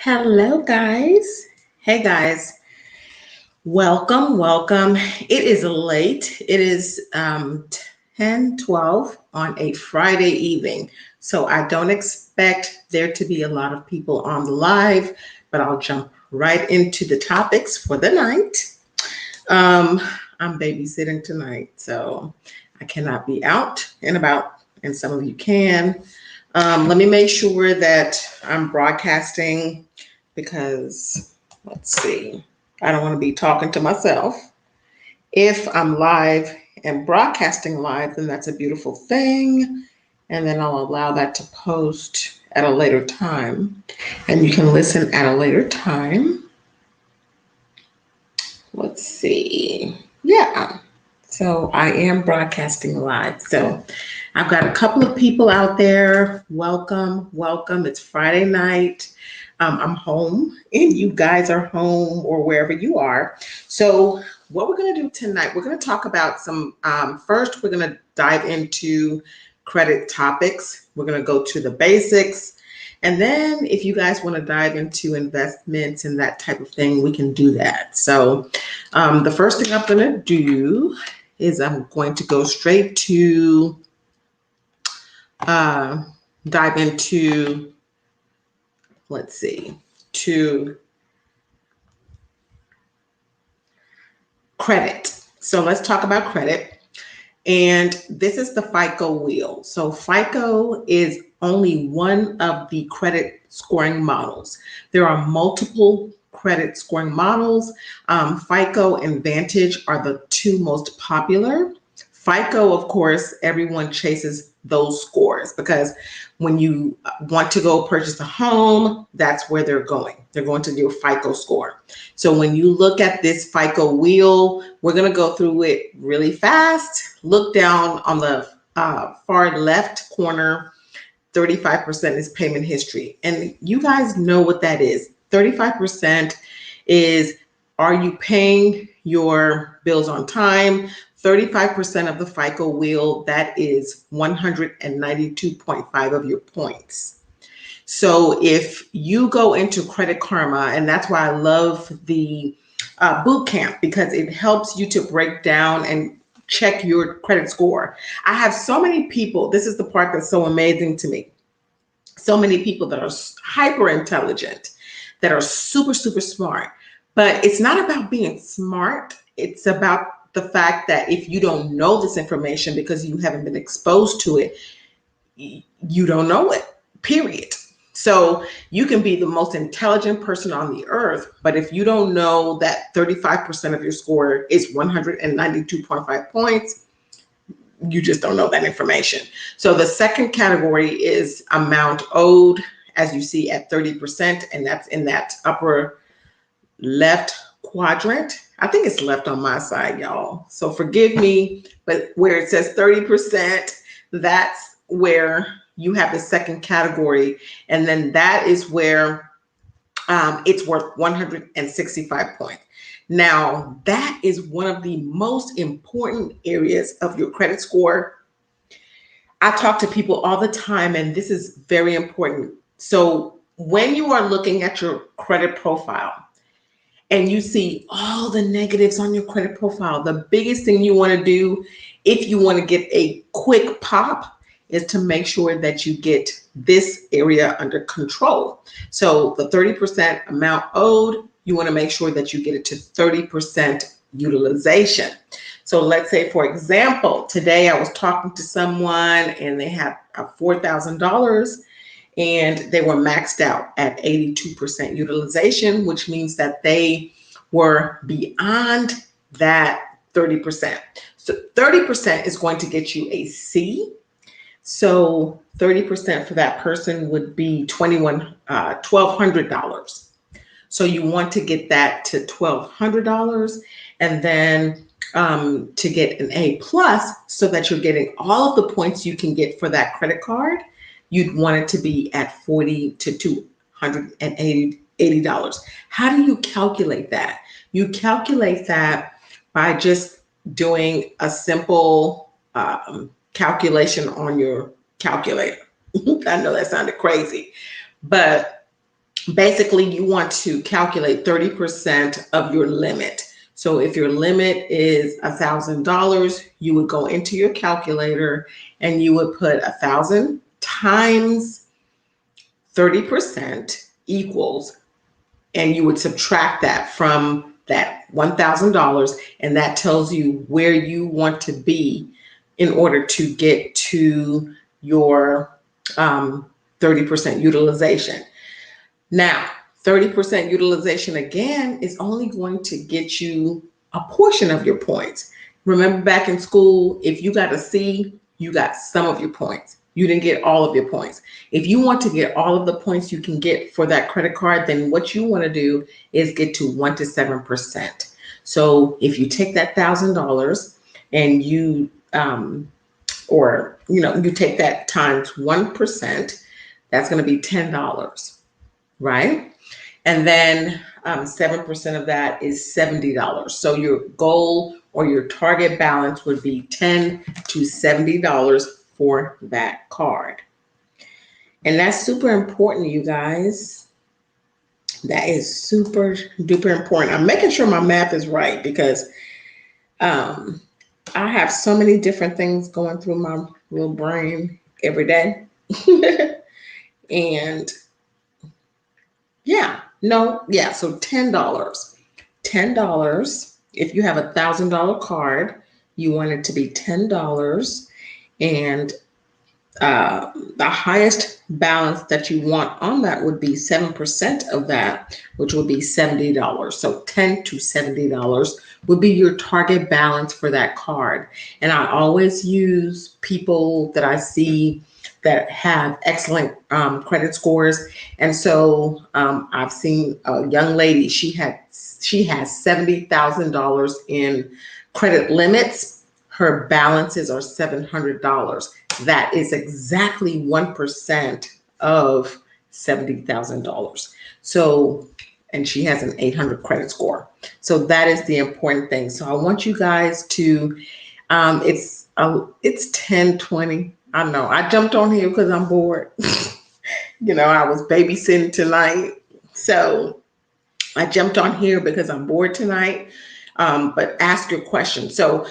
Hello, guys. Hey, guys. Welcome. It is late. It is 10:12 on a Friday evening. So I don't expect there to be a lot of people on the live, but I'll jump right into the topics for the night. Um, I'm babysitting tonight, so I cannot be out and about, and some of you can. Let me make sure that I'm broadcasting because let's see, I don't want to be talking to myself. If I'm live and broadcasting live, then that's a beautiful thing. And then I'll allow that to post at a later time. And you can listen at a later time. Let's see. Yeah. So I am broadcasting live. So I've got a couple of people out there. Welcome. It's Friday night. I'm home and you guys are home or wherever you are. So what we're going to do tonight, we're going to talk about some, first, we're going to dive into credit topics. We're going to go to the basics. And then if you guys want to dive into investments and that type of thing, we can do that. So the first thing I'm going to do is I'm going to go straight to dive into, let's see, to credit. So let's talk about credit. And this is the FICO wheel. So FICO is only one of the credit scoring models. There are multiple credit scoring models. FICO and Vantage are the two most popular. FICO, of course, everyone chases those scores because when you want to go purchase a home, that's where they're going. They're going to your FICO score. So when you look at this FICO wheel, we're going to go through it really fast. Look down on the far left corner. 35% is payment history. And you guys know what that is. 35% is, are you paying your bills on time? 35% of the FICO wheel, that is 192.5 of your points. So if you go into Credit Karma, and that's why I love the boot camp, because it helps you to break down and check your credit score. I have so many people, this is the part that's so amazing to me. So many people that are hyper intelligent, that are super smart, but it's not about being smart. It's about the fact that if you don't know this information because you haven't been exposed to it, you don't know it, period. So you can be the most intelligent person on the earth, but if you don't know that 35% of your score is 192.5 points, you just don't know that information. So the second category is amount owed, as you see at 30%, and that's in that upper left quadrant. I think it's left on my side, y'all. So forgive me, but where it says 30%, that's where you have the second category. And then that is where it's worth 165 points. Now, that is one of the most important areas of your credit score. I talk to people all the time, and this is very important. So when you are looking at your credit profile and you see all the negatives on your credit profile, the biggest thing you want to do If you want to get a quick pop, is to make sure that you get this area under control. So the 30% amount owed, you want to make sure that you get it to 30% utilization. So let's say, for example, today I was talking to someone and they had $4,000 and they were maxed out at 82% utilization, which means that they were beyond that 30%. So 30% is going to get you a C. So 30% for that person would be $1,200. So you want to get that to $1,200, and then to get an A plus, so that you're getting all of the points you can get for that credit card, you'd want it to be at $40 to $280. How do you calculate that? You calculate that by just doing a simple calculation on your calculator. I know that sounded crazy, but basically you want to calculate 30% of your limit. So if your limit is $1,000, you would go into your calculator and you would put 1,000 times 30% equals, and you would subtract that from that $1,000, and that tells you where you want to be in order to get to your 30% utilization. Now, 30% utilization again is only going to get you a portion of your points. Remember back in school, if you got a C, you got some of your points. You didn't get all of your points. If you want to get all of the points you can get for that credit card, then what you want to do is get to 1 to 7%. So if you take that $1,000 and you you take that times 1%, that's going to be $10, right? And then 7% of that is $70. So your goal or your target balance would be $10 to $70 for that card. And that's super important, you guys. That is super duper important. I'm making sure my math is right because I have so many different things going through my little brain every day. And so $10. $10. If you have $1,000 card, you want it to be $10. And the highest balance that you want on that would be 7% of that, which would be $70. So $10 to $70 would be your target balance for that card. And I always use people that I see that have excellent credit scores. And so I've seen a young lady, she has $70,000 in credit limits. Her balances are $700. That is exactly 1% of $70,000. So, and she has an 800 credit score. So that is the important thing. So I want you guys to, it's 10:20. I know I jumped on here because I'm bored. I was babysitting tonight. So I jumped on here because I'm bored tonight. But ask your question. So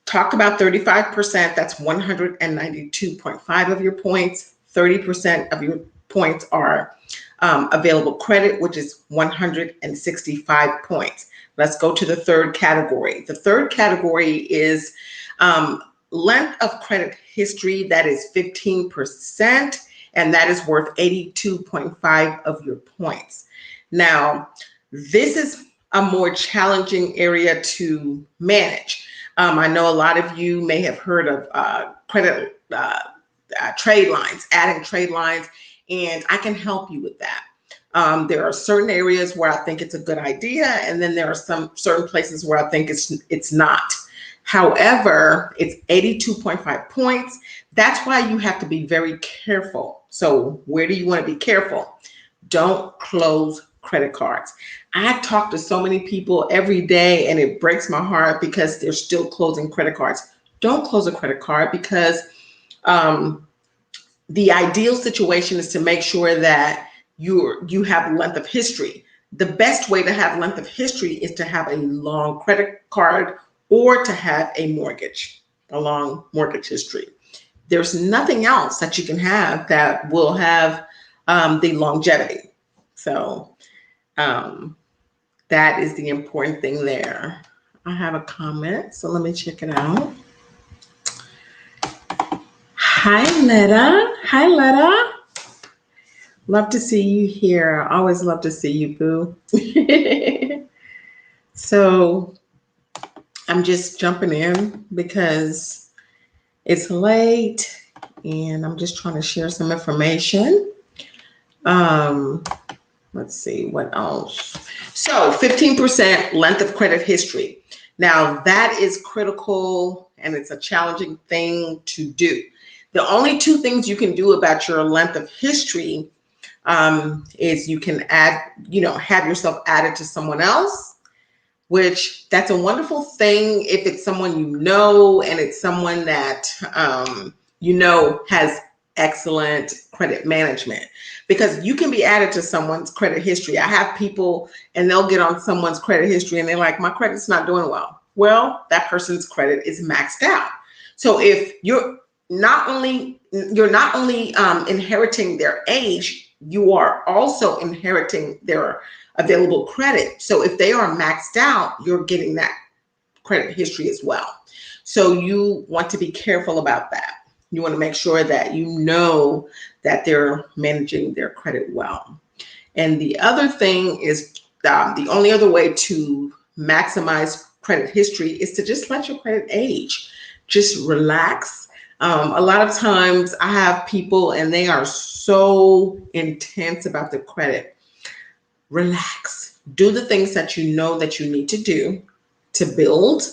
talked about 35%, that's 192.5 of your points. 30% of your points are available credit, which is 165 points. Let's go to the third category. The third category is length of credit history, that is 15%, and that is worth 82.5 of your points. Now, this is a more challenging area to manage. I know a lot of you may have heard of credit trade lines, adding trade lines, and I can help you with that. There are certain areas where I think it's a good idea, and then there are some certain places where I think it's not. However, it's 82.5 points. That's why you have to be very careful. So where do you want to be careful? Don't close credit cards. I talk to so many people every day and it breaks my heart because they're still closing credit cards. Don't close a credit card because the ideal situation is to make sure that you have length of history. The best way to have length of history is to have a long credit card or to have a mortgage. along mortgage history. There's nothing else that you can have that will have the longevity. So that is the important thing there. I have a comment, so let me check it out. Hi, Letta. Hi, Letta. Love to see you here. Always love to see you, boo. So I'm just jumping in because it's late and I'm just trying to share some information. Let's see what else. So 15% length of credit history. Now that is critical and it's a challenging thing to do. The only two things you can do about your length of history is you can add, have yourself added to someone else, which that's a wonderful thing if it's someone you know and it's someone that has excellent credit management, because you can be added to someone's credit history. I have people and they'll get on someone's credit history and they're like, my credit's not doing well. Well, that person's credit is maxed out. So if you're not only inheriting their age, you are also inheriting their available credit. So if they are maxed out, you're getting that credit history as well. So you want to be careful about that. You want to make sure that you know that they're managing their credit well. And the other thing is the only other way to maximize credit history is to just let your credit age. Just relax. A lot of times I have people and they are so intense about their credit. Relax. Do the things that you know that you need to do to build.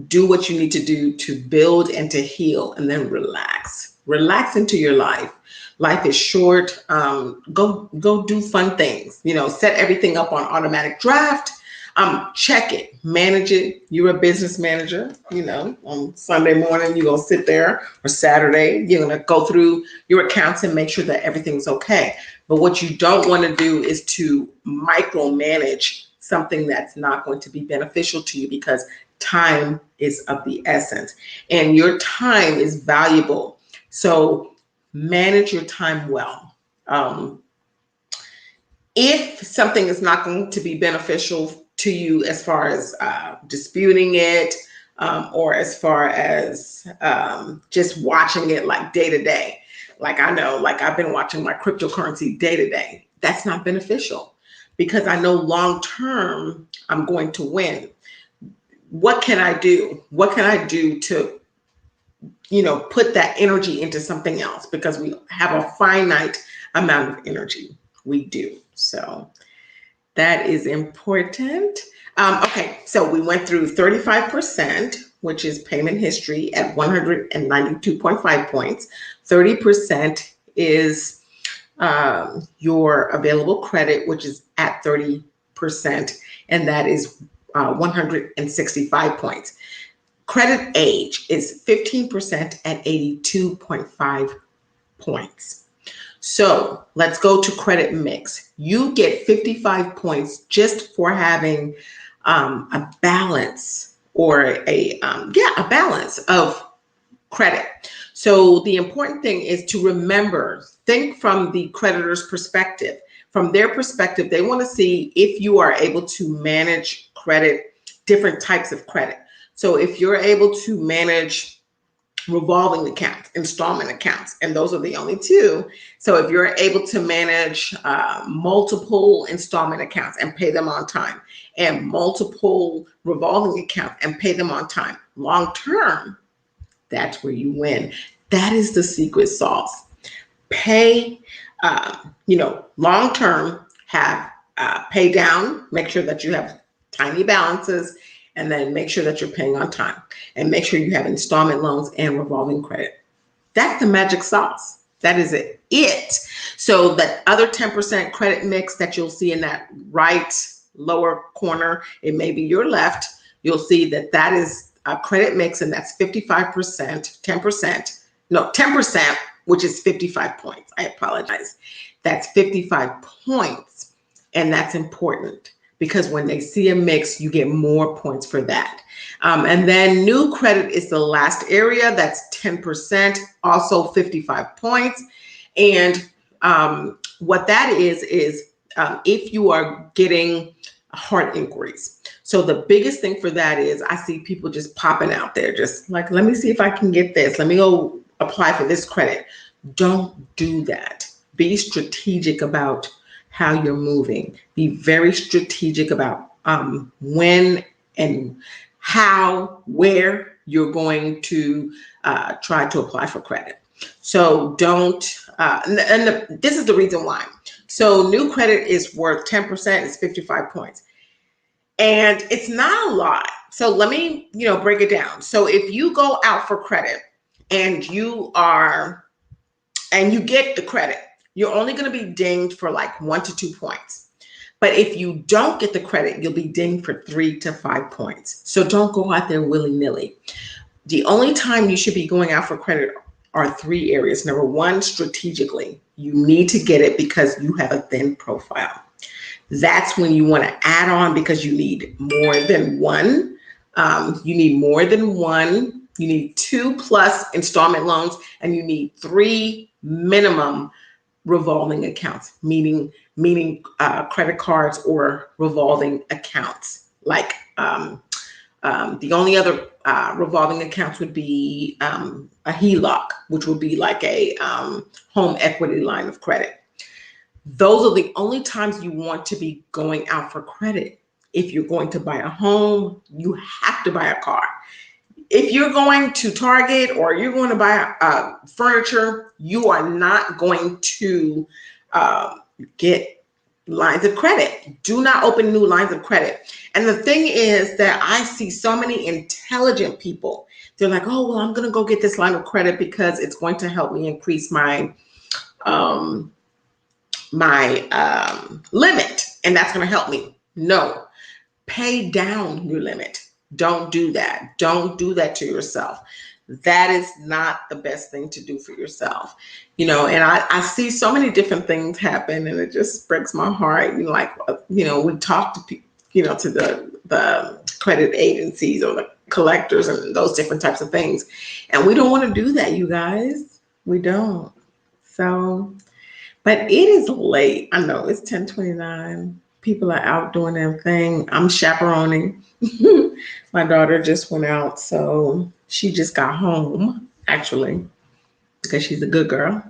Do what you need to do to build and to heal, and then relax. Relax into your life. Life is short. Go do fun things. Set everything up on automatic draft. Check it, manage it. You're a business manager. On Sunday morning, you're going to sit there, or Saturday, you're going to go through your accounts and make sure that everything's okay. But what you don't want to do is to micromanage something that's not going to be beneficial to you, because time is of the essence and your time is valuable. So manage your time well. If something is not going to be beneficial to you as far as disputing it, or as far as just watching it like day to day, like I know, like I've been watching my cryptocurrency day to day, that's not beneficial, because I know long term I'm going to win. What can I do? What can I do to, put that energy into something else? Because we have a finite amount of energy. We do. So that is important. Okay, so we went through 35%, which is payment history at 192.5 points. 30% is your available credit, which is at 30%, and that is 165 points. Credit age is 15% at 82.5 points. So let's go to credit mix. You get 55 points just for having a balance, or a balance of credit. So the important thing is to remember, think from the creditor's perspective. From their perspective, they want to see if you are able to manage credit, different types of credit. So if you're able to manage revolving accounts, installment accounts, and those are the only two. So if you're able to manage multiple installment accounts and pay them on time, and multiple revolving accounts and pay them on time, long term, that's where you win. That is the secret sauce. Pay, long term, have pay down, make sure that you have tiny balances, and then make sure that you're paying on time, and make sure you have installment loans and revolving credit. That's the magic sauce. That is it. So that other 10% credit mix that you'll see in that right lower corner, it may be your left, you'll see that is a credit mix, and that's 55%, 10%, which is 55 points. I apologize. That's 55 points, and that's important, because when they see a mix, you get more points for that. And then new credit is the last area. That's 10%, also 55 points. And what that is if you are getting hard inquiries. So the biggest thing for that is I see people just popping out there, just like, let me see if I can get this. Let me go apply for this credit. Don't do that. Be strategic about how you're moving. Be very strategic about when and how, where you're going to try to apply for credit. So don't, this is the reason why. So new credit is worth 10%, it's 55 points. And it's not a lot. So let me, break it down. So if you go out for credit and you get the credit, you're only going to be dinged for like 1 to 2 points. But if you don't get the credit, you'll be dinged for 3 to 5 points. So don't go out there willy-nilly. The only time you should be going out for credit are 3 areas. Number 1, strategically. You need to get it because you have a thin profile. That's when you want to add on because you need more than one. You need more than one. You need 2 plus installment loans, and you need 3 minimum revolving accounts, meaning credit cards or revolving accounts. Like the only other revolving accounts would be a HELOC, which would be like a home equity line of credit. Those are the only times you want to be going out for credit. If you're going to buy a home, you have to buy a car. If you're going to Target or you're going to buy furniture, you are not going to get lines of credit. Do not open new lines of credit. And the thing is that I see so many intelligent people. They're like, oh, well, I'm going to go get this line of credit because it's going to help me increase my limit, and that's going to help me. No, pay down your limit. Don't do that. Don't do that to yourself. That is not the best thing to do for yourself. And I see so many different things happen, and it just breaks my heart. We talk to people, to the credit agencies or the collectors and those different types of things. And we don't want to do that, you guys. We don't. So, but it is late. I know it's 10:29. People are out doing their thing. I'm chaperoning. My daughter just went out, so she just got home, actually, because she's a good girl.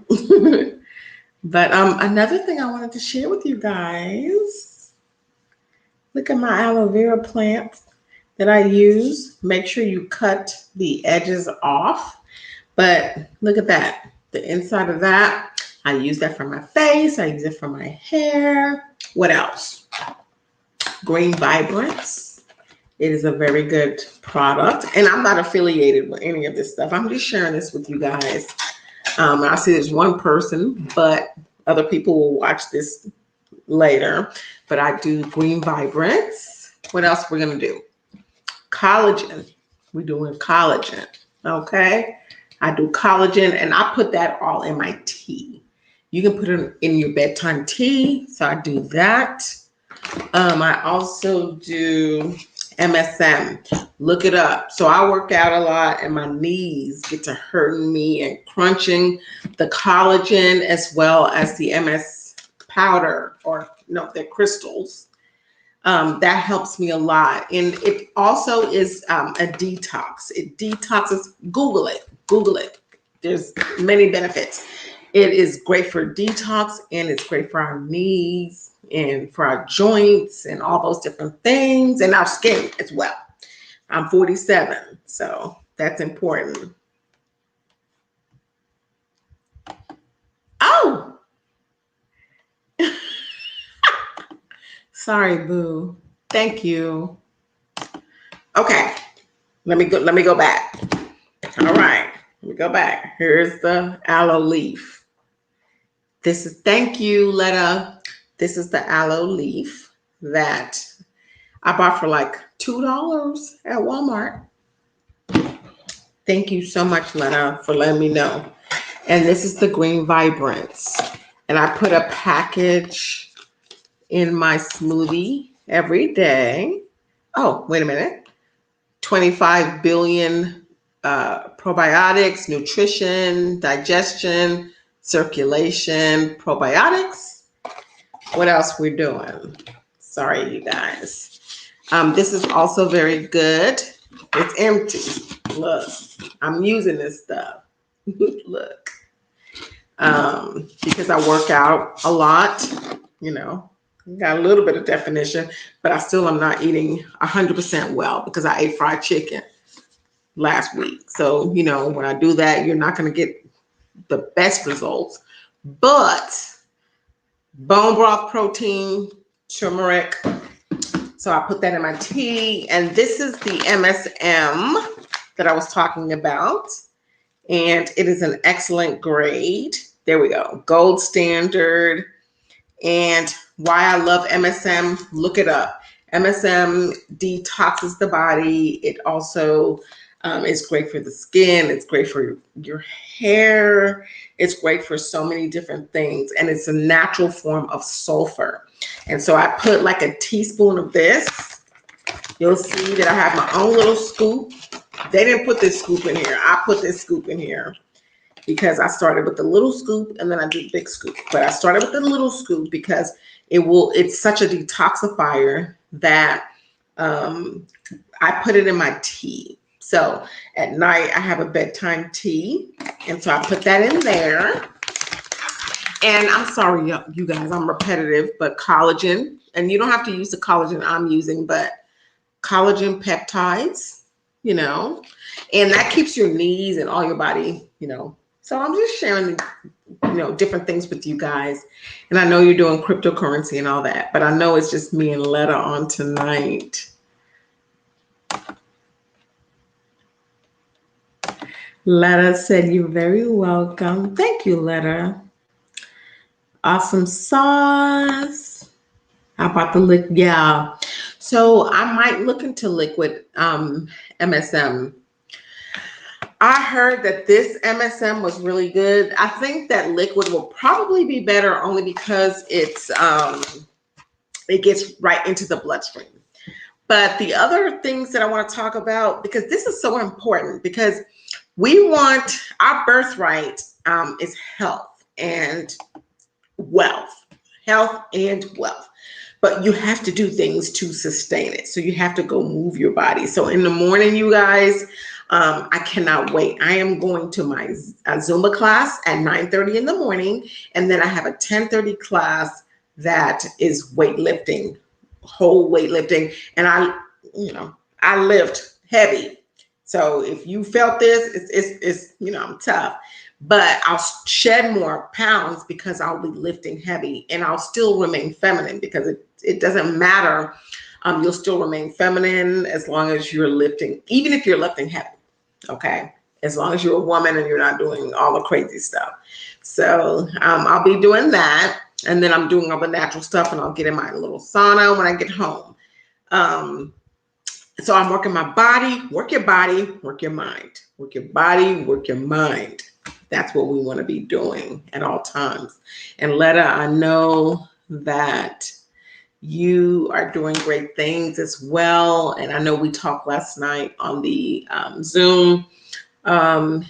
But another thing I wanted to share with you guys, look at my aloe vera plant that I use. Make sure you cut the edges off. But look at that, the inside of that. I use that for my face. I use it for my hair. What else? Green Vibrance. It is a very good product. And I'm not affiliated with any of this stuff. I'm just sharing this with you guys. I see there's one person, but other people will watch this later. But I do Green Vibrance. What else we're going to do? Collagen. We're doing collagen. Okay. I do collagen, and I put that all in my tea. You can put it in your bedtime tea. So I do that. I also do MSM. Look it up. So I work out a lot, and my knees get to hurting me, and crunching the collagen as well as the MS powder, the crystals. That helps me a lot. And it also is a detox. It detoxes. Google it. There's many benefits. It is great for detox, and it's great for our knees and for our joints and all those different things, and our skin as well. I'm 47, so that's important. Oh, sorry, boo. Thank you. Okay, let me go back. All right, let me go back. Here's the aloe leaf. Thank you, Letta. This is the aloe leaf that I bought for like $2 at Walmart. Thank you so much, Letta, for letting me know. And this is the Green Vibrance. And I put a package in my smoothie every day. Oh, wait a minute. 25 billion probiotics, nutrition, digestion, circulation, probiotics. What else we're doing? Sorry, you guys. This is also very good. It's empty. Look, I'm using this stuff. Look, because I work out a lot, you know, got a little bit of definition, but I still am not eating 100% well because I ate fried chicken last week. So, you know, when I do that, you're not going to get the best results. But bone broth protein, turmeric. So I put that in my tea. And this is the MSM that I was talking about. And it is an excellent grade. There we go. Gold standard. And why I love MSM, look it up. MSM detoxes the body. It also is great for the skin. It's great for your hair. It's great for so many different things. And it's a natural form of sulfur. And so I put like a teaspoon of this. You'll see that I have my own little scoop. They didn't put this scoop in here. I put this scoop in here because I started with the little scoop and then I did the big scoop. But I started with the little scoop because it's such a detoxifier that I put it in my tea. So at night I have a bedtime tea. And so I put that in there. And I'm sorry, you guys, I'm repetitive, but collagen, and you don't have to use the collagen I'm using, but collagen peptides, you know, and that keeps your knees and all your body, you know. So I'm just sharing, you know, different things with you guys. And I know you're doing cryptocurrency and all that, but I know it's just me and Letta on tonight. Letta said, "You're very welcome." Thank you, Letta. Awesome sauce. How about the liquid? Yeah. So I might look into liquid MSM. I heard that this MSM was really good. I think that liquid will probably be better only because it gets right into the bloodstream. But the other things that I want to talk about, because this is so important, because we want our birthright is health and wealth, but you have to do things to sustain it. So you have to go move your body. So in the morning, you guys, I cannot wait. I am going to my Zumba class at 9:30 in the morning. And then I have a 10:30 class that is weightlifting, whole weightlifting. And I lift heavy. So if you felt this, it's I'm tough. But I'll shed more pounds because I'll be lifting heavy, and I'll still remain feminine because it doesn't matter. You'll still remain feminine as long as you're lifting, even if you're lifting heavy, okay? As long as you're a woman and you're not doing all the crazy stuff. So I'll be doing that, and then I'm doing all the natural stuff, and I'll get in my little sauna when I get home. So I'm working my body, work your body, work your mind. Work your body, work your mind. That's what we want to be doing at all times. And Letta, I know that you are doing great things as well. And I know we talked last night on the Zoom. And,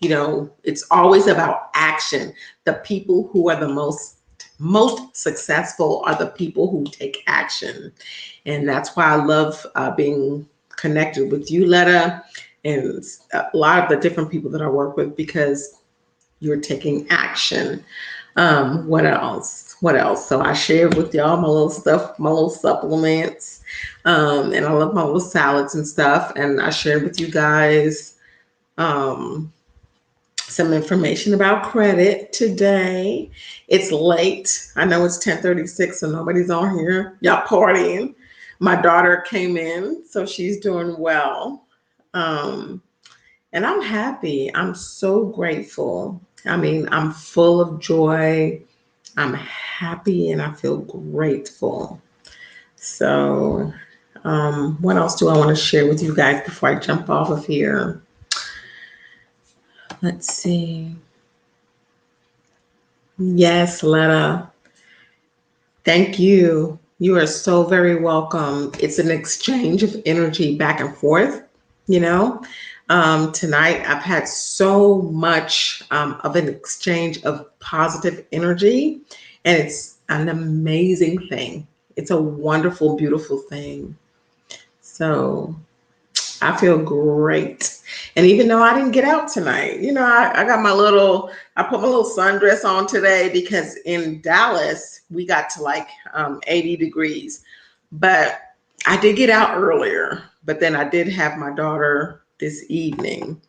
it's always about action. The people who are the most successful are the people who take action. And that's why I love being connected with you, Letta, and a lot of the different people that I work with, because you're taking action. What else? So I shared with y'all my little stuff, my little supplements, and I love my little salads and stuff. And I shared with you guys some information about credit today. It's late. I know it's 10:36, so nobody's on here. Y'all partying. My daughter came in, so she's doing well. And I'm happy. I'm so grateful. I mean, I'm full of joy. I'm happy and I feel grateful. So, what else do I want to share with you guys before I jump off of here? Let's see. Yes, Letta. Thank you. You are so very welcome. It's an exchange of energy back and forth, you know. Tonight, I've had so much of an exchange of positive energy, and it's an amazing thing. It's a wonderful, beautiful thing. So I feel great. And even though I didn't get out tonight, I got I put my little sundress on today because in Dallas, we got to like 80 degrees. But I did get out earlier, but then I did have my daughter this evening.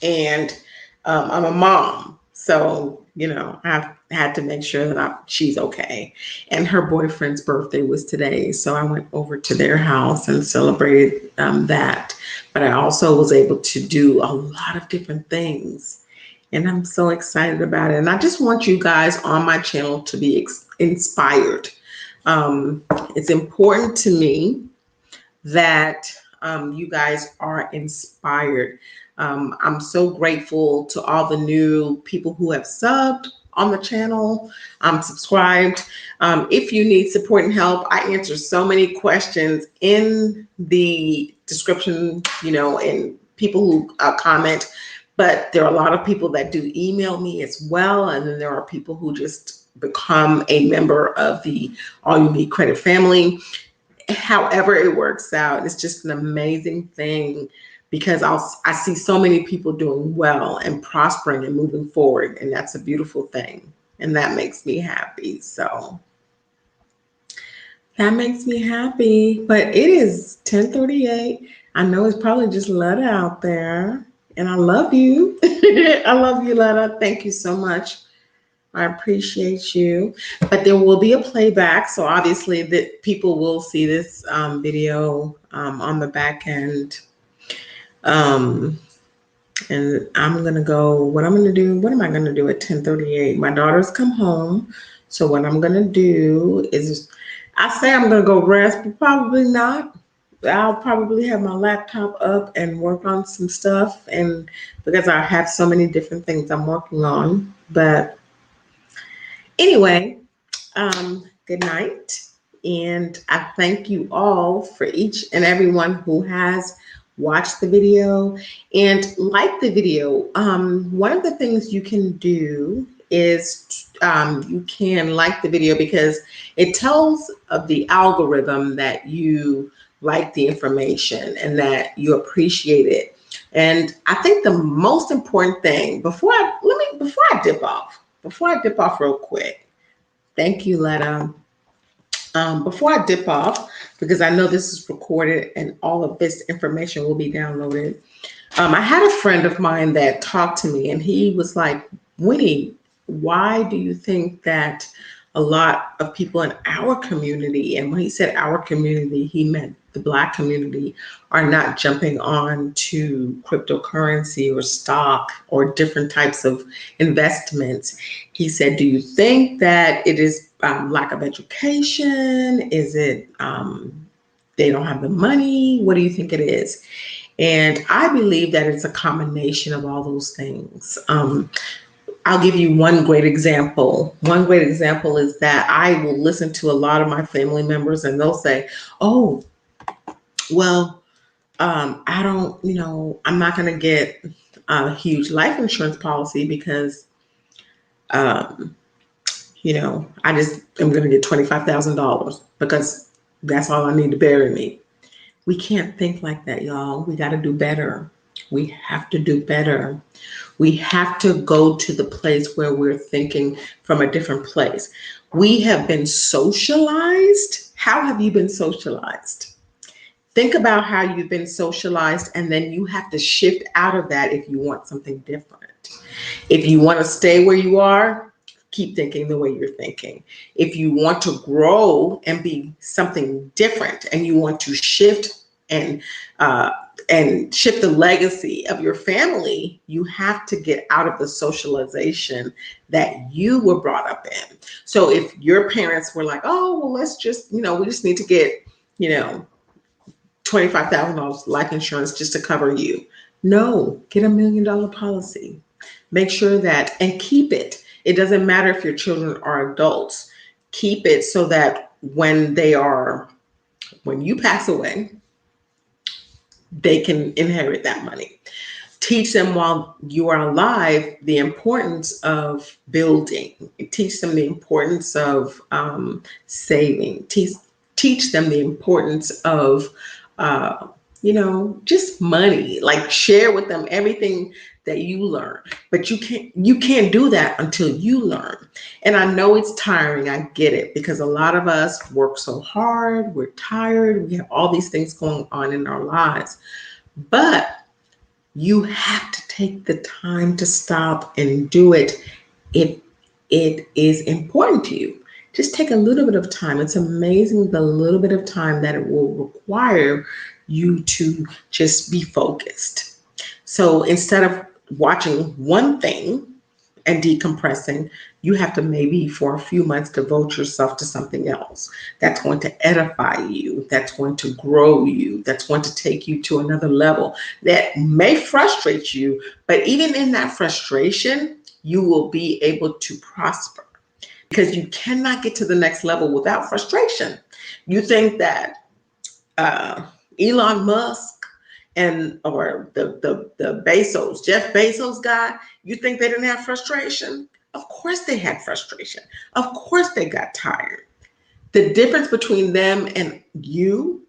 And I'm a mom. So, I've had to make sure that she's okay. And her boyfriend's birthday was today. So I went over to their house and celebrated that. But I also was able to do a lot of different things. And I'm so excited about it. And I just want you guys on my channel to be inspired. It's important to me that you guys are inspired. I'm so grateful to all the new people who have subbed on the channel, subscribed. If you need support and help, I answer so many questions in the description, and people who comment. But there are a lot of people that do email me as well. And then there are people who just become a member of the All You Need Credit family. However it works out, it's just an amazing thing because I see so many people doing well and prospering and moving forward, and that's a beautiful thing, and that makes me happy. So that makes me happy. But it is 10:38. I know it's probably just Letta out there, and I love you. I love you, Letta. Thank you so much. I appreciate you. But there will be a playback, so obviously that people will see this video on the back end. And I'm gonna go. What I'm gonna do? What am I gonna do at 10:38? My daughter's come home, so what I'm gonna do is, I say I'm gonna go rest, but probably not. I'll probably have my laptop up and work on some stuff, and because I have so many different things I'm working on, but. Anyway, good night. And I thank you all for each and everyone who has watched the video and liked the video. One of the things you can do is you can like the video because it tells of the algorithm that you like the information and that you appreciate it. And I think the most important thing before I dip off real quick, thank you, Letta. Before I dip off, because I know this is recorded and all of this information will be downloaded. I had a friend of mine that talked to me and he was like, Winnie, why do you think that a lot of people in our community, and when he said our community, he meant the Black community, are not jumping on to cryptocurrency or stock or different types of investments? He said, do you think that it is lack of education? Is it they don't have the money? What do you think it is? And I believe that it's a combination of all those things. I'll give you one great example. One great example is that I will listen to a lot of my family members and they'll say, oh, well, I don't, I'm not going to get a huge life insurance policy because, I just am going to get $25,000 because that's all I need to bury me. We can't think like that, y'all. We got to do better. We have to do better. We have to go to the place where we're thinking from a different place. We have been socialized. How have you been socialized? Think about how you've been socialized, and then you have to shift out of that if you want something different. If you want to stay where you are, keep thinking the way you're thinking. If you want to grow and be something different and you want to shift and shift the legacy of your family, you have to get out of the socialization that you were brought up in. So if your parents were like, oh, well, let's just, we just need to get, $25,000 life insurance just to cover you. No, get $1 million policy. Make sure that, and keep it. It doesn't matter if your children are adults. Keep it so that when you pass away, they can inherit that money. Teach them while you are alive the importance of building. Teach them the importance of saving. Teach them the importance of, just money. Like, share with them everything that you learn. But you can't do that until you learn. And I know it's tiring. I get it, because a lot of us work so hard. We're tired. We have all these things going on in our lives. But you have to take the time to stop and do it. It is important to you. Just take a little bit of time. It's amazing the little bit of time that it will require you to just be focused. So instead of watching one thing and decompressing, you have to maybe for a few months devote yourself to something else that's going to edify you, that's going to grow you, that's going to take you to another level that may frustrate you. But even in that frustration, you will be able to prosper, because you cannot get to the next level without frustration. You think that Elon Musk or the Jeff Bezos guy, you think they didn't have frustration? Of course they had frustration. Of course they got tired. The difference between them and you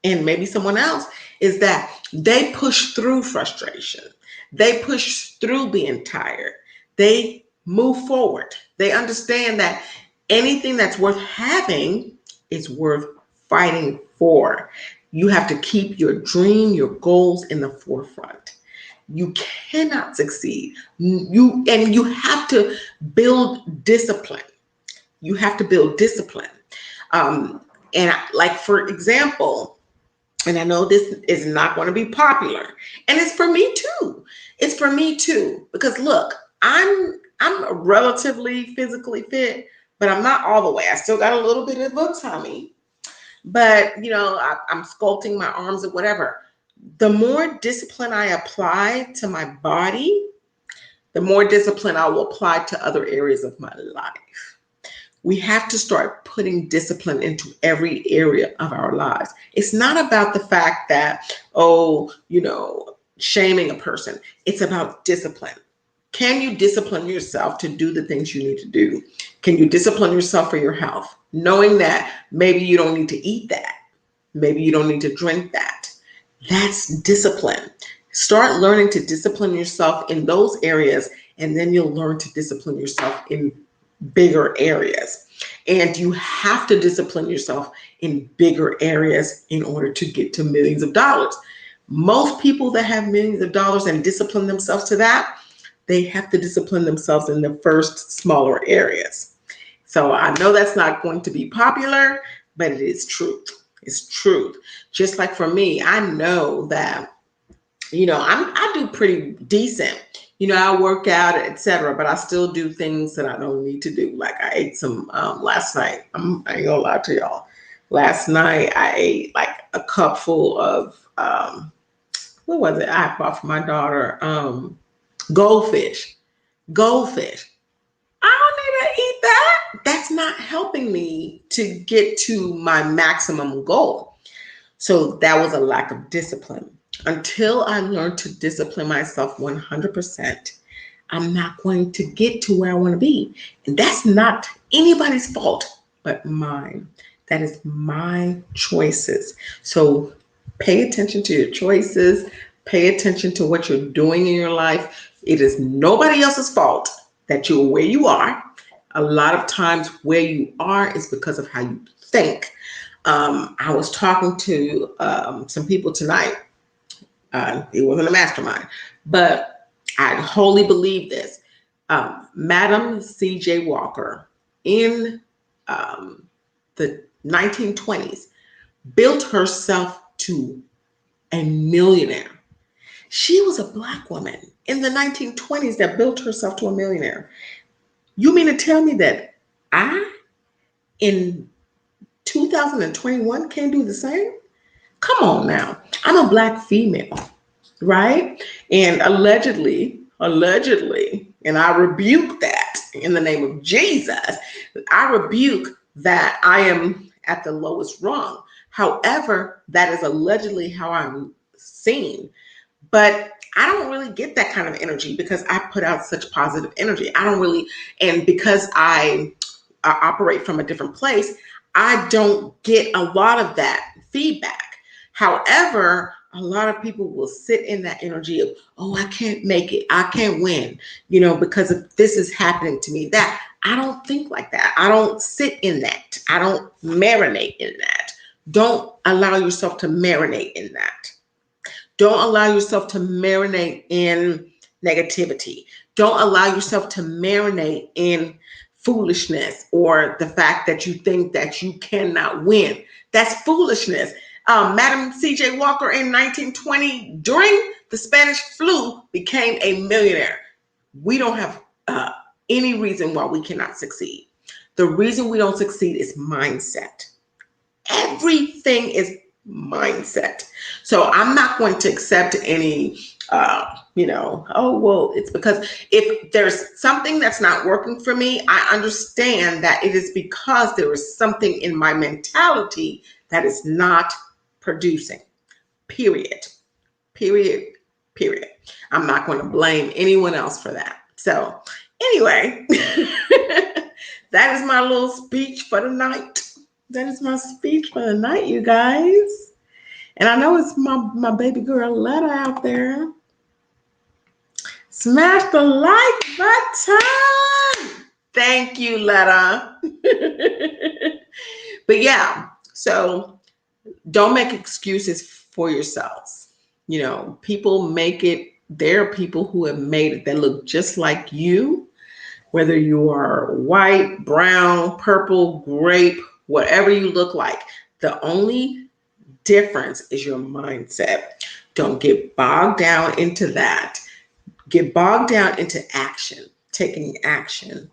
and maybe someone else is that they push through frustration. They push through being tired. They move forward. They understand that anything that's worth having is worth fighting for. You have to keep your dream, your goals in the forefront. You cannot succeed. You have to build discipline. You have to build discipline. And like, for example, and I know this is not going to be popular, and it's for me too. It's for me too, because look, I'm relatively physically fit, but I'm not all the way. I still got a little bit of a tummy, but I'm sculpting my arms or whatever. The more discipline I apply to my body, the more discipline I will apply to other areas of my life. We have to start putting discipline into every area of our lives. It's not about the fact that, shaming a person. It's about discipline. Can you discipline yourself to do the things you need to do? Can you discipline yourself for your health, knowing that maybe you don't need to eat that? Maybe you don't need to drink that. That's discipline. Start learning to discipline yourself in those areas, and then you'll learn to discipline yourself in bigger areas. And you have to discipline yourself in bigger areas in order to get to millions of dollars. Most people that have millions of dollars and discipline themselves to that, they have to discipline themselves in the first smaller areas. So I know that's not going to be popular, but it is truth. It's truth. Just like for me, I know that, I do pretty decent. I work out, etc., but I still do things that I don't need to do. Like I ate some last night. I ain't gonna lie to y'all. Last night I ate like a cup full of what was it? I bought for my daughter goldfish. Goldfish. I don't need to eat that. That's not helping me to get to my maximum goal. So that was a lack of discipline. Until I learn to discipline myself 100%, I'm not going to get to where I want to be. And that's not anybody's fault but mine. That is my choices. So pay attention to your choices. Pay attention to what you're doing in your life. It is nobody else's fault that you're where you are. A lot of times where you are is because of how you think. I was talking to some people tonight. It wasn't a mastermind, but I wholly believe this. Madam C.J. Walker in the 1920s built herself to a millionaire. She was a Black woman in the 1920s that built herself to a millionaire. You mean to tell me that I, in 2021, can't do the same? Come on now. I'm a Black female, right? And allegedly, and I rebuke that in the name of Jesus, I rebuke that I am at the lowest rung. However, that is allegedly how I'm seen. But I don't really get that kind of energy because I put out such positive energy. I don't really, and because I operate from a different place, I don't get a lot of that feedback. However, a lot of people will sit in that energy of, oh, I can't make it. I can't win, because of this is happening to me. That I don't think like that. I don't sit in that. I don't marinate in that. Don't allow yourself to marinate in that. Don't allow yourself to marinate in negativity. Don't allow yourself to marinate in foolishness or the fact that you think that you cannot win. That's foolishness. Madam C.J. Walker in 1920, during the Spanish flu, became a millionaire. We don't have any reason why we cannot succeed. The reason we don't succeed is mindset. Everything is mindset. So I'm not going to accept any, oh, well, it's because if there's something that's not working for me, I understand that it is because there is something in my mentality that is not producing. Period. I'm not going to blame anyone else for that. So anyway, that is my little speech for the night. That is my speech for the night, you guys. And I know it's my baby girl Letta out there. Smash the like button. Thank you, Letta. But yeah, so don't make excuses for yourselves. People make it. There are people who have made it that look just like you, whether you are white, brown, purple, grape, whatever you look like. The only difference is your mindset. Don't get bogged down into that. Get bogged down into action, taking action.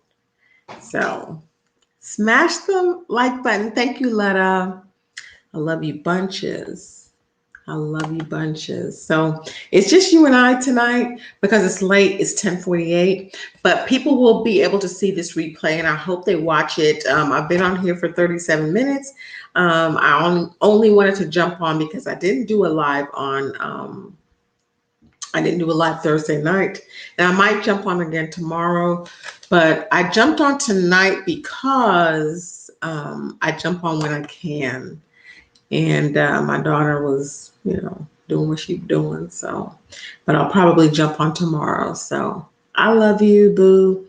So smash the like button. Thank you, Letta. I love you bunches. I love you bunches. So it's just you and I tonight because it's late. It's 10:48, but people will be able to see this replay, and I hope they watch it. I've been on here for 37 minutes. I only wanted to jump on because I didn't do a live on. I didn't do a live Thursday night, and I might jump on again tomorrow. But I jumped on tonight because I jump on when I can. And my daughter was, doing what she's doing. So, but I'll probably jump on tomorrow. So I love you, boo.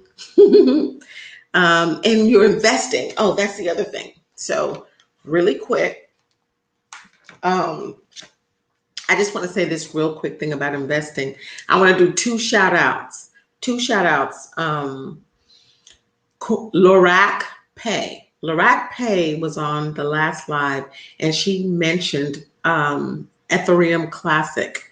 And you're investing. Oh, that's the other thing. So really quick, I just want to say this real quick thing about investing. I want to do two shout outs. Lorac Pay. Lorac Pay was on the last live and she mentioned Ethereum Classic.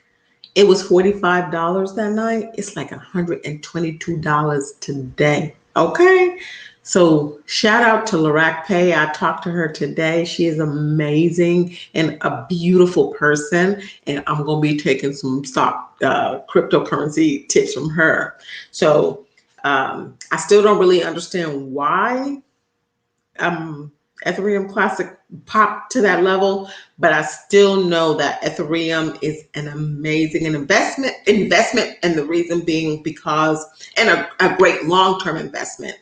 It was $45 that night. It's like $122 today. Okay. So shout out to Lorac Pay. I talked to her today. She is amazing and a beautiful person. And I'm going to be taking some stock cryptocurrency tips from her. So I still don't really understand why Ethereum Classic popped to that level, but I still know that Ethereum is an amazing investment, and the reason being because, and a great long-term investment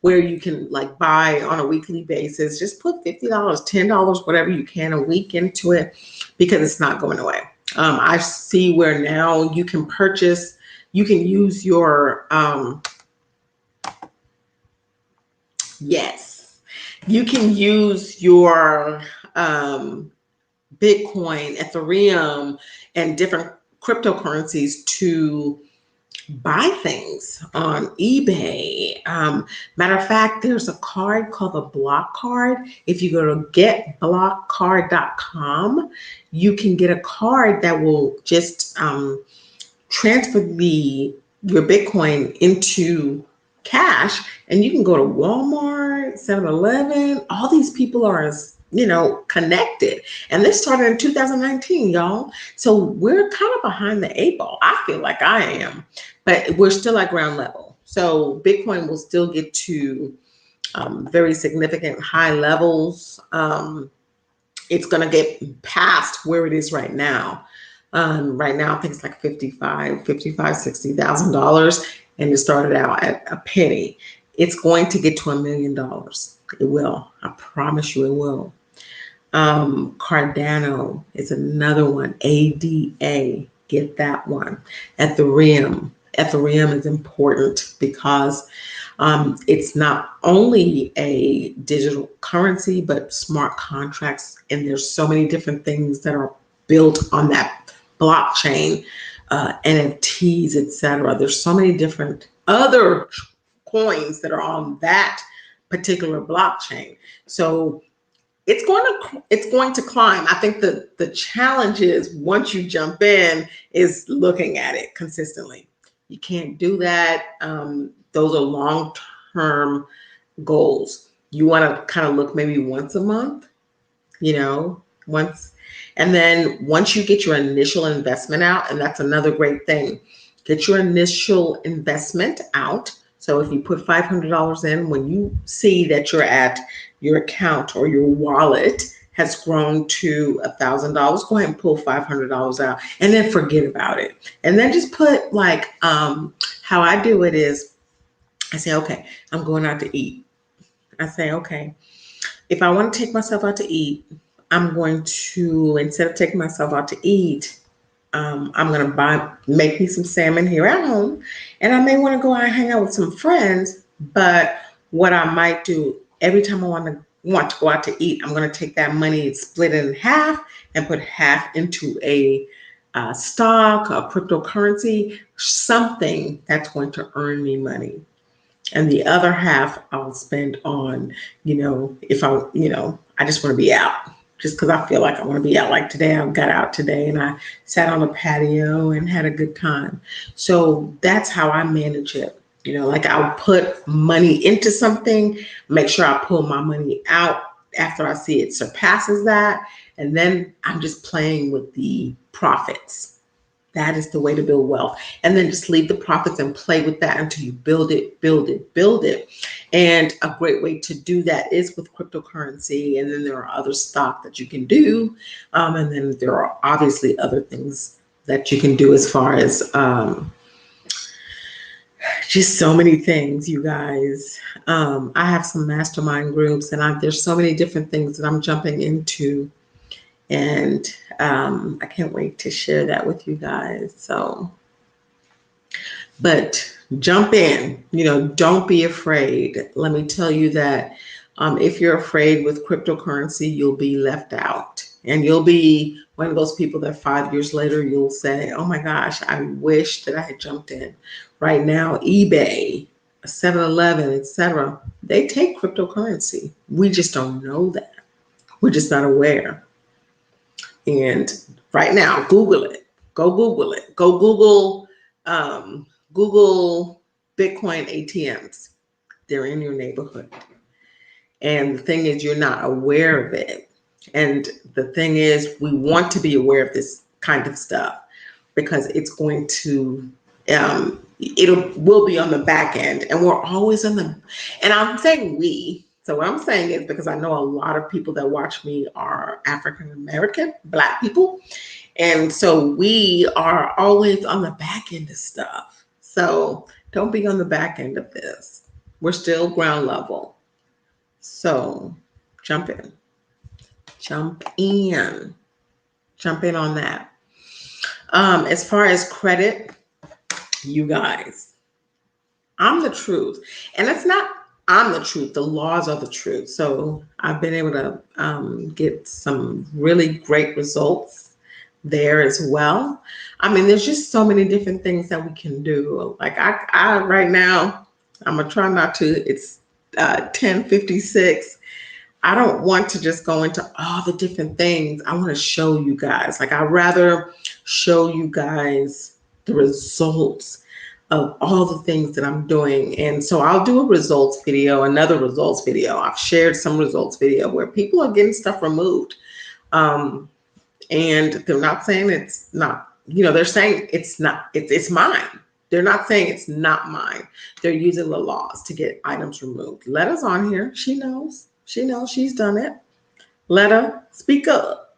where you can like buy on a weekly basis, just put $50, $10, whatever you can a week into it because it's not going away. I see where now you can use your, you can use your Bitcoin, Ethereum, and different cryptocurrencies to buy things on eBay. Matter of fact, there's a card called the Block Card. If you go to getblockcard.com, you can get a card that will just transfer your Bitcoin into cash, and you can go to Walmart, 7-Eleven. All these people are, connected. And this started in 2019, y'all. So we're kind of behind the 8 ball. I feel like I am, but we're still at ground level. So Bitcoin will still get to very significant high levels. It's going to get past where it is right now. Right now, I think it's like $60,000, and it started out at a penny. It's going to get to $1 million. It will. I promise you it will. Cardano is another one. ADA, get that one. Ethereum. Ethereum is important because it's not only a digital currency, but smart contracts. And there's so many different things that are built on that blockchain, NFTs, etc. There's so many different other coins that are on that particular blockchain. So it's going to climb. I think the challenge is, once you jump in, is looking at it consistently. You can't do that. Those are long-term goals. You want to kind of look maybe once a month, once. And then once you get your initial investment out, and that's another great thing, get your initial investment out. So if you put $500 in, when you see that you're at your account or your wallet has grown to $1,000, go ahead and pull $500 out and then forget about it. And then just put like, how I do it is, I say, okay, I'm going out to eat. I say, okay, if I want to take myself out to eat, I'm going to, instead of taking myself out to eat, I'm going to make me some salmon here at home. And I may want to go out and hang out with some friends. But what I might do, every time I want to go out to eat, I'm going to take that money and split it in half and put half into a stock, a cryptocurrency, something that's going to earn me money. And the other half I'll spend on, if I just want to be out. Just because I feel like I want to be out. Like today, I got out today and I sat on the patio and had a good time. So that's how I manage it. Like I'll put money into something, make sure I pull my money out after I see it surpasses that. And then I'm just playing with the profits. That is the way to build wealth. And then just leave the profits and play with that until you build it, build it, build it. And a great way to do that is with cryptocurrency. And then there are other stock that you can do. And then there are obviously other things that you can do as far as just so many things, you guys. I have some mastermind groups, and there's so many different things that I'm jumping into. And I can't wait to share that with you guys. So, but jump in, don't be afraid. Let me tell you that if you're afraid with cryptocurrency, you'll be left out. And you'll be one of those people that 5 years later, you'll say, oh my gosh, I wish that I had jumped in. Right now, eBay, 7-Eleven, etc., they take cryptocurrency. We just don't know that. We're just not aware. And right now, Google it. Go Google it. Go Google Google Bitcoin ATMs. They're in your neighborhood. And the thing is, you're not aware of it. And the thing is, we want to be aware of this kind of stuff because it's going to, will be on the back end. And we're always and I'm saying we. So what I'm saying is, because I know a lot of people that watch me are African American, Black people. And so we are always on the back end of stuff. So don't be on the back end of this. We're still ground level. So jump in. Jump in on that. As far as credit, you guys, I'm the truth. And it's not I'm the truth. The laws are the truth. So I've been able to get some really great results there as well. I mean, there's just so many different things that we can do. Like I right now, I'm gonna try not to. It's 10:56. I don't want to just go into all the different things. I want to show you guys. Like I'd rather show you guys the results of all the things that I'm doing. And so I'll do a results video, another results video. I've shared some results video where people are getting stuff removed. And they're not saying it's not, they're saying it's not, it's mine. They're not saying it's not mine. They're using the laws to get items removed. Letta's on here. She knows. She knows she's done it. Letta, speak up.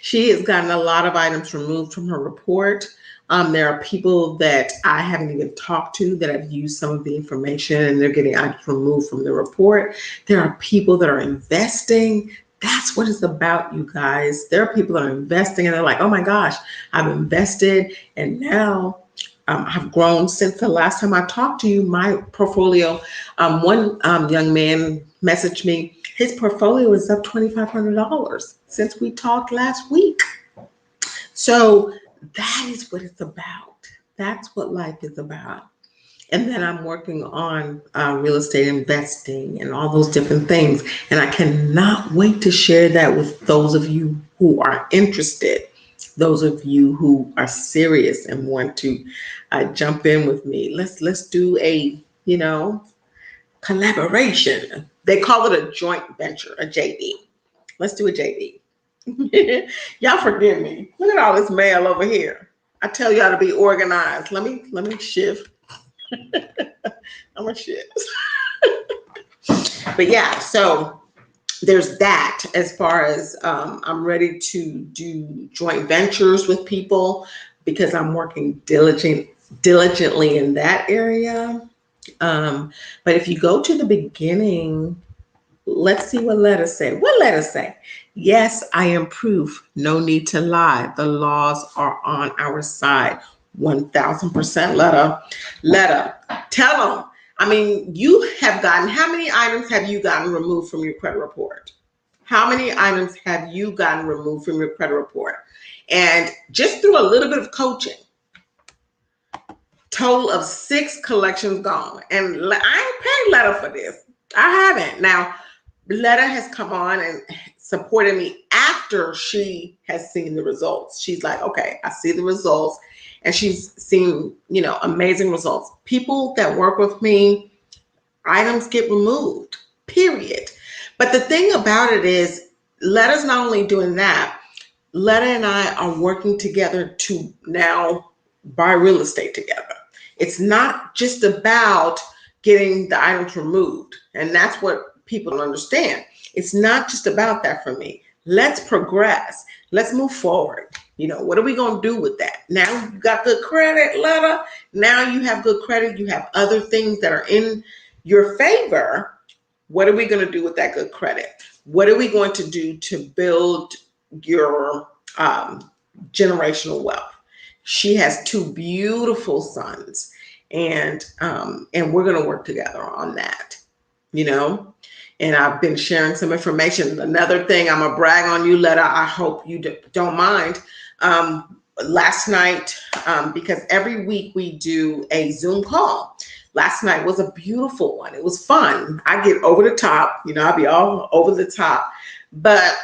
She has gotten a lot of items removed from her report. There are people that I haven't even talked to that have used some of the information and they're getting items removed from the report. There are people that are investing. That's what it's about, you guys. There are people that are investing and they're like, oh my gosh, I've invested and now I've grown since the last time I talked to you. My portfolio, one young man messaged me, his portfolio is up $2,500 since we talked last week. So that is what it's about. That's what life is about. And then I'm working on real estate investing and all those different things. And I cannot wait to share that with those of you who are interested, those of you who are serious and want to jump in with me. Let's do a, collaboration. They call it a joint venture, a JV. Let's do a JV. Y'all forgive me. Look at all this mail over here. I tell y'all to be organized. Let me shift. I'm gonna shift. But yeah, so there's that as far as I'm ready to do joint ventures with people because I'm working diligently in that area. But if you go to the beginning, let's see what Letta say. What Letta say? Yes, I am proof. No need to lie. The laws are on our side. 1,000% Letta. Letta, tell them. I mean, you have gotten, how many items have you gotten removed from your credit report? How many items have you gotten removed from your credit report? And just through a little bit of coaching, total of 6 collections gone. And I ain't paid Letta for this. I haven't. Now, Letta has come on and supported me after she has seen the results. She's like, okay, I see the results. And she's seen, amazing results. People that work with me, items get removed, period. But the thing about it is, Letta's not only doing that, Letta and I are working together to now buy real estate together. It's not just about getting the items removed. And that's what people don't understand. It's not just about that for me. Let's progress. Let's move forward. What are we going to do with that? Now you got good credit, Letta. Now you have good credit. You have other things that are in your favor. What are we going to do with that good credit? What are we going to do to build your generational wealth? She has 2 beautiful sons, and we're going to work together on that, And I've been sharing some information. Another thing, I'm going to brag on you, Letta. I hope you don't mind. Last night, because every week we do a Zoom call. Last night was a beautiful one. It was fun. I get over the top, I'll be all over the top. But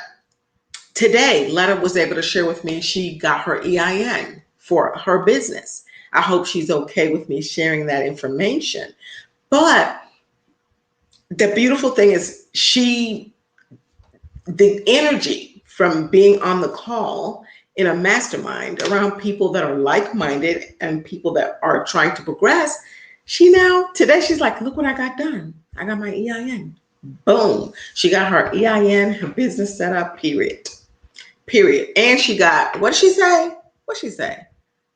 today, Letta was able to share with me she got her EIN for her business. I hope she's okay with me sharing that information. But the beautiful thing is the energy from being on the call in a mastermind around people that are like-minded and people that are trying to progress, today she's like, look what I got done. I got my EIN. Boom. She got her EIN, her business set up, period. And she got, what'd she say?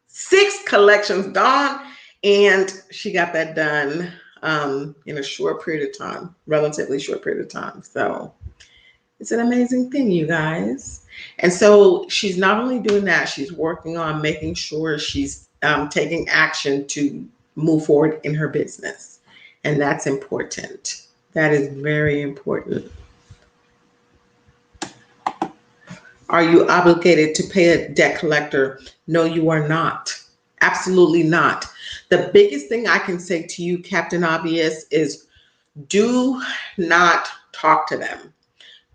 6 collections done. And she got that done in a short period of time, relatively short period of time. So it's an amazing thing, you guys. And so she's not only doing that, she's working on making sure she's taking action to move forward in her business. And that's important. That is very important. Are you obligated to pay a debt collector? No, you are not. Absolutely not. The biggest thing I can say to you, Captain Obvious, is do not talk to them.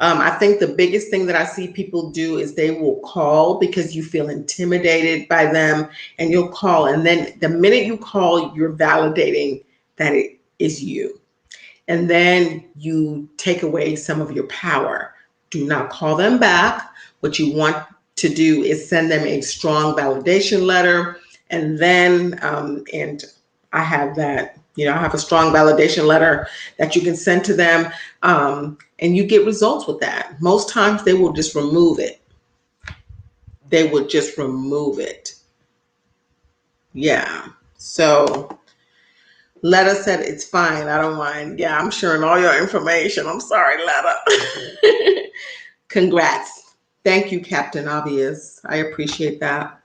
I think the biggest thing that I see people do is they will call because you feel intimidated by them, and you'll call. And then the minute you call, you're validating that it is you. And then you take away some of your power. Do not call them back. What you want to do is send them a strong validation letter And then, and I have that, I have a strong validation letter that you can send to them, and you get results with that. Most times they will just remove it. They would just remove it. Yeah. So Letta said it's fine. I don't mind. Yeah, I'm sharing all your information. I'm sorry, Letta. Congrats. Thank you, Captain Obvious. I appreciate that.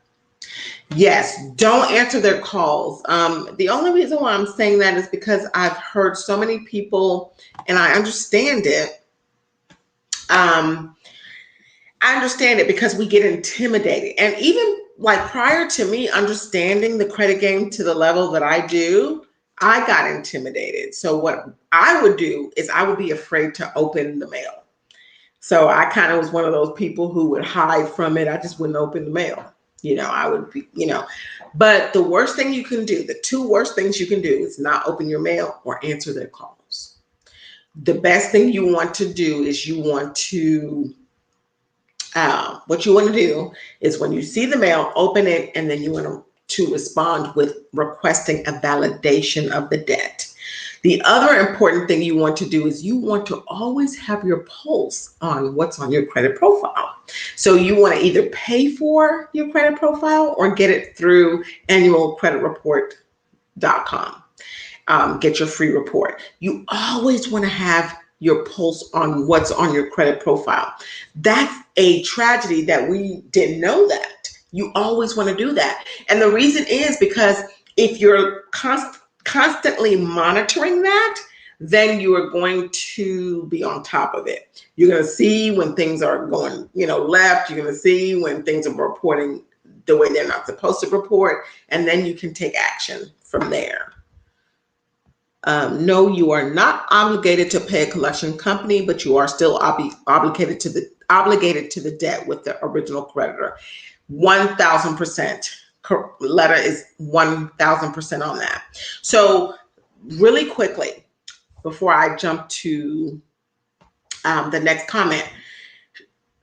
Yes, don't answer their calls. The only reason why I'm saying that is because I've heard so many people, and I understand it. I understand it because we get intimidated. And even like prior to me understanding the credit game to the level that I do, I got intimidated. So what I would do is I would be afraid to open the mail. So I kind of was one of those people who would hide from it. I just wouldn't open the mail. I would be, but the worst thing you can do, the two worst things you can do is not open your mail or answer their calls. The best thing you want to do is what you want to do is when you see the mail, open it, and then you want to respond with requesting a validation of the debt. The other important thing you want to do is you want to always have your pulse on what's on your credit profile. So you want to either pay for your credit profile or get it through annualcreditreport.com. Get your free report. You always want to have your pulse on what's on your credit profile. That's a tragedy that we didn't know that. You always want to do that. And the reason is because if you're constantly monitoring that, then you are going to be on top of it. You're going to see when things are going, left. You're going to see when things are reporting the way they're not supposed to report, and then you can take action from there. No, you are not obligated to pay a collection company, but you are still obligated to the debt with the original creditor. 1,000%. Letter is 1,000% on that. So really quickly, before I jump to the next comment,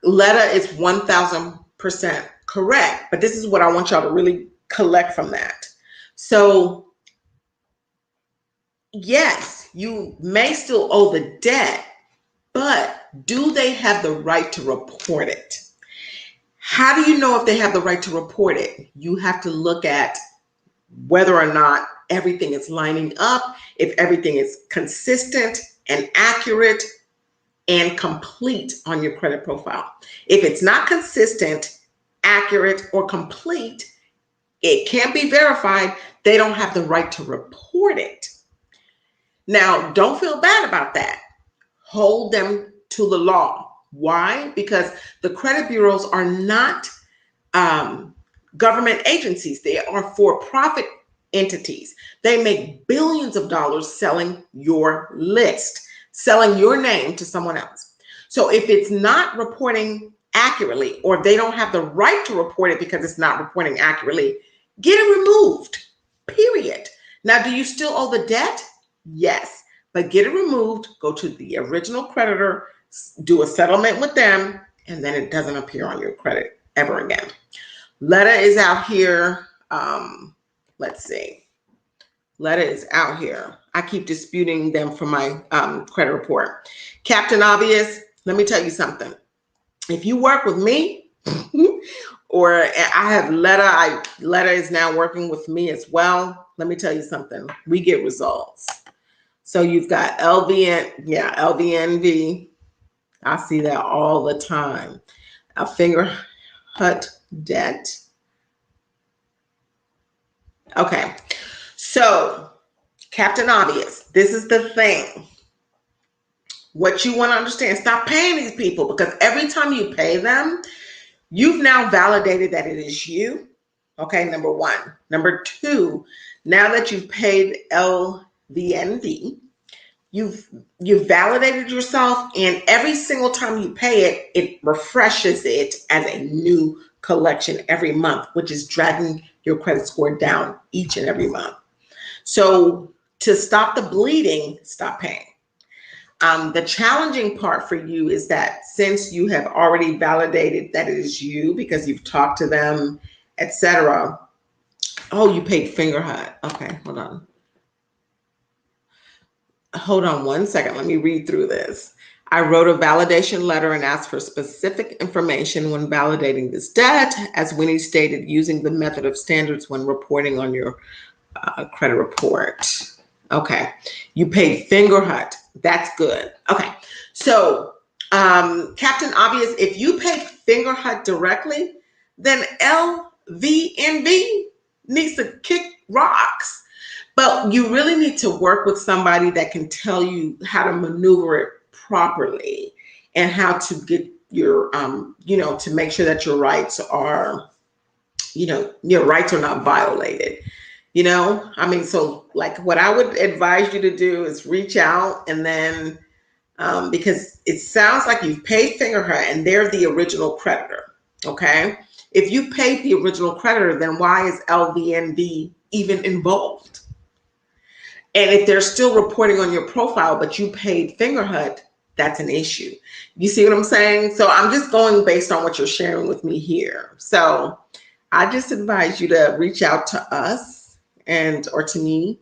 Letta is 1,000% correct, but this is what I want y'all to really collect from that. So yes, you may still owe the debt, but do they have the right to report it? How do you know if they have the right to report it? You have to look at whether or not everything is lining up, if everything is consistent and accurate and complete on your credit profile. If it's not consistent, accurate, or complete, it can't be verified. They don't have the right to report it. Now, don't feel bad about that. Hold them to the law. Why? Because the credit bureaus are not government agencies. They are for-profit entities. They make billions of dollars selling your list, selling your name to someone else. So if it's not reporting accurately, or they don't have the right to report it because it's not reporting accurately, get it removed, period. Now, do you still owe the debt? Yes, but get it removed, go to the original creditor, do a settlement with them, and then it doesn't appear on your credit ever again. Letta is out here. Let's see. Letta is out here. I keep disputing them for my credit report. Captain Obvious, let me tell you something. If you work with me, or I have Letta, Letta is now working with me as well. Let me tell you something. We get results. So you've got LVNV. I see that all the time. A finger hut debt. Okay. So, Captain Obvious, this is the thing. What you want to understand, stop paying these people, because every time you pay them, you've now validated that it is you. Okay, number one. Number two, now that you've paid LVNV, you've validated yourself, and every single time you pay it, it refreshes it as a new collection every month, which is dragging your credit score down each and every month. So to stop the bleeding, stop paying. The challenging part for you is that since you have already validated that it is you because you've talked to them, etc., Oh, you paid Fingerhut. Okay, hold on. Hold on one second. Let me read through this. I wrote a validation letter and asked for specific information when validating this debt, as Winnie stated, using the method of standards when reporting on your credit report. Okay. You paid Fingerhut. That's good. Okay. So, Captain Obvious, if you paid Fingerhut directly, then LVNV needs to kick rocks. But you really need to work with somebody that can tell you how to maneuver it properly and how to get your, to make sure that your rights are, your rights are not violated. I mean, so like what I would advise you to do is reach out and then, because it sounds like you've paid Fingerhut and they're the original creditor. Okay. If you paid the original creditor, then why is LVNV even involved? And if they're still reporting on your profile, but you paid Fingerhut, that's an issue. You see what I'm saying? So I'm just going based on what you're sharing with me here. So I just advise you to reach out to us or to me,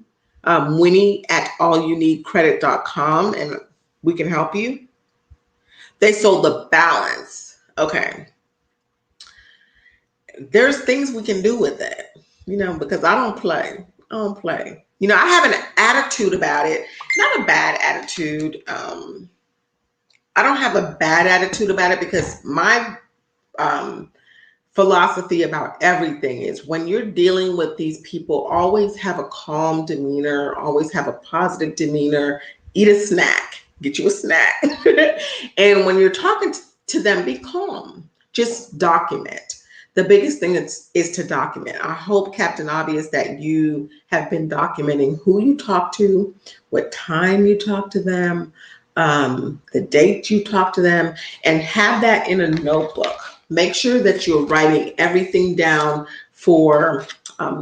Winnie at allyouneedcredit.com, and we can help you. They sold the balance. Okay. There's things we can do with it, because I don't play. I don't play. I have an attitude about it, not a bad attitude. I don't have a bad attitude about it because my philosophy about everything is when you're dealing with these people, always have a calm demeanor, always have a positive demeanor, eat a snack, get you a snack. And when you're talking to them, be calm, just document. The biggest thing is to document. I hope, Captain Obvious, that you have been documenting who you talk to, what time you talk to them, the date you talk to them, and have that in a notebook. Make sure that you're writing everything down for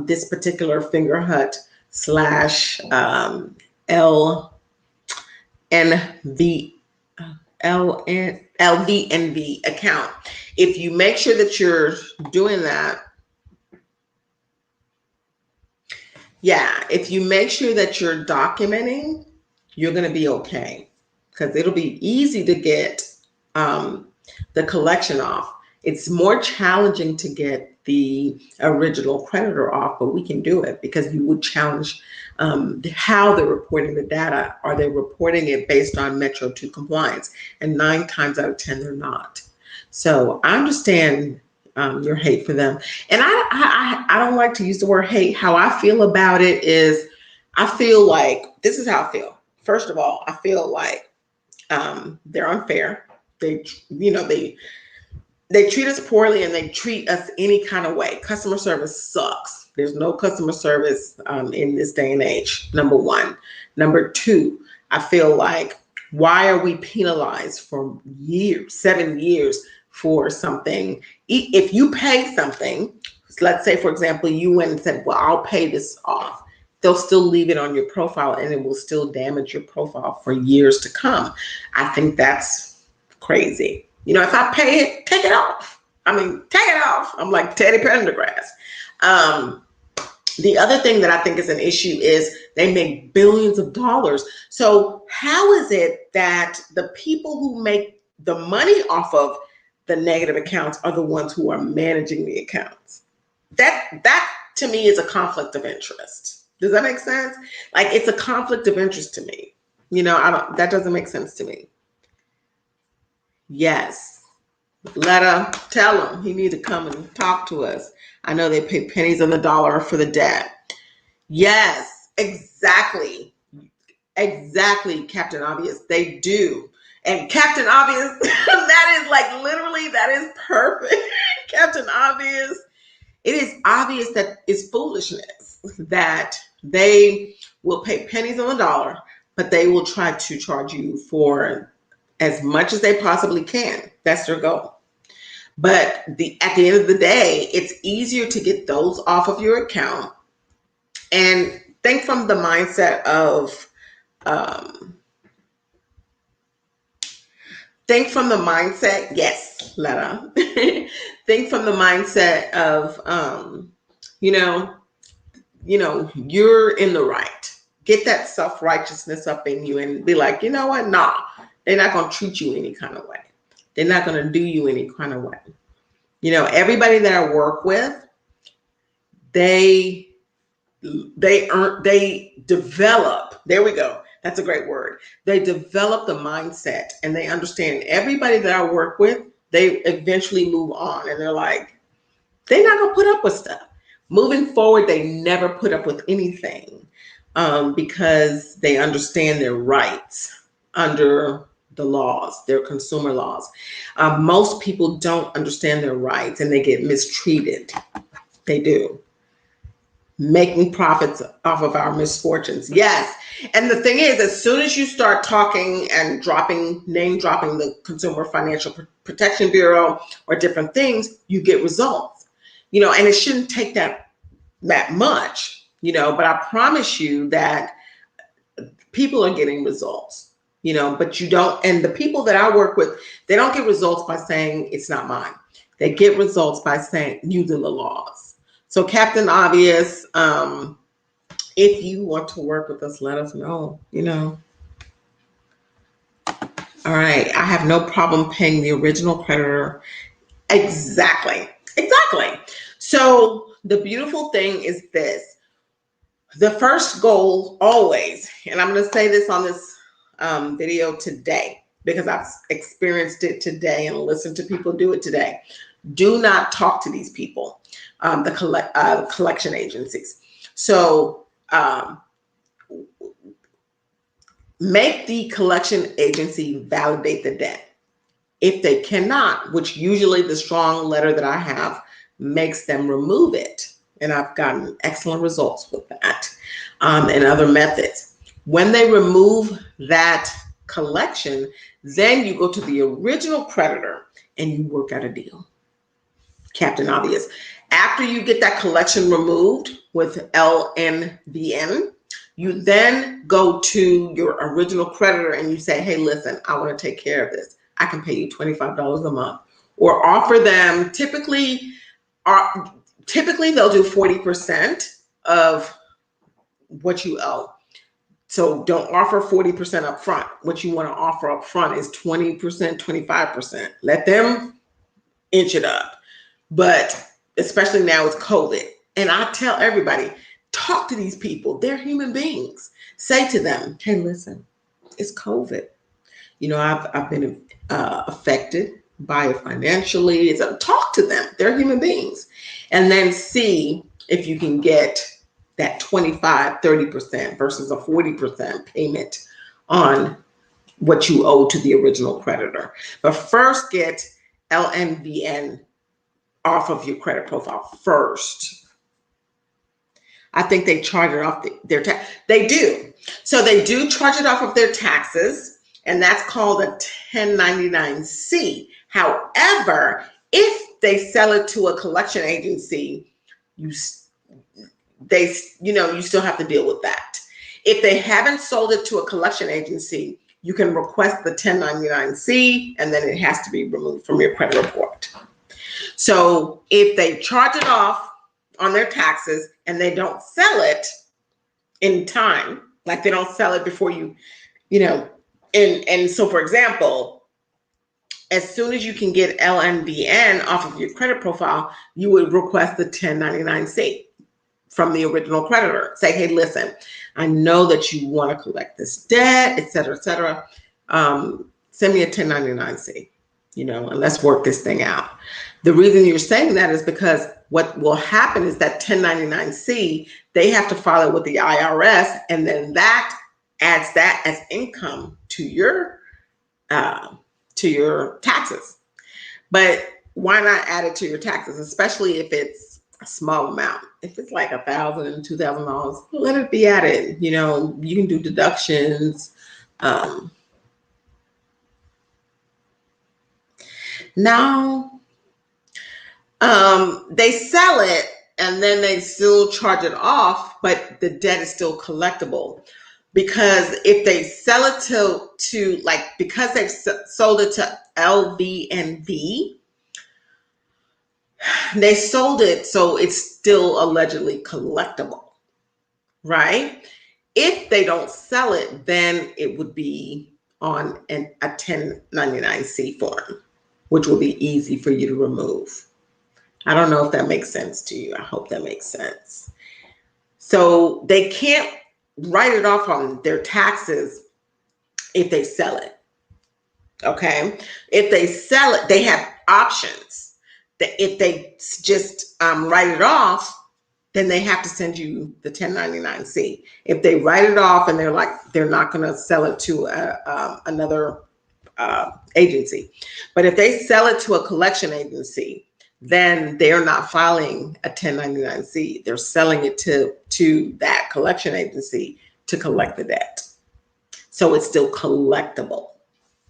this particular Fingerhut slash LVNV account. If you make sure that you're doing that, if you make sure that you're documenting, you're going to be okay, because it'll be easy to get the collection off. It's more challenging to get the original creditor off, but we can do it because you would challenge how they're reporting the data. Are they reporting it based on Metro 2 compliance? And 9 times out of 10, they're not. So I understand your hate for them. And I don't like to use the word hate. How I feel about it is, I feel like, this is how I feel. First of all, I feel like they're unfair. They treat us poorly, and they treat us any kind of way. Customer service sucks. There's no customer service in this day and age, number one. Number two, I feel like, why are we penalized for years, 7 years for something? If you pay something, let's say, for example, you went and said, well, I'll pay this off. They'll still leave it on your profile, and it will still damage your profile for years to come. I think that's crazy. If I pay it, take it off. I mean, take it off. I'm like Teddy Pendergrass. The other thing that I think is an issue is they make billions of dollars. So how is it that the people who make the money off of the negative accounts are the ones who are managing the accounts? That to me is a conflict of interest. Does that make sense? Like, it's a conflict of interest to me. That doesn't make sense to me. Yes. Tell him he need to come and talk to us. I know they pay pennies on the dollar for the debt. Yes, exactly. Exactly, Captain Obvious. They do. And Captain Obvious, that is like literally, that is perfect. Captain Obvious. It is obvious that it's foolishness that they will pay pennies on the dollar, but they will try to charge you for as much as they possibly can. That's their goal. But at the end of the day, it's easier to get those off of your account. And think from the mindset of, yes, Letta. Think from the mindset of, you're in the right. Get that self-righteousness up in you and be like, you know what? Nah, they're not going to treat you any kind of way. They're not going to do you any kind of way. Everybody that I work with, they develop, there we go. That's a great word. They develop the mindset and they understand everybody that I work with, they eventually move on and they're like, they're not going to put up with stuff. Moving forward, they never put up with anything because they understand their rights under the laws, their consumer laws. Most people don't understand their rights and they get mistreated. They do. Making profits off of our misfortunes. Yes. And the thing is, as soon as you start talking and name dropping the Consumer Financial Protection Bureau or different things, you get results, and it shouldn't take that much, but I promise you that people are getting results, but you don't. And the people that I work with, they don't get results by saying it's not mine. They get results by saying using the laws. So Captain Obvious, if you want to work with us, let us know, All right. I have no problem paying the original creditor. Exactly. So the beautiful thing is this. The first goal always, and I'm going to say this on this video today because I've experienced it today and listened to people do it today. Do not talk to these people, the collection agencies. So make the collection agency validate the debt. If they cannot, which usually the strong letter that I have makes them remove it. And I've gotten excellent results with that and other methods. When they remove that collection, then you go to the original creditor and you work out a deal. Captain Obvious. After you get that collection removed with LNVN, you then go to your original creditor and you say, hey, listen, I want to take care of this. I can pay you $25 a month. Or offer them, typically they'll do 40% of what you owe. So don't offer 40% up front. What you want to offer up front is 20%, 25%. Let them inch it up. But especially now with COVID. And I tell everybody, talk to these people. They're human beings. Say to them, hey, listen, it's COVID. I've been affected by it financially. So talk to them. They're human beings. And then see if you can get that 25, 30% versus a 40% payment on what you owe to the original creditor. But first get LNVN off of your credit profile first. I think they charge it off their tax. They do. So they do charge it off of their taxes, and that's called a 1099-C. However, if they sell it to a collection agency, you still have to deal with that. If they haven't sold it to a collection agency, you can request the 1099-C, and then it has to be removed from your credit report. So if they charge it off on their taxes and they don't sell it in time, like they don't sell it before and so for example, as soon as you can get LNVN off of your credit profile, you would request the 1099-C from the original creditor. Say, hey, listen, I know that you want to collect this debt, et cetera, et cetera. Send me a 1099-C, and let's work this thing out. The reason you're saying that is because what will happen is that 1099-C, they have to file it with the IRS, and then that adds that as income to your taxes. But why not add it to your taxes, especially if it's a small amount? If it's like $1,000, $2,000, let it be added. You can do deductions. Now, they sell it and then they still charge it off, but the debt is still collectible. Because if they sell it because they've sold it to LVNV, they sold it so it's still allegedly collectible. right? If they don't sell it, then it would be on a 1099-C form, which will be easy for you to remove. I don't know if that makes sense to you. I hope that makes sense. So they can't write it off on their taxes if they sell it. Okay. If they sell it, they have options. That if they just write it off, then they have to send you the 1099-C. If they write it off and they're like, they're not going to sell it to another agency. But if they sell it to a collection agency, then they're not filing a 1099-C. They're selling it to that collection agency to collect the debt. So it's still collectible,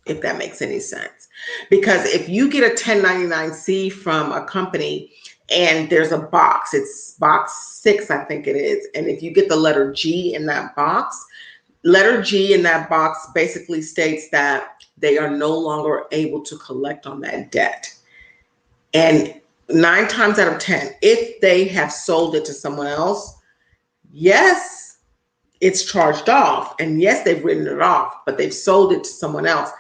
if that makes any sense. Because if you get a 1099-C from a company and there's a box, it's box 6, I think it is. And if you get the letter G in that box, letter G in that box basically states that they are no longer able to collect on that debt. And 9 times out of 10, if they have sold it to someone else, yes, it's charged off. And yes, they've written it off, but they've sold it to someone else.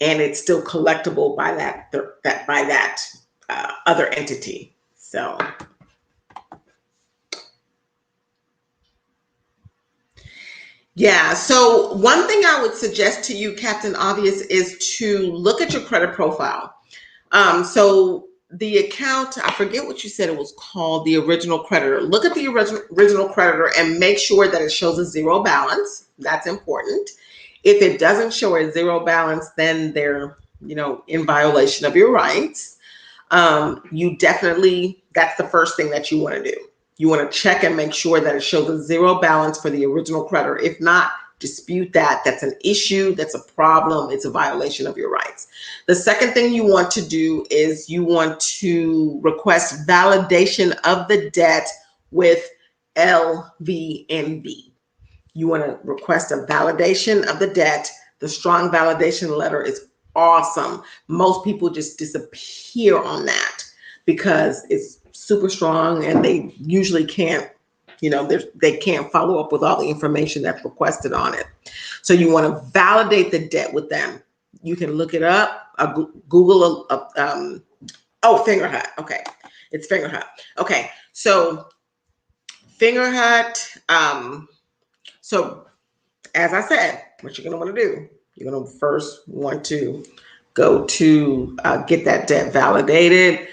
And it's still collectible by that other entity. So, yeah. So one thing I would suggest to you, Captain Obvious, is to look at your credit profile. So the account, I forget what you said it was called, the original creditor. Look at the original creditor and make sure that it shows a zero balance. That's important. If it doesn't show a zero balance, then they're, in violation of your rights. You definitely, that's the first thing that you want to do. You want to check and make sure that it shows a zero balance for the original creditor. If not, dispute that. That's an issue. That's a problem. It's a violation of your rights. The second thing you want to do is you want to request validation of the debt with LVNV. You want to request a validation of the debt. The strong validation letter is awesome. Most people just disappear on that because it's super strong and they usually can't, they can't follow up with all the information that's requested on it. So you want to validate the debt with them. You can look it up, Google, Fingerhut. Okay. It's Fingerhut. Okay. So Fingerhut, so as I said, what you're going to want to do, you're going to first want to go to get that debt validated.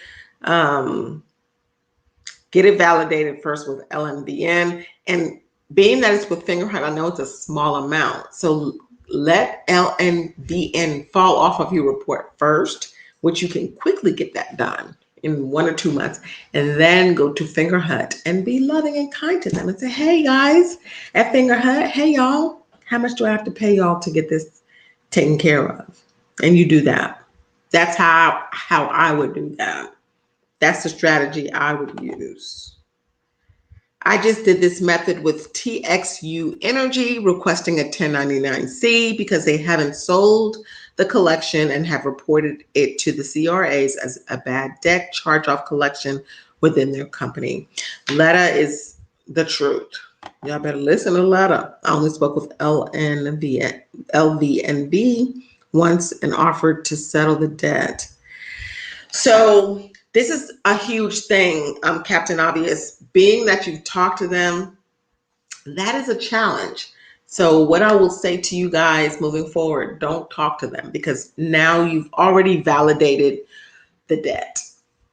Get it validated first with LNVN. And being that it's with Fingerhut, I know it's a small amount. So let LNVN fall off of your report first, which you can quickly get that done in 1 or 2 months, and then go to Fingerhut and be loving and kind to them and say, hey guys at Fingerhut, hey y'all, how much do I have to pay y'all to get this taken care of? And you do that. That's how I would do that. That's the strategy I would use. I just did this method with TXU Energy, requesting a 1099-C because they haven't sold the collection and have reported it to the CRAs as a bad debt charge-off collection within their company. Letta is the truth. Y'all better listen to Letta. I only spoke with LVNV once and offered to settle the debt. So this is a huge thing, Captain Obvious. Being that you've talked to them, that is a challenge. So what I will say to you guys moving forward, don't talk to them because now you've already validated the debt,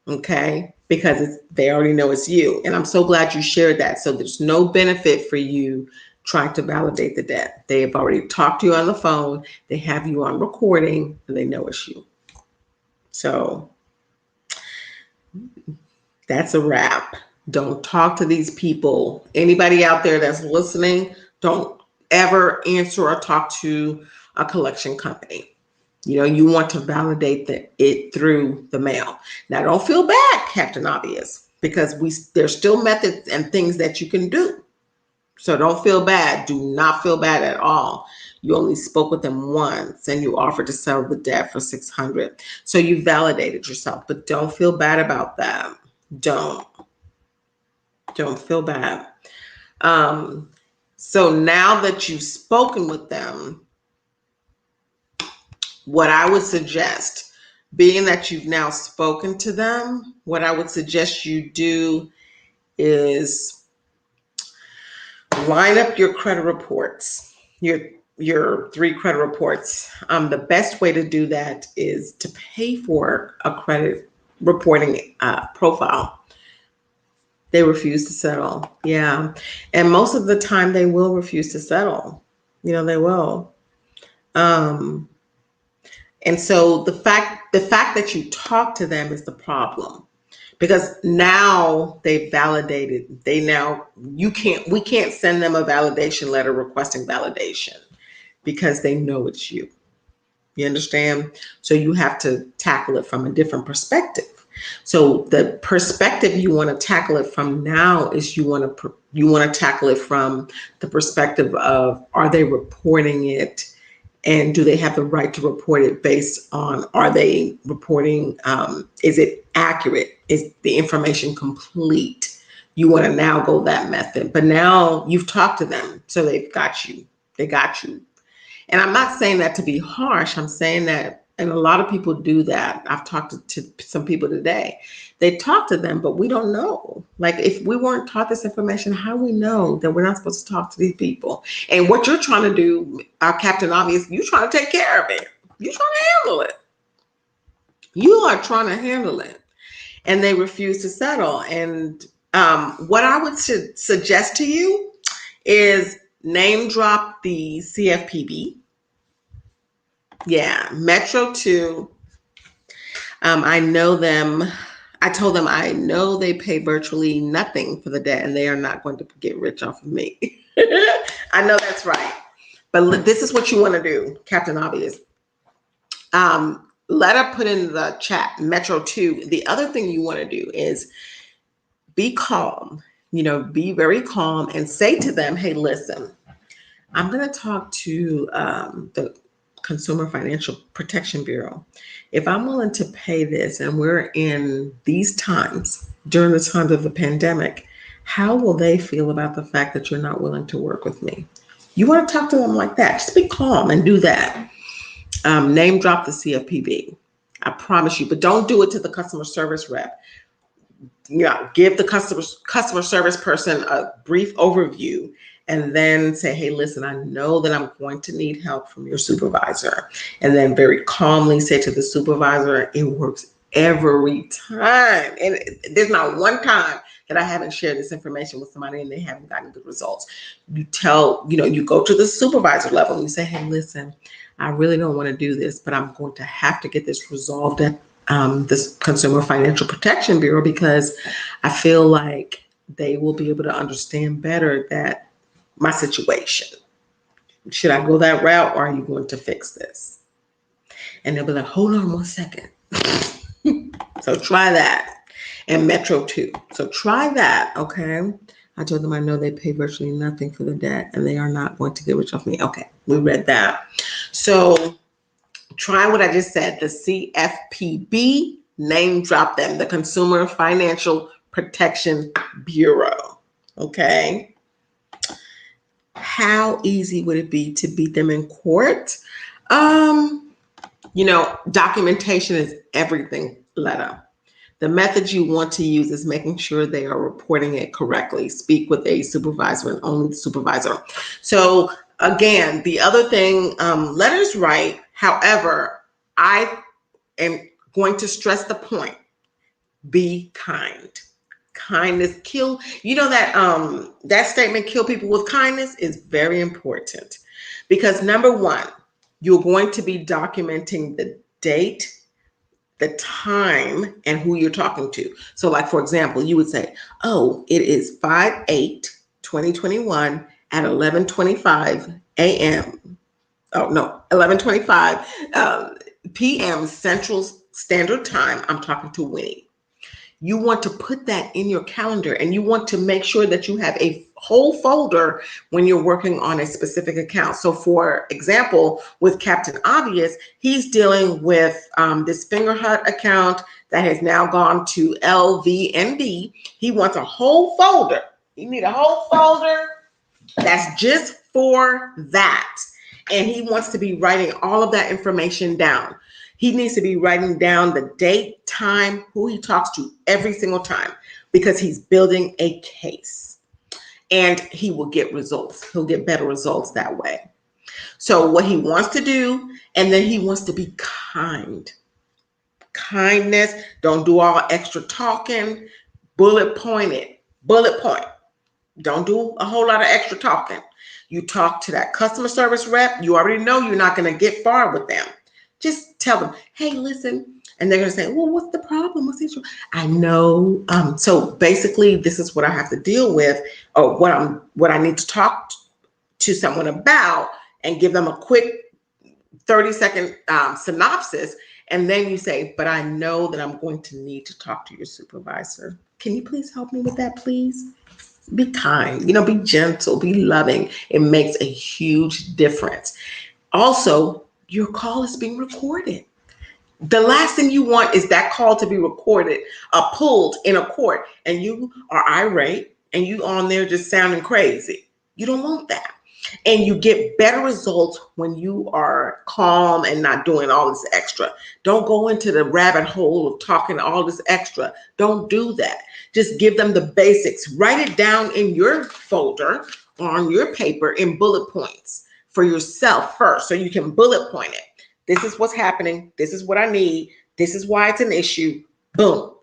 okay? Because they already know it's you. And I'm so glad you shared that. So there's no benefit for you trying to validate the debt. They have already talked to you on the phone. They have you on recording and they know it's you. So that's a wrap. Don't talk to these people. Anybody out there that's listening, don't ever answer or talk to a collection company. You want to validate it through the mail. Now, don't feel bad, Captain Obvious, because there's still methods and things that you can do. So don't feel bad. Do not feel bad at all. You only spoke with them once and you offered to sell the debt for $600. So you validated yourself, but don't feel bad about that. Don't feel bad. So now that you've spoken with them, what I would suggest, being that you've now spoken to them, what I would suggest you do is line up your credit reports, your 3 credit reports. The best way to do that is to pay for a credit reporting profile. They refuse to settle. Yeah. And most of the time they will refuse to settle. They will. And so the fact that you talk to them is the problem, because now they validated. We can't send them a validation letter requesting validation because they know it's you. You understand? So you have to tackle it from a different perspective. So the perspective you want to tackle it from now is you want to tackle it from the perspective of, are they reporting it? And do they have the right to report it based on, are they reporting, is it accurate? Is the information complete? You want to now go that method. But now you've talked to them, so they've got you. They got you. And I'm not saying that to be harsh. I'm saying that, and a lot of people do that. I've talked to some people today. They talk to them, but we don't know. Like, if we weren't taught this information, how do we know that we're not supposed to talk to these people? And what you're trying to do, Captain Obvious, you're trying to take care of it. You're trying to handle it. You are trying to handle it. And they refuse to settle. And what I would suggest to you is name drop the CFPB. Yeah, Metro 2. I know them. I told them I know they pay virtually nothing for the debt, and they are not going to get rich off of me. I know that's right. But this is what you want to do, Captain Obvious. Let her put in the chat, Metro 2. The other thing you want to do is be calm. Be very calm and say to them, hey, listen, I'm going to talk to the Consumer Financial Protection Bureau. If I'm willing to pay this, and we're in these times, during the times of the pandemic, how will they feel about the fact that you're not willing to work with me? You want to talk to them like that. Just be calm and do that. Name drop the CFPB. I promise you, but don't do it to the customer service rep. Give the customer service person a brief overview, and then say, hey, listen, I know that I'm going to need help from your supervisor. And then very calmly say to the supervisor, it works every time. And there's not one time that I haven't shared this information with somebody and they haven't gotten good results. You go to the supervisor level and you say, hey, listen, I really don't want to do this, but I'm going to have to get this resolved at this Consumer Financial Protection Bureau, because I feel like they will be able to understand better that my situation. Should I go that route, or are you going to fix this? And they'll be like, hold on 1 second. So try that. And Metro 2. So try that, okay? I told them I know they pay virtually nothing for the debt, and they are not going to get rich off me. Okay, we read that. So try what I just said, the CFPB, name drop them, the Consumer Financial Protection Bureau, okay? How easy would it be to beat them in court? Documentation is everything, Letta. The method you want to use is making sure they are reporting it correctly. Speak with a supervisor and only the supervisor. So again, the other thing, Letta's right. However, I am going to stress the point. Be kind. Kindness kill. That statement, kill people with kindness, is very important, because number one, you're going to be documenting the date, the time, and who you're talking to. So like, for example, you would say, oh, it is 5/8/2021 at 11:25 a.m. Oh, no, 11:25 p.m. Central Standard Time. I'm talking to Winnie. You want to put that in your calendar, and you want to make sure that you have a whole folder when you're working on a specific account. So for example, with Captain Obvious, he's dealing with this Fingerhut account that has now gone to LVND. He wants a whole folder You need a whole folder that's just for that. And he wants to be writing all of that information down. He needs to be writing down the date, time, who he talks to every single time, because he's building a case and he will get results. He'll get better results that way. So what he wants to do, and then he wants to be kind. Kindness, don't do all extra talking, bullet point it, bullet point. Don't do a whole lot of extra talking. You talk to that customer service rep. You already know you're not going to get far with them. Just tell them, hey, listen. And they're going to say, well, what's the problem? What's the issue? I know. So basically, this is what I have to deal with, or what I need to talk to someone about, and give them a quick 30-second synopsis. And then you say, but I know that I'm going to need to talk to your supervisor. Can you please help me with that, please? Be kind, be gentle, be loving. It makes a huge difference. Also, your call is being recorded. The last thing you want is that call to be recorded, pulled in a court, and you are irate and you on there just sounding crazy. You don't want that. And you get better results when you are calm and not doing all this extra. Don't go into the rabbit hole of talking all this extra. Don't do that. Just give them the basics. Write it down in your folder or on your paper in bullet points for yourself first, so you can bullet point it. This is what's happening. This is what I need. This is why it's an issue. Boom.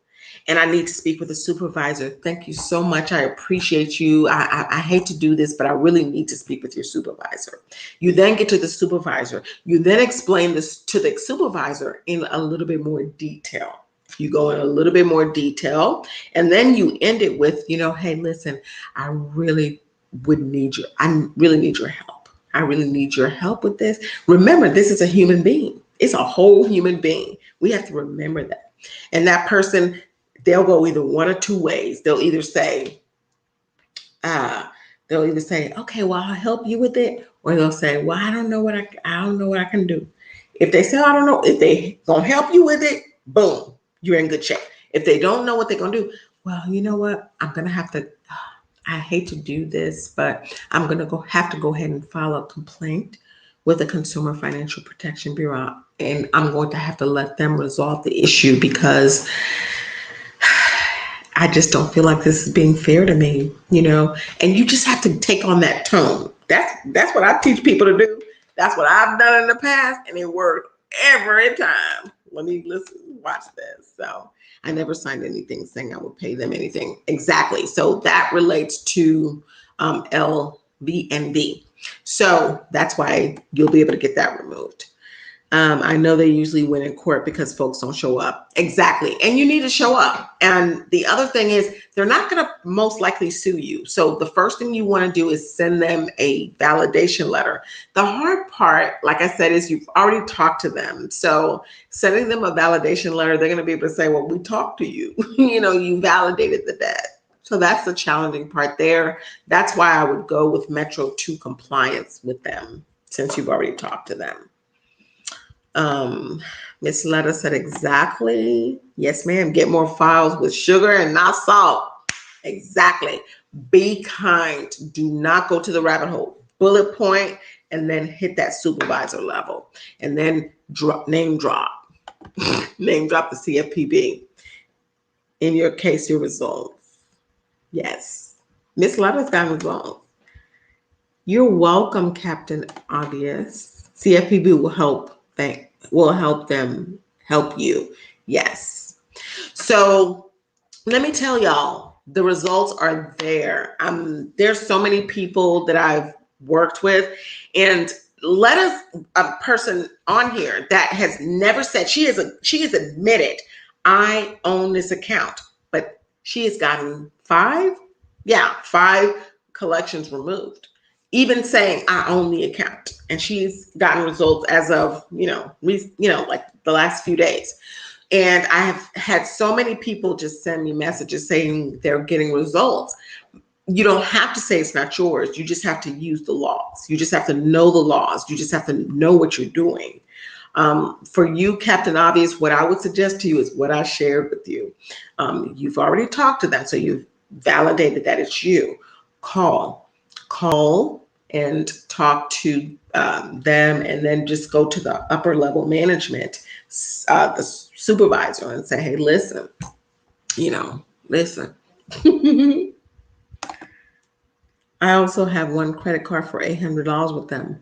And I need to speak with a supervisor. Thank you so much. I appreciate you. I hate to do this, but I really need to speak with your supervisor. You then get to the supervisor. You then explain this to the supervisor in a little bit more detail. You go in a little bit more detail, and then you end it with, hey, listen, I really need your help. I really need your help with this. Remember, this is a human being. It's a whole human being. We have to remember that. And that person, they'll go either one or two ways. They'll either say, okay, well, I'll help you with it. Or they'll say, well, I don't know what I can do. If they say, I don't know, if they gonna help you with it, boom, you're in good shape. If they don't know what they're gonna do, well, you know what? I'm gonna have to, I hate to do this, but I'm gonna have to go ahead and file a complaint with the Consumer Financial Protection Bureau. And I'm going to have to let them resolve the issue, because I just don't feel like this is being fair to me, and you just have to take on that tone. That's what I teach people to do. That's what I've done in the past, and it worked every time. Let me watch this. So I never signed anything saying I would pay them anything. Exactly. So that relates to LVNB. So that's why you'll be able to get that removed. I know they usually win in court because folks don't show up. Exactly. And you need to show up. And the other thing is, they're not going to most likely sue you. So the first thing you want to do is send them a validation letter. The hard part, like I said, is you've already talked to them. So sending them a validation letter, they're going to be able to say, well, we talked to you. You validated the debt. So that's the challenging part there. That's why I would go with Metro 2 compliance with them, since you've already talked to them. Miss Letta said, exactly. Yes, ma'am. Get more files with sugar and not salt. Exactly. Be kind. Do not go to the rabbit hole. Bullet point, and then hit that supervisor level, and then name drop the CFPB. In your case, your results. Yes. Miss Letta's got results. You're welcome, Captain Obvious. CFPB will help them help you. Yes. So let me tell y'all, the results are there. There's so many people that I've worked with, and a person on here that has never said, she has admitted, I own this account, but she has gotten 5 collections removed, even saying I own the account. And she's gotten results as of, like the last few days. And I have had so many people just send me messages saying they're getting results. You don't have to say it's not yours. You just have to use the laws. You just have to know the laws. You just have to know what you're doing. For you, Captain Obvious, what I would suggest to you is what I shared with you. You've already talked to them. So you've validated that it's you, call and talk to them, and then just go to the upper level management, the supervisor, and say, hey, listen, listen. I also have one credit card for $800 with them.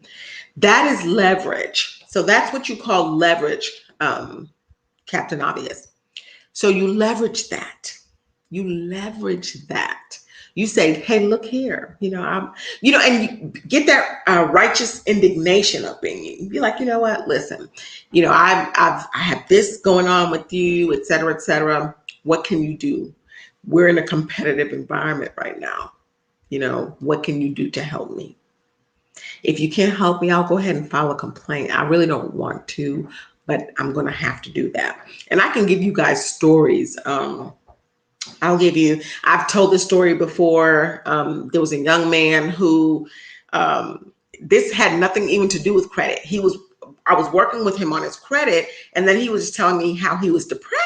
That is leverage. So that's what you call leverage, Captain Obvious. So you leverage that. You leverage that. You say, hey, look here, and you get that righteous indignation up in you. Be like, you know what? Listen, I have this going on with you, et cetera, et cetera. What can you do? We're in a competitive environment right now. What can you do to help me? If you can't help me, I'll go ahead and file a complaint. I really don't want to, but I'm going to have to do that. And I can give you guys stories. I've told this story before. There was a young man who, this had nothing even to do with credit. I was working with him on his credit, and then he was just telling me how he was depressed.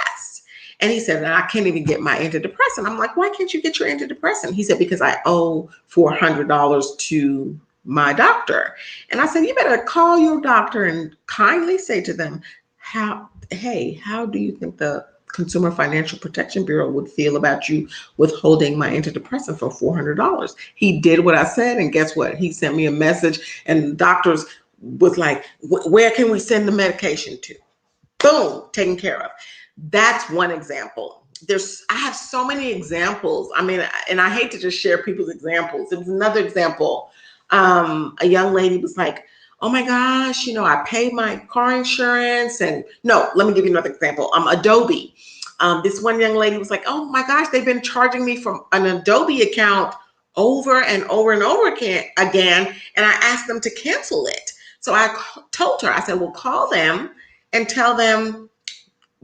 And he said, I can't even get my antidepressant. I'm like, why can't you get your antidepressant? He said, because I owe $400 to my doctor. And I said, you better call your doctor and kindly say to them, how do you think the Consumer Financial Protection Bureau would feel about you withholding my antidepressant for $400? He did what I said, and guess what? He sent me a message, and the doctors was like, where can we send the medication to? Boom, taken care of. That's one example. I have so many examples. I mean, and I hate to just share people's examples. There was another example. A young lady was like, oh my gosh, I paid my car insurance. And no, let me give you another example. Adobe. This one young lady was like, oh my gosh, they've been charging me from an Adobe account over and over and over again. And I asked them to cancel it. So I told her, I said, well, call them and tell them,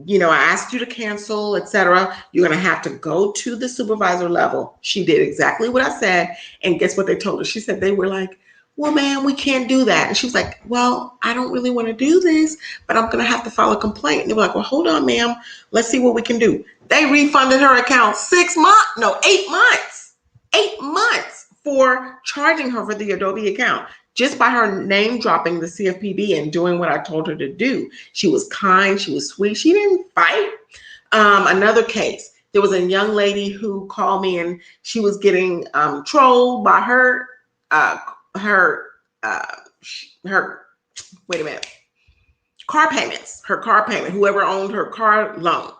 I asked you to cancel, etc. You're going to have to go to the supervisor level. She did exactly what I said. And guess what they told her? She said, they were like, well, ma'am, we can't do that. And she was like, well, I don't really want to do this, but I'm going to have to file a complaint. And they were like, well, hold on, ma'am. Let's see what we can do. They refunded her account 8 months. 8 months for charging her for the Adobe account. Just by her name dropping the CFPB and doing what I told her to do. She was kind. She was sweet. She didn't fight. Another case, there was a young lady who called me, and she was getting trolled by her car payments, whoever owned her car loan.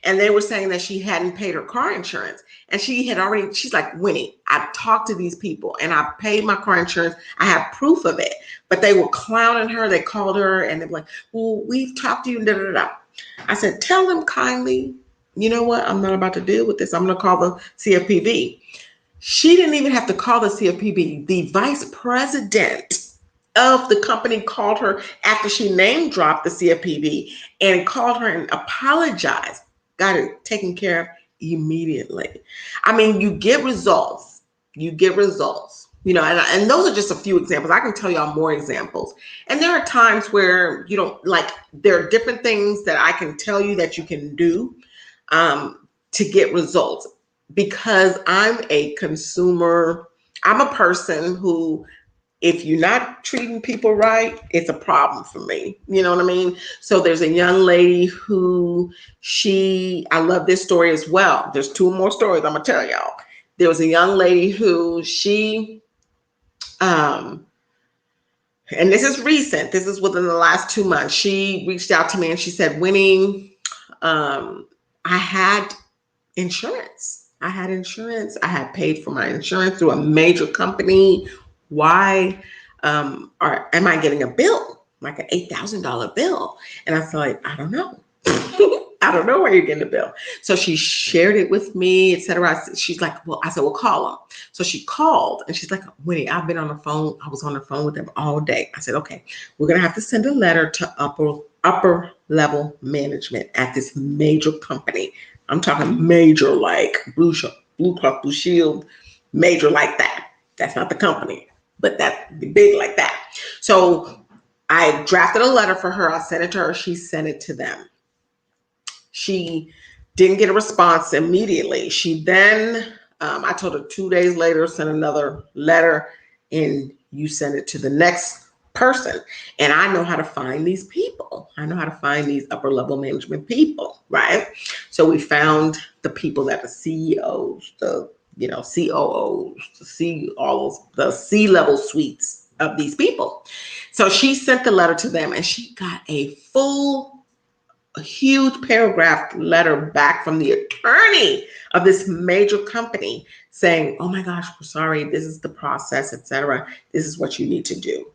And they were saying that she hadn't paid her car insurance. And she's like, Winnie, I talked to these people and I paid my car insurance. I have proof of it. But they were clowning her. They called her and they were like, well, we've talked to you. Da, da, da. I said, tell them kindly, you know what? I'm not about to deal with this. I'm going to call the CFPB. She didn't even have to call the CFPB. The vice president of the company called her after she name dropped the CFPB and called her and apologized. Got it taken care of immediately. I mean, you get results. And those are just a few examples. I can tell y'all more examples. And there are times where there are different things that I can tell you that you can do to get results, because I'm a consumer. I'm a person who, if you're not treating people right, it's a problem for me. You know what I mean? So there's a young lady who I love this story as well. There's 2 more stories I'm gonna tell y'all. There was a young lady who and this is recent. This is within the last 2 months. She reached out to me and she said, Winnie, I had insurance. I had paid for my insurance through a major company. Why am I getting a bill, like an $8,000 bill? And I was like, I don't know. I don't know where you're getting the bill. So she shared it with me, etc. She's like, I said, call them. So she called and she's like, Winnie, I've been on the phone. I was on the phone with them all day. I said, okay, we're going to have to send a letter to upper level management at this major company. I'm talking major, like Blue Cross Blue Shield, major like that. That's not the company, but that's big like that. So I drafted a letter for her. I sent it to her. She sent it to them. She didn't get a response immediately. She then I told her 2 days later, send another letter, and you send it to the next person. And I know how to find these people. I know how to find these upper level management people, right? So we found the people that are CEOs, the COOs, the C level suites of these people. So she sent the letter to them, and she got a huge paragraph letter back from the attorney of this major company saying, oh my gosh, we're sorry, this is the process, etc. This is what you need to do.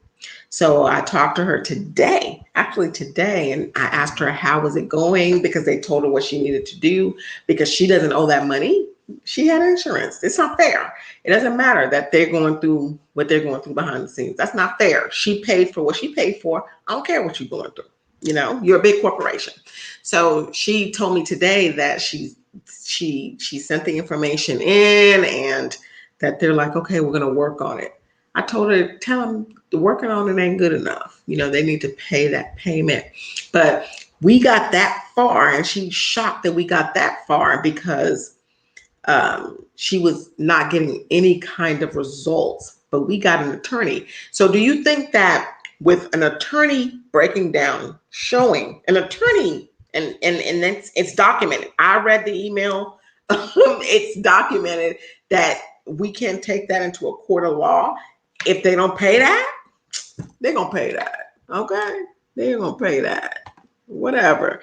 So I talked to her today, and I asked her how was it going, because they told her what she needed to do, because she doesn't owe that money. She had insurance. It's not fair. It doesn't matter that they're going through what they're going through behind the scenes. That's not fair. She paid for what she paid for. I don't care what you're going through. You're a big corporation. So she told me today that she sent the information in, and that they're like, okay, we're going to work on it. I told her, tell them working on it ain't good enough. They need to pay that payment. But we got that far, and she's shocked that we got that far, because she was not getting any kind of results. But we got an attorney. So do you think that with an attorney breaking down, showing an attorney, and it's documented. I read the email. It's documented that we can take that into a court of law. If they don't pay that, they're going to pay that. Okay? They're going to pay that. Whatever.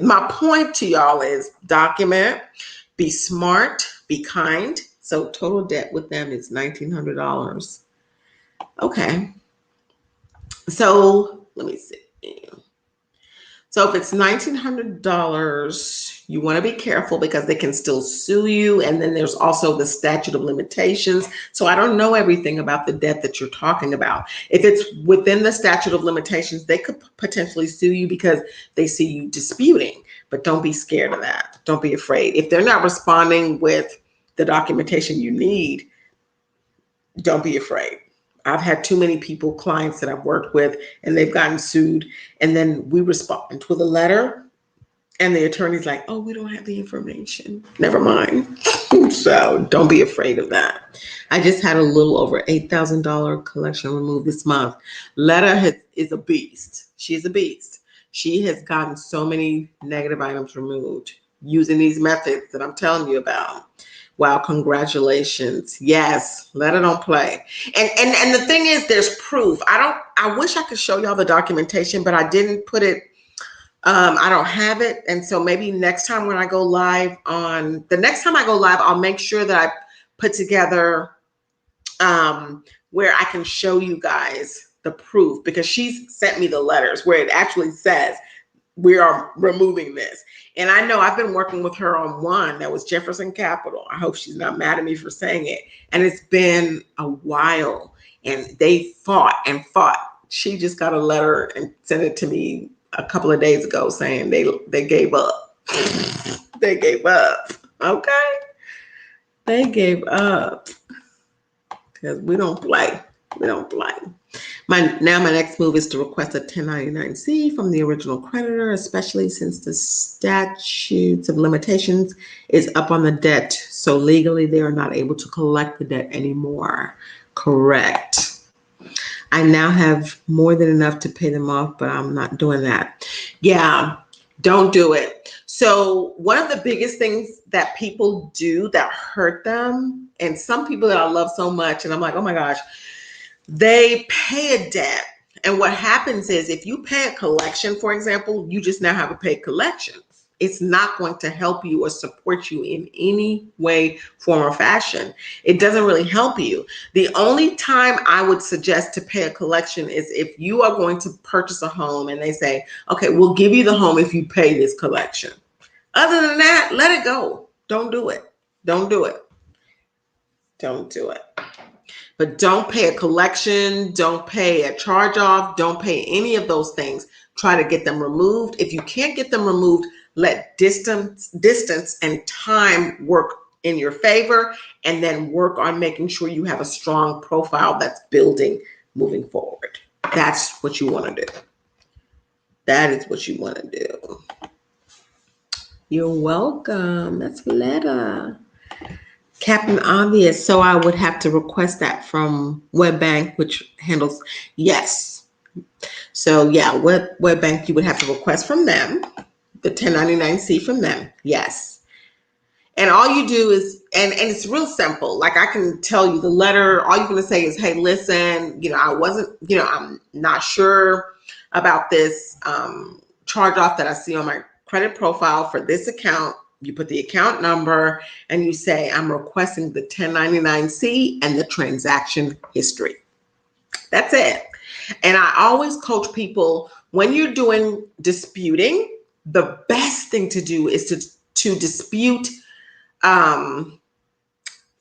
My point to y'all is document, be smart, be kind. So total debt with them is $1,900. Okay. So let me see. So if it's $1,900, you want to be careful, because they can still sue you. And then there's also the statute of limitations. So I don't know everything about the debt that you're talking about. If it's within the statute of limitations, they could potentially sue you because they see you disputing. But don't be scared of that. Don't be afraid. If they're not responding with the documentation you need, don't be afraid. I've had too many clients that I've worked with, and they've gotten sued. And then we respond with a letter, and the attorney's like, oh, we don't have the information. Never mind. So don't be afraid of that. I just had a little over $8,000 collection removed this month. Letta is a beast. She's a beast. She has gotten so many negative items removed using these methods that I'm telling you about. Wow, congratulations. Yes, Letta don't play. And the thing is, there's proof. I wish I could show y'all the documentation, but I didn't put it, I don't have it. And so maybe next time when I go live I'll make sure that I put together where I can show you guys the proof, because she's sent me the letters where it actually says we are removing this. And I know I've been working with her on one that was Jefferson Capital. I hope she's not mad at me for saying it. And it's been a while, and they fought and fought. She just got a letter and sent it to me a couple of days ago saying they gave up. They gave up. Okay. They gave up, because we don't play. We don't play. My next move is to request a 1099-C from the original creditor, especially since the statutes of limitations is up on the debt. So legally, they are not able to collect the debt anymore. Correct. I now have more than enough to pay them off, but I'm not doing that. Yeah, don't do it. So one of the biggest things that people do that hurt them, and some people that I love so much, and I'm like, oh my gosh, they pay a debt. And what happens is, if you pay a collection, for example, you just now have a paid collection. It's not going to help you or support you in any way, form, or fashion. It doesn't really help you. The only time I would suggest to pay a collection is if you are going to purchase a home and they say, okay, we'll give you the home if you pay this collection. Other than that, let it go. Don't do it. Don't do it. Don't do it. But don't pay a collection, don't pay a charge off, don't pay any of those things. Try to get them removed. If you can't get them removed, let distance and time work in your favor, and then work on making sure you have a strong profile that's building moving forward. That's what you want to do. That is what you want to do. You're welcome. That's Letta. Captain Obvious. So I would have to request that from WebBank, which handles, yes. So yeah, WebBank, you would have to request from them, the 1099-C from them. Yes. And all you do is, and it's real simple. Like I can tell you the letter, all you're going to say is, hey, listen, I wasn't, I'm not sure about this charge off that I see on my credit profile for this account. You put the account number and you say, I'm requesting the 1099-C and the transaction history. That's it. And I always coach people, when you're doing disputing, the best thing to do is to dispute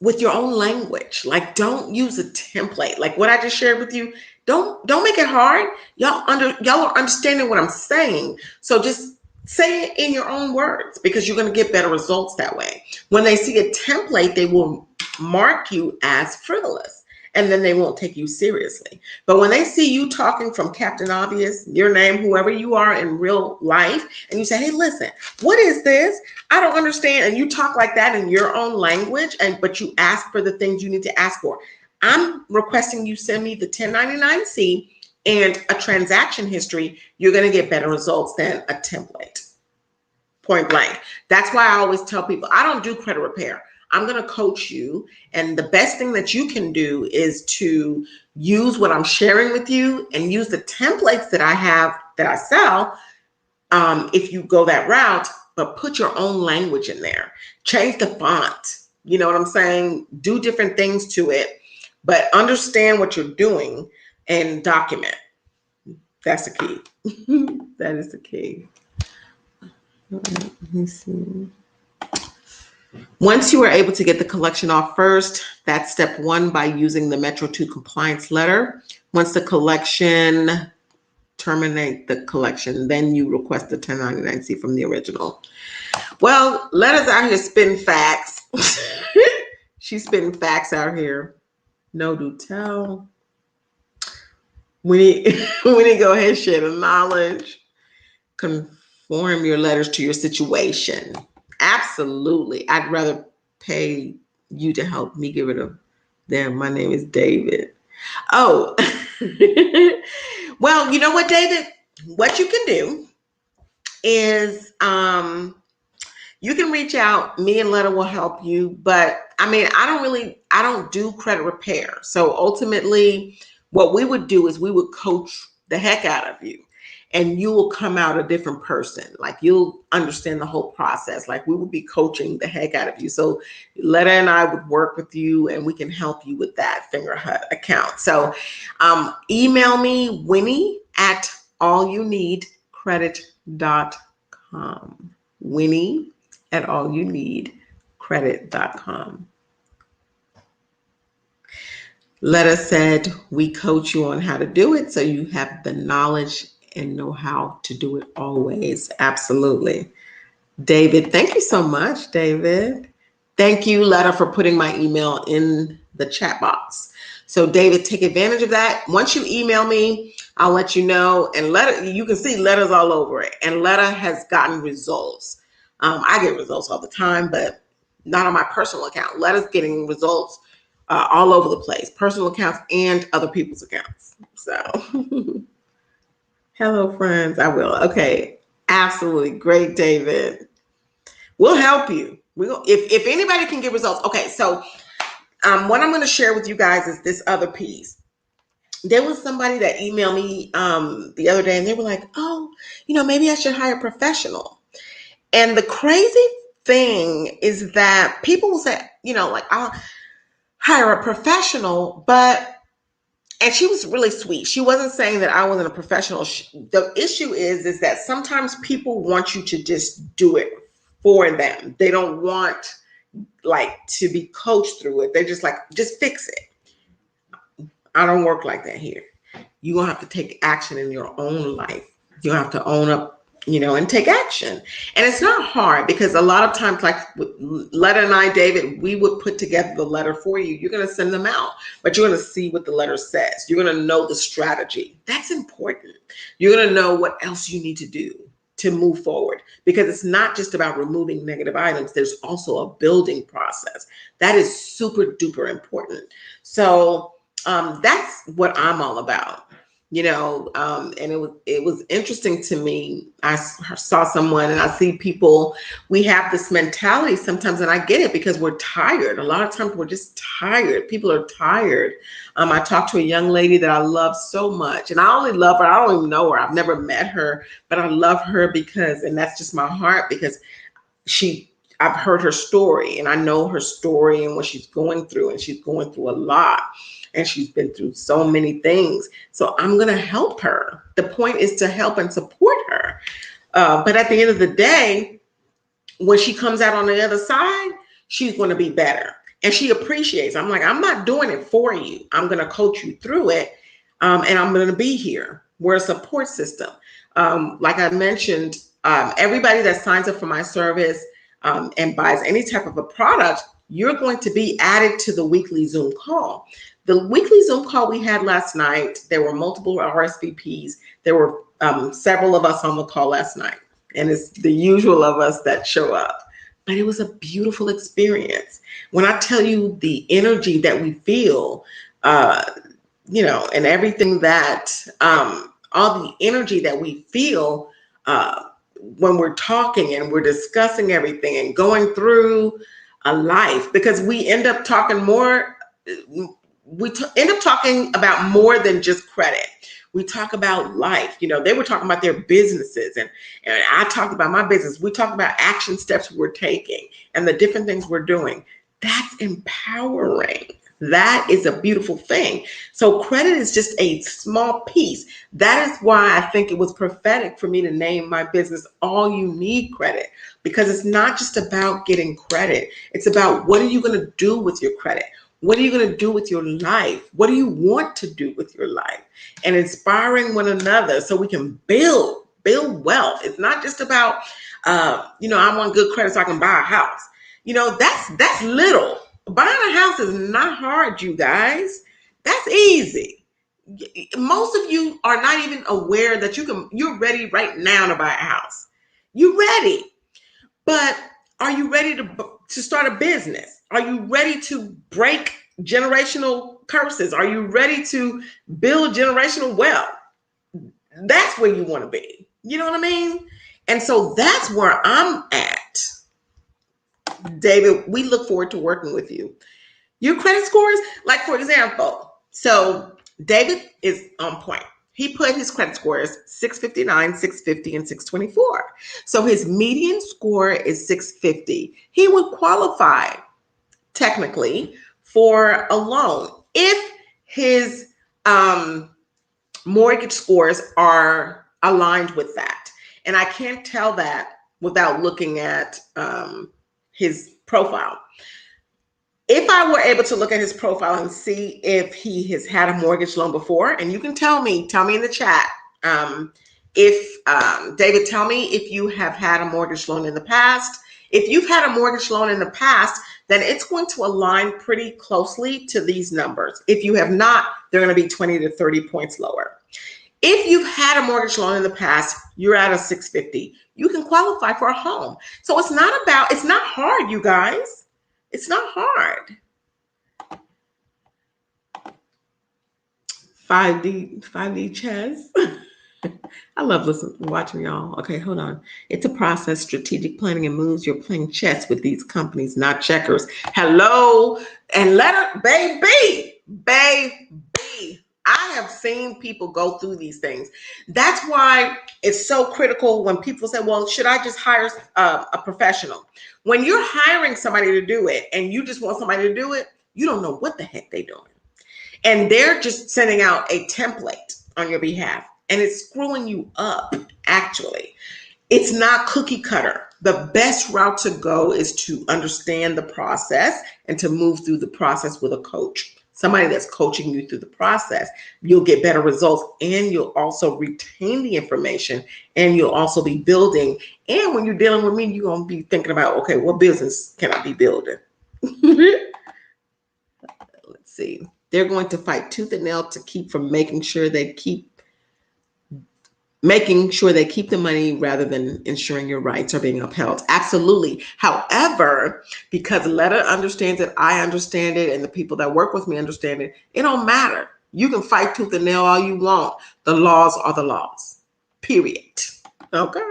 with your own language. Like, don't use a template. Like what I just shared with you. Don't make it hard. Y'all are understanding what I'm saying. So just say it in your own words, because you're going to get better results that way. When they see a template, they will mark you as frivolous, and then they won't take you seriously. But when they see you talking from Captain Obvious, your name, whoever you are in real life, and you say, hey, listen, what is this? I don't understand. And you talk like that in your own language, but you ask for the things you need to ask for. I'm requesting you send me the 1099-C and a transaction history. You're going to get better results than a template. Point blank. That's why I always tell people, I don't do credit repair. I'm going to coach you. And the best thing that you can do is to use what I'm sharing with you and use the templates that I have that I sell. If you go that route, but put your own language in there, change the font. You know what I'm saying? Do different things to it, but understand what you're doing and document. That's the key. That is the key. Let me see. Once you are able to get the collection off first, that's step one by using the Metro 2 compliance letter. Once the collection, terminate the collection, then you request the 1099-C from the original. Well, Letta's out here spitting facts. She's spitting facts out here. No do tell. We need to go ahead and share the knowledge. Conform your letters to your situation. Absolutely. I'd rather pay you to help me get rid of them. My name is David. Oh, well, you know what, David? What you can do is you can reach out. Me and Letta will help you. But I mean, I don't do credit repair. So ultimately, what we would do is we would coach the heck out of you. And you will come out a different person. Like you'll understand the whole process. Like we will be coaching the heck out of you. So Letta and I would work with you and we can help you with that Fingerhut account. So email me, Winnie at allyouneedcredit.com. Winnie at allyouneedcredit.com. Letta said we coach you on how to do it so you have the knowledge and know how to do it always. Absolutely. David, thank you so much, David. Thank you, Letta, for putting my email in the chat box. So David, take advantage of that. Once you email me, I'll let you know. And Letta, you can see Letta's all over it. And Letta has gotten results. I get results all the time, but not on my personal account. Letta's getting results all over the place, personal accounts and other people's accounts. So hello, friends. I will. Okay. Absolutely. Great, David. We'll help you. If anybody can get results. Okay. So what I'm going to share with you guys is this other piece. There was somebody that emailed me the other day and they were like, oh, maybe I should hire a professional. And the crazy thing is that people will say, like, I'll hire a professional, and she was really sweet. She wasn't saying that I wasn't a professional. The issue is that sometimes people want you to just do it for them. They don't want to be coached through it. They're just like, just fix it. I don't work like that here. You're going to have to take action in your own life. You have to own up, and take action. And it's not hard because a lot of times, like with Letta and I, David, we would put together the letter for you. You're going to send them out, but you're going to see what the letter says. You're going to know the strategy. That's important. You're going to know what else you need to do to move forward, because it's not just about removing negative items. There's also a building process that is super duper important. So that's what I'm all about, and it was interesting to me. I saw someone, and I see people, we have this mentality sometimes, and I get it, because we're tired. A lot of times we're just tired. People are tired. I talked to a young lady that I love so much, and I only love her. I don't even know her. I've never met her, but I love her because, and that's just my heart, because I've heard her story, and I know her story and what she's going through, and she's going through a lot, and she's been through so many things. So I'm going to help her. The point is to help and support her. But at the end of the day, when she comes out on the other side, she's going to be better. And she appreciates. I'm like, I'm not doing it for you. I'm going to coach you through it. And I'm going to be here. We're a support system. Like I mentioned, everybody that signs up for my service and buys any type of a product, you're going to be added to the weekly Zoom call. The weekly Zoom call we had last night, there were multiple RSVPs. There were several of us on the call last night, and it's the usual of us that show up. But it was a beautiful experience. When I tell you the energy that we feel, and everything that, all the energy that we feel when we're talking and we're discussing everything and going through a life, because we end up talking more. End up talking about more than just credit. We talk about life. They were talking about their businesses, and I talked about my business. We talked about action steps we're taking and the different things we're doing. That's empowering. That is a beautiful thing. So credit is just a small piece. That is why I think it was prophetic for me to name my business All You Need Credit, because it's not just about getting credit. It's about, what are you going to do with your credit? What are you going to do with your life? What do you want to do with your life? And inspiring one another so we can build wealth. It's not just about, I want good credit so I can buy a house. That's little. Buying a house is not hard, you guys. That's easy. Most of you are not even aware that you're ready right now to buy a house. You're ready. But are you ready to start a business? Are you ready to break generational curses? Are you ready to build generational wealth? That's where you want to be. You know what I mean? And so that's where I'm at. David, we look forward to working with you. Your credit scores, like, for example, so David is on point. He put his credit score as 659, 650, and 624. So his median score is 650. He would qualify technically for a loan if his mortgage scores are aligned with that. And I can't tell that without looking at his profile. If I were able to look at his profile and see if he has had a mortgage loan before, and you can tell me in the chat, David, tell me if you have had a mortgage loan in the past. If you've had a mortgage loan in the past, then it's going to align pretty closely to these numbers. If you have not, they're going to be 20 to 30 points lower. If you've had a mortgage loan in the past, you're at a 650. You can qualify for a home. So it's not hard, you guys. It's not hard. 5D chess. I love watching y'all. Okay, hold on. It's a process, strategic planning and moves. You're playing chess with these companies, not checkers. Hello, and baby. I have seen people go through these things. That's why it's so critical when people say, well, should I just hire a professional? When you're hiring somebody to do it and you just want somebody to do it, you don't know what the heck they're doing. And they're just sending out a template on your behalf, and it's screwing you up, actually. It's not cookie cutter. The best route to go is to understand the process and to move through the process with a coach. Somebody that's coaching you through the process. You'll get better results, and you'll also retain the information, and you'll also be building. And when you're dealing with me, you're going to be thinking about, okay, what business can I be building? Let's see. They're going to fight tooth and nail to keep from making sure they keep making sure they keep the money rather than ensuring your rights are being upheld. Absolutely. However, because Letta understands it, I understand it, and the people that work with me understand it, it don't matter. You can fight tooth and nail all you want. The laws are the laws. Period. Okay.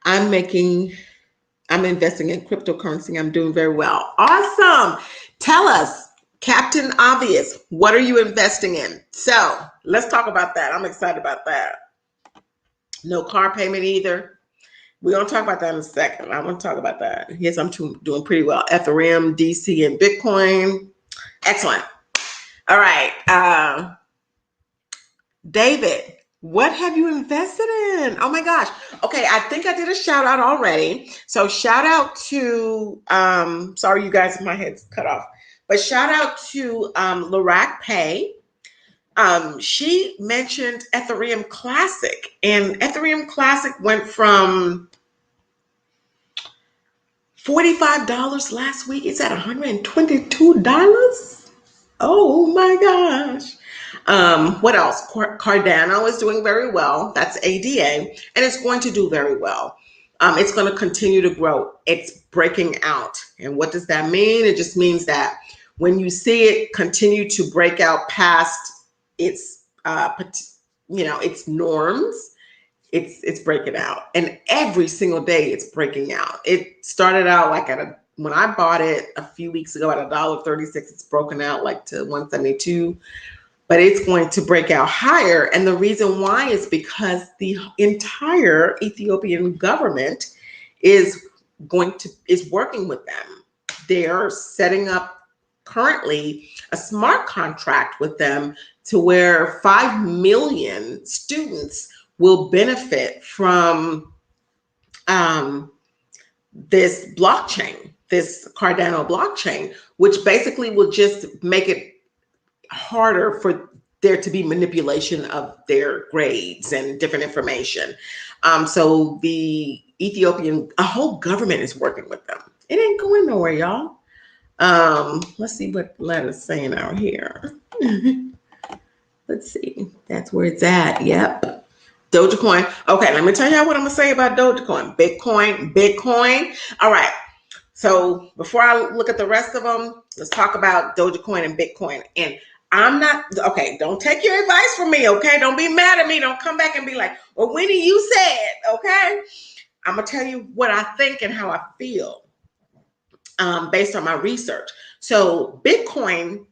I'm investing in cryptocurrency. I'm doing very well. Awesome. Tell us, Captain Obvious, what are you investing in? So let's talk about that. I'm excited about that. No car payment either. We're going to talk about that in a second. I want to talk about that. Yes, I'm doing pretty well. Ethereum, DC, and Bitcoin. Excellent. All right. David, what have you invested in? Oh my gosh. Okay, I think I did a shout out already. So shout out to, sorry you guys, my head's cut off. But shout out to Larac Pay. She mentioned Ethereum Classic, and Ethereum Classic went from $45 last week. It's at $122. Oh my gosh. What else? Cardano is doing very well. That's ADA, and it's going to do very well. It's going to continue to grow. It's breaking out. And what does that mean? It just means that when you see it continue to break out past its, its norms, it's breaking out. And every single day it's breaking out. It started out like when I bought it a few weeks ago at $1.36, it's broken out like to 172. But it's going to break out higher. And the reason why is because the entire Ethiopian government is working with them. They're setting up currently a smart contract with them to where 5 million students will benefit from this blockchain, this Cardano blockchain, which basically will just make it harder for there to be manipulation of their grades and different information. So the a whole government is working with them. It ain't going nowhere, y'all. Let's see what Letta's saying out here. Let's see. That's where it's at. Yep. Dogecoin. Okay, let me tell you what I'm going to say about Dogecoin. Bitcoin. All right. So before I look at the rest of them, let's talk about Dogecoin and Bitcoin. And I'm not, okay, don't take your advice from me, okay? Don't be mad at me. Don't come back and be like, well, Winnie, you said, okay? I'm going to tell you what I think and how I feel based on my research. So Bitcoin,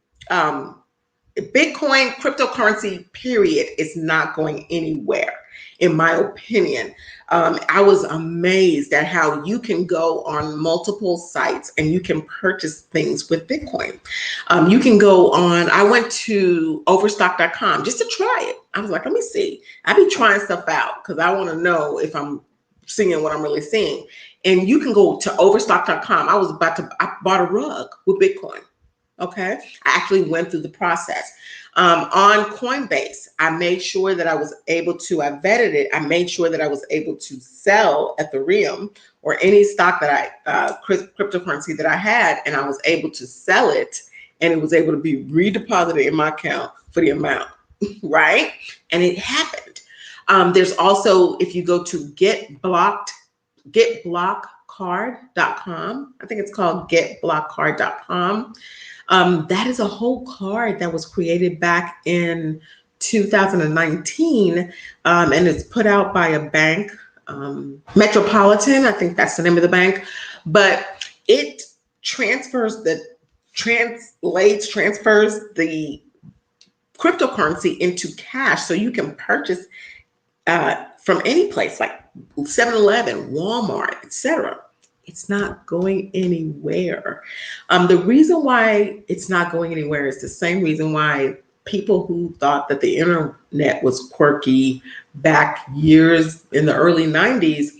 cryptocurrency, period, is not going anywhere, in my opinion. I was amazed at how you can go on multiple sites and you can purchase things with Bitcoin. You can go on, I went to overstock.com just to try it. I was like, let me see. I be trying stuff out because I want to know if I'm seeing what I'm really seeing. And you can go to overstock.com. I bought a rug with Bitcoin. Okay. I actually went through the process. On Coinbase, I made sure that I vetted it. I made sure that I was able to sell Ethereum or any stock that cryptocurrency that I had, and I was able to sell it, and it was able to be redeposited in my account for the amount, right? And it happened. There's also, if you go to getblockcard.com, I think it's called getblockcard.com. That is a whole card that was created back in 2019, and it's put out by a bank, Metropolitan, I think that's the name of the bank, but it transfers the cryptocurrency into cash, so you can purchase from any place like 7-Eleven, Walmart, etc. It's not going anywhere. The reason why it's not going anywhere is the same reason why people who thought that the internet was quirky back years in the early 90s,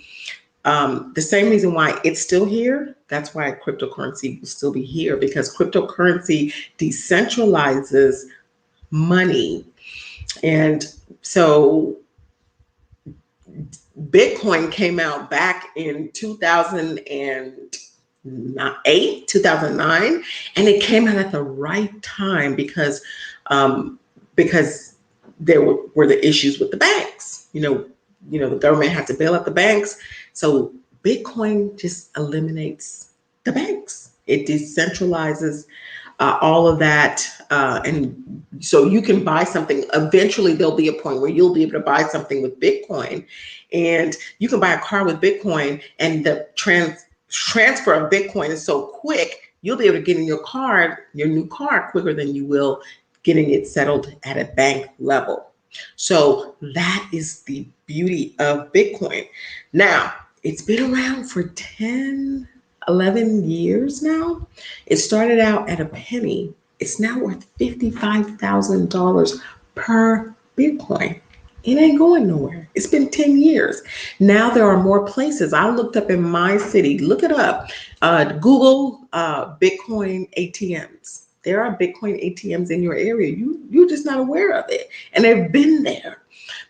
the same reason why it's still here. That's why cryptocurrency will still be here, because cryptocurrency decentralizes money. And so Bitcoin came out back in 2008, 2009, and it came out at the right time because there were the issues with the banks. You know, the government had to bail out the banks. So Bitcoin just eliminates the banks. It decentralizes all of that. And so you can buy something. Eventually, there'll be a point where you'll be able to buy something with Bitcoin. And you can buy a car with Bitcoin, and the transfer of Bitcoin is so quick, you'll be able to get in your new car, quicker than you will getting it settled at a bank level. So that is the beauty of Bitcoin. Now, it's been around for 10, 11 years now. It started out at a penny. It's now worth $55,000 per Bitcoin. It ain't going nowhere. It's been 10 years. Now there are more places. I looked up in my city. Look it up. Google Bitcoin ATMs. There are Bitcoin ATMs in your area. You're just not aware of it. And they've been there.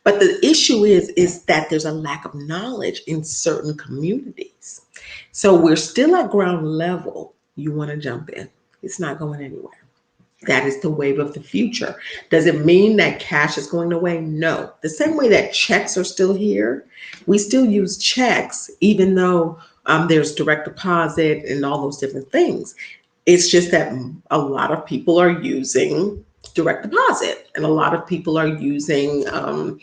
But the issue is that there's a lack of knowledge in certain communities. So we're still at ground level. You want to jump in. It's not going anywhere. That is the wave of the future. Does it mean that cash is going away? No. The same way that checks are still here, we still use checks, even though there's direct deposit and all those different things. It's just that a lot of people are using direct deposit, and a lot of people are using, online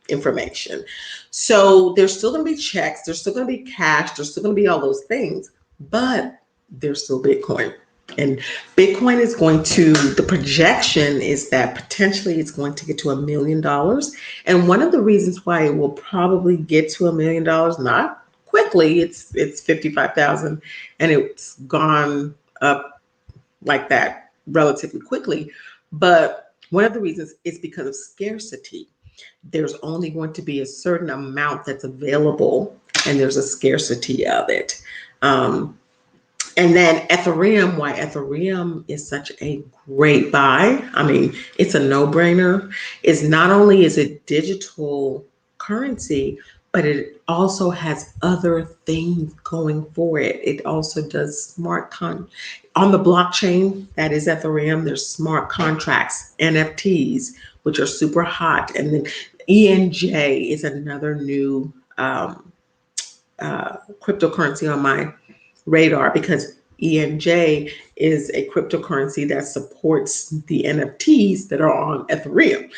information. So there's still going to be checks, there's still going to be cash, there's still going to be all those things, but there's still Bitcoin. And Bitcoin is the projection is that potentially it's going to get to $1 million. And one of the reasons why it will probably get to $1 million, not quickly, it's 55,000, and it's gone up like that relatively quickly. But one of the reasons is because of scarcity. There's only going to be a certain amount that's available, and there's a scarcity of it. And then Ethereum, why Ethereum is such a great buy. I mean, it's a no-brainer. It's not only is it digital currency, but it also has other things going for it. It also does on the blockchain, that is Ethereum, there's smart contracts, NFTs, which are super hot. And then ENJ is another new cryptocurrency on my radar, because ENJ is a cryptocurrency that supports the NFTs that are on Ethereum.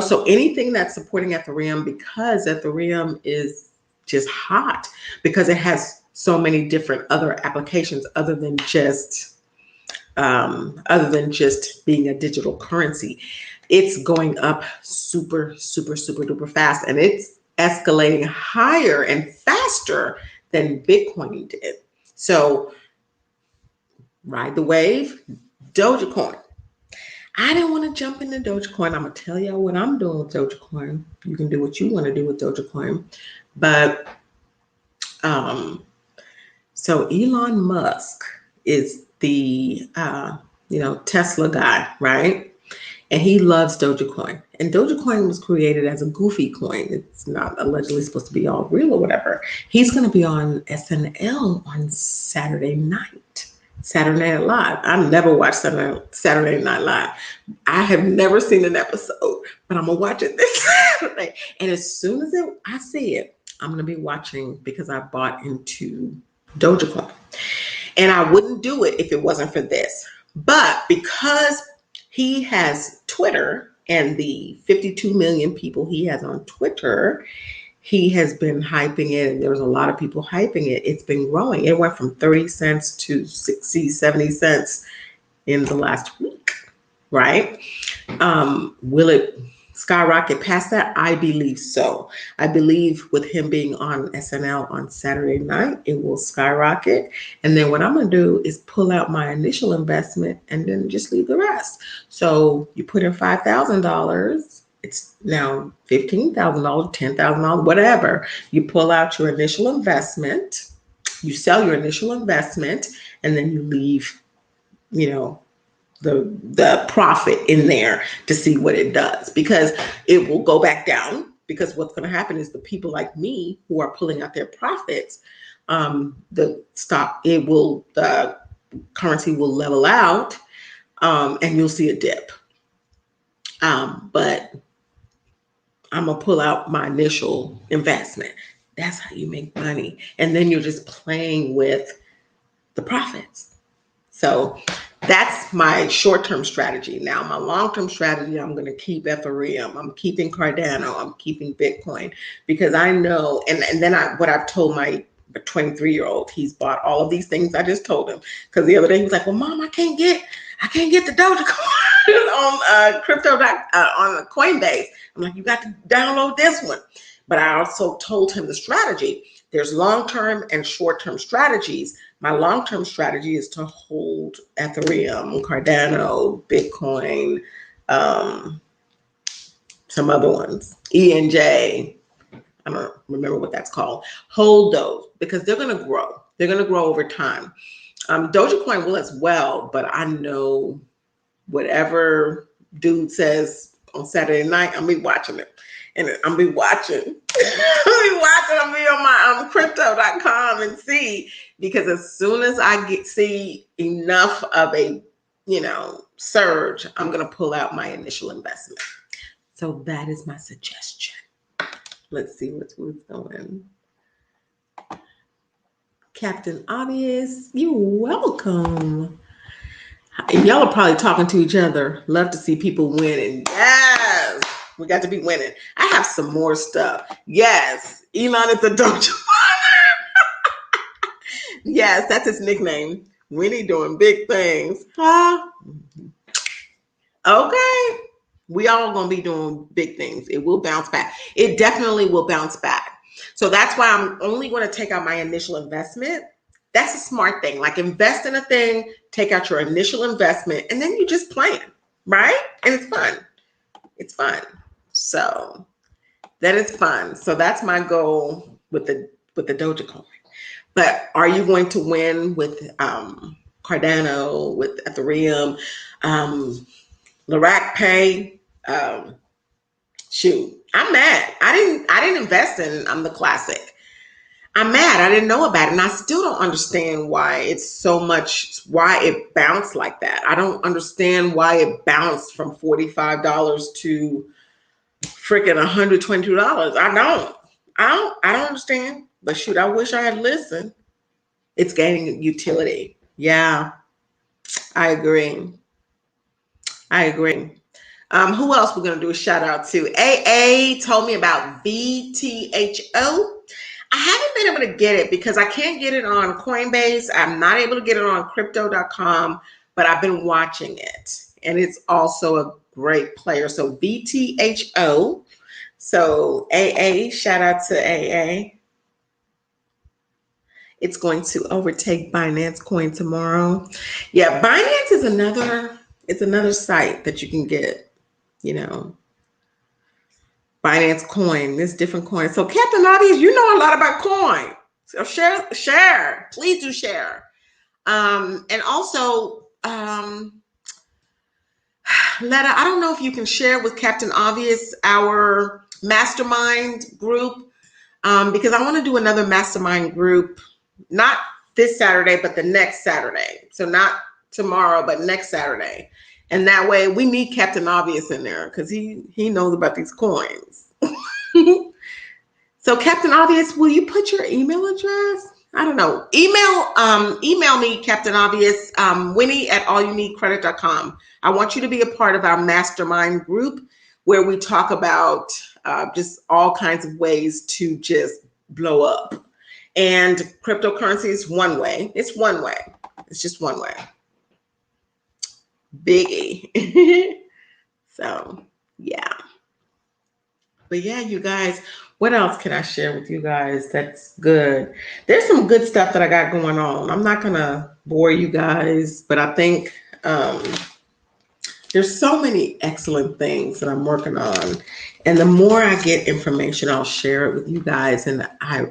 So anything that's supporting Ethereum, because Ethereum is just hot, because it has so many different other applications other than just being a digital currency. It's going up super, super, super duper fast, and it's escalating higher and faster than Bitcoin did. So ride the wave. Dogecoin. I didn't want to jump into Dogecoin. I'm going to tell y'all what I'm doing with Dogecoin. You can do what you want to do with Dogecoin. But so Elon Musk is the Tesla guy, right? And he loves Dogecoin. And Dogecoin was created as a goofy coin. It's not allegedly supposed to be all real or whatever. He's going to be on SNL on Saturday Night Live. I've never watched Saturday Night Live. I have never seen an episode, but I'm going to watch it this Saturday. And as soon as I see it, I'm going to be watching, because I bought into Dogecoin. And I wouldn't do it if it wasn't for this. But because he has Twitter, and the 52 million people he has on Twitter, he has been hyping it, and there's a lot of people hyping it. It's been growing. It went from 30 cents to 60, 70 cents in the last week, right? Will it skyrocket past that? I believe so. I believe with him being on SNL on Saturday night, it will skyrocket. And then what I'm going to do is pull out my initial investment and then just leave the rest. So you put in $5,000. It's now $15,000, $10,000, whatever. You pull out your initial investment, you sell your initial investment, and then you leave, the profit in there to see what it does, because it will go back down. Because what's going to happen is the people like me who are pulling out their profits, the currency will level out, and you'll see a dip. But I'm going to pull out my initial investment. That's how you make money. And then you're just playing with the profits. So that's my short-term strategy. Now, my long-term strategy, I'm going to keep Ethereum. I'm keeping Cardano. I'm keeping Bitcoin because I know, and then what I've told my 23-year-old, he's bought all of these things I just told him. Because the other day he was like, well, Mom, I can't get the Dogecoin on crypto on Coinbase. I'm like, you got to download this one. But I also told him the strategy. There's long-term and short-term strategies. My long-term strategy is to hold Ethereum, Cardano, Bitcoin, some other ones, ENJ. I don't remember what that's called. Hold those because they're going to grow. They're going to grow over time. Dogecoin will as well, but I know whatever dude says on Saturday night, I'm be watching it. And I'll be watching. I'll be on my crypto.com and see, because as soon as I see enough of a surge, I'm gonna pull out my initial investment. So that is my suggestion. Let's see who's going. Captain Obvious, you're welcome. And y'all are probably talking to each other. Love to see people winning. Yes, we got to be winning. I have some more stuff. Yes, Elon is a Doge. Yes, that's his nickname. Winnie doing big things. Huh? Okay. We all gonna be doing big things. It will bounce back. It definitely will bounce back. So that's why I'm only going to take out my initial investment. That's a smart thing. Like, invest in a thing, take out your initial investment, and then you just plan, right? And it's fun. It's fun. So that is fun. So that's my goal with the Dogecoin. But are you going to win with Cardano, with Ethereum, Lirac Pay? Shoot, I'm mad. I didn't invest in the Classic. I'm mad. I didn't know about it. And I still don't understand why why it bounced like that. I don't understand why it bounced from $45 to freaking $122. I don't understand. But shoot, I wish I had listened. It's gaining utility. Yeah, I agree. Who else we're going to do a shout out to? AA told me about VTHO. I haven't been able to get it because I can't get it on Coinbase. I'm not able to get it on crypto.com, but I've been watching it. And it's also a great player. So VTHO. So AA, shout out to AA. It's going to overtake Binance Coin tomorrow. Yeah, Binance is another site that you can get, Binance Coin, there's different coins. So Captain Obvious, you know a lot about coin. So share. Please do share. And also, Letta, I don't know if you can share with Captain Obvious our mastermind group, because I want to do another mastermind group, not this Saturday, but the next Saturday. So not tomorrow, but next Saturday. And that way we need Captain Obvious in there because he knows about these coins. So Captain Obvious, will you put your email address? I don't know. Email me, Captain Obvious, Winnie@allyouneedcredit.com. I want you to be a part of our mastermind group where we talk about just all kinds of ways to just blow up. And cryptocurrency is one way. It's one way. It's just one way. Biggie. So, yeah. But yeah, you guys, what else can I share with you guys that's good? There's some good stuff that I got going on. I'm not going to bore you guys, but I think there's so many excellent things that I'm working on. And the more I get information, I'll share it with you guys. And I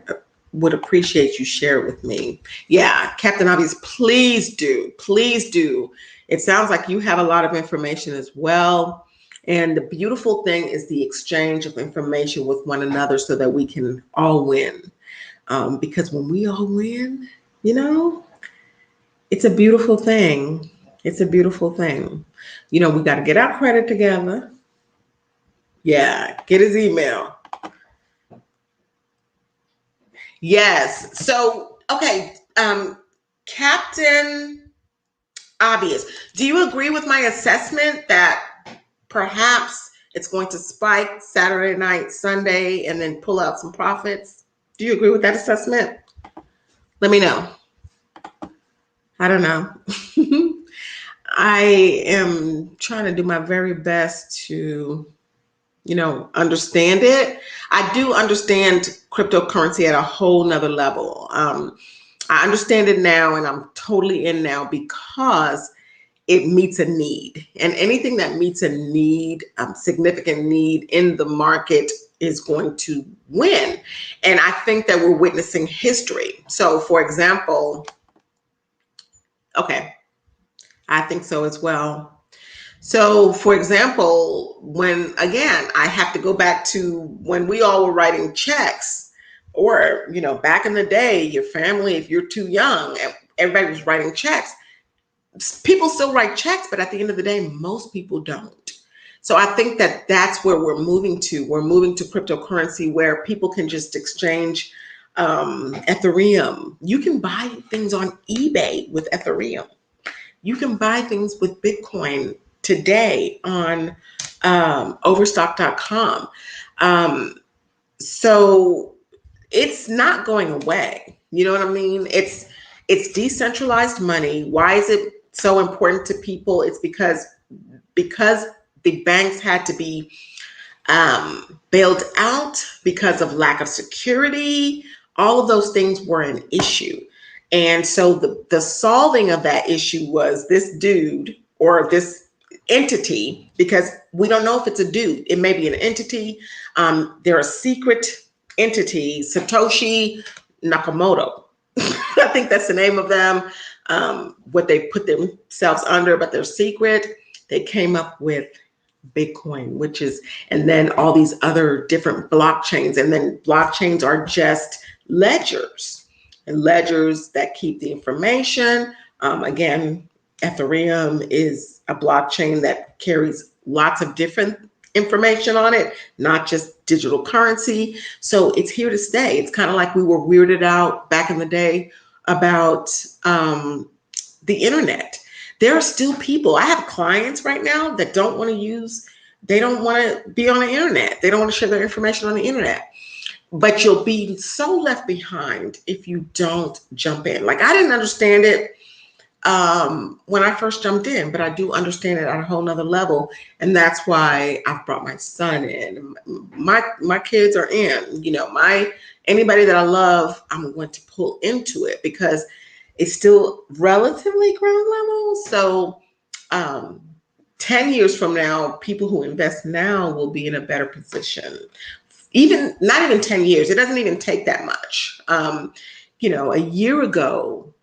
would appreciate you share it with me. Yeah, Captain Obvious, please do. Please do. It sounds like you have a lot of information as well. And the beautiful thing is the exchange of information with one another so that we can all win. Because when we all win, it's a beautiful thing. It's a beautiful thing. We got to get our credit together. Yeah, get his email. Yes. So, okay, Captain Obvious. Do you agree with my assessment that perhaps it's going to spike Saturday night, Sunday, and then pull out some profits? Do you agree with that assessment? Let me know. I don't know. I am trying to do my very best to, understand it. I do understand cryptocurrency at a whole nother level. I understand it now and I'm totally in now because it meets a need. And anything that meets a need, significant need in the market is going to win. And I think that we're witnessing history. So, for example, okay, I think so as well. So, for example, when again, I have to go back to when we all were writing checks, or, back in the day, your family, if you're too young, everybody was writing checks. People still write checks, but at the end of the day, most people don't. So I think that that's where we're moving to. We're moving to cryptocurrency where people can just exchange Ethereum. You can buy things on eBay with Ethereum. You can buy things with Bitcoin today on overstock.com. So it's not going away. You know what I mean? It's decentralized money. Why is it so important to people? It's because the banks had to be bailed out because of lack of security. All of those things were an issue. And so the solving of that issue was this dude or this entity, because we don't know if it's a dude. It may be an entity. They're a secret entity, Satoshi Nakamoto. I think that's the name of them, what they put themselves under, but they're secret. They came up with Bitcoin, and then all these other different blockchains. And then blockchains are just ledgers, and ledgers that keep the information. Again, Ethereum is a blockchain that carries lots of different information on it, not just digital currency. So it's here to stay. It's kind of like we were weirded out back in the day about the internet. There are still people. I have clients right now that they don't want to be on the internet. They don't want to share their information on the internet. But you'll be so left behind if you don't jump in. Like, I didn't understand it when I first jumped in, but I do understand it at a whole nother level. And that's why I've brought my son in. My kids are in, anybody that I love, I'm going to pull into it because it's still relatively ground level. So 10 years from now, people who invest now will be in a better position. Not even 10 years. It doesn't even take that much. A year ago,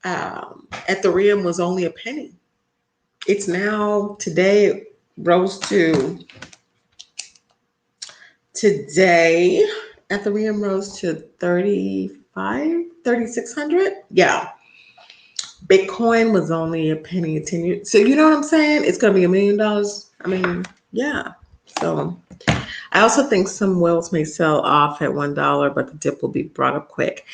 Ethereum was only a penny. It's now, today, Ethereum rose to 3,600. Yeah. Bitcoin was only a penny 10 years. So you know what I'm saying? It's going to be $1 million. I mean, yeah. So I also think some whales may sell off at $1, but the dip will be brought up quick.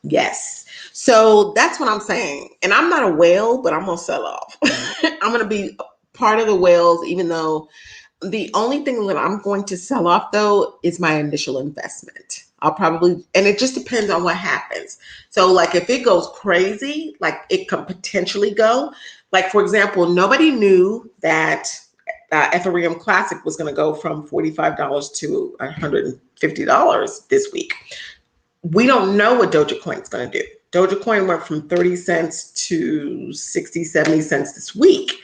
Yes. So that's what I'm saying. And I'm not a whale, but I'm going to sell off. I'm going to be part of the whales, even though the only thing that I'm going to sell off, though, is my initial investment. And it just depends on what happens. So, like, if it goes crazy, like it could potentially go. Like, for example, nobody knew that Ethereum Classic was going to go from $45 to $150 this week. We don't know what Dogecoin is going to do. Dogecoin went from 30 cents to 60, 70 cents this week.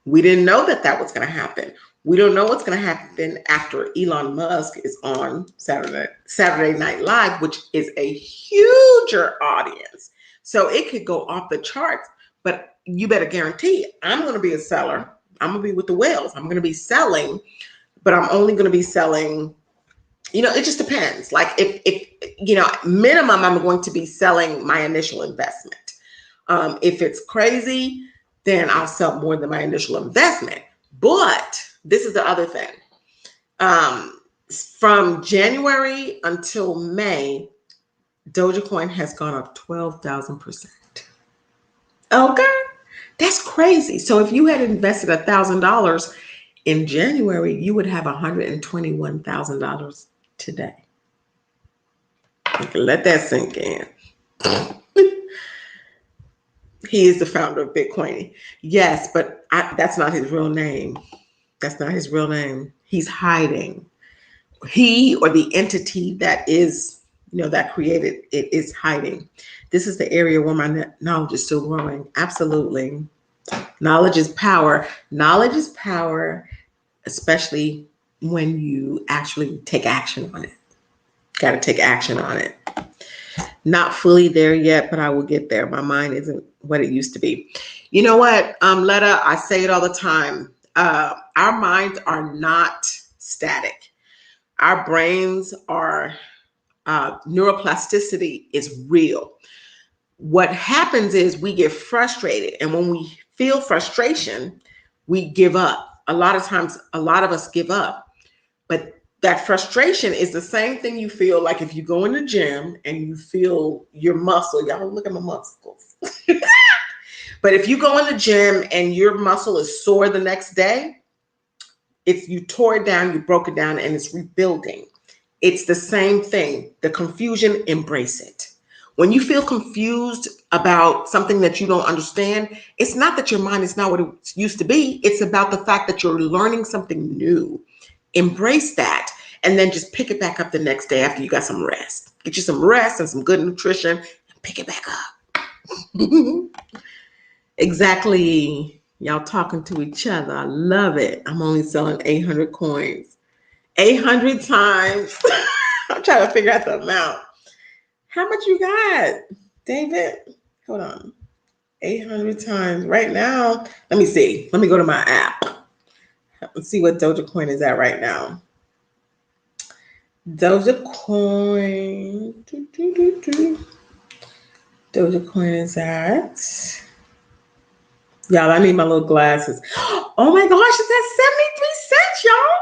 We didn't know that was going to happen. We don't know what's going to happen after Elon Musk is on Saturday Night Live, which is a huger audience. So it could go off the charts, but you better guarantee I'm going to be a seller. I'm going to be with the whales. I'm going to be selling, but I'm only going to be selling, it just depends. Like if minimum, I'm going to be selling my initial investment. If it's crazy, then I'll sell more than my initial investment. But this is the other thing. From January until May, Dogecoin has gone up 12,000%. Okay, that's crazy. So if you had invested $1,000 in January, you would have $121,000 today. Let that sink in. He is the founder of Bitcoin. Yes, but that's not his real name. That's not his real name. He's hiding. He or the entity that is, that created it is hiding. This is the area where my knowledge is still growing. Absolutely. Knowledge is power. Knowledge is power, especially when you actually take action on it. Got to take action on it. Not fully there yet, but I will get there. My mind isn't what it used to be. You know what, Letta, I say it all the time. Our minds are not static. Our brains are, neuroplasticity is real. What happens is we get frustrated. And when we feel frustration, we give up. A lot of times, a lot of us give up. But that frustration is the same thing you feel like if you go in the gym and you feel your muscle. Y'all look at my muscles. But if you go in the gym and your muscle is sore the next day, you tore it down, you broke it down, and it's rebuilding. It's the same thing. The confusion, embrace it. When you feel confused about something that you don't understand, it's not that your mind is not what it used to be. It's about the fact that you're learning something new. Embrace that, and then just pick it back up the next day after you got some rest. Get you some rest and some good nutrition, and pick it back up. Exactly. Y'all talking to each other. I love it. I'm only selling 800 coins. 800 times. I'm trying to figure out the amount. How much you got, David? Hold on. 800 times. Right now, let me see. Let me go to my app. Let's see what Dogecoin is at right now. Dogecoin. Dogecoin is at. Y'all, I need my little glasses. Oh my gosh, it's at 73 cents, y'all.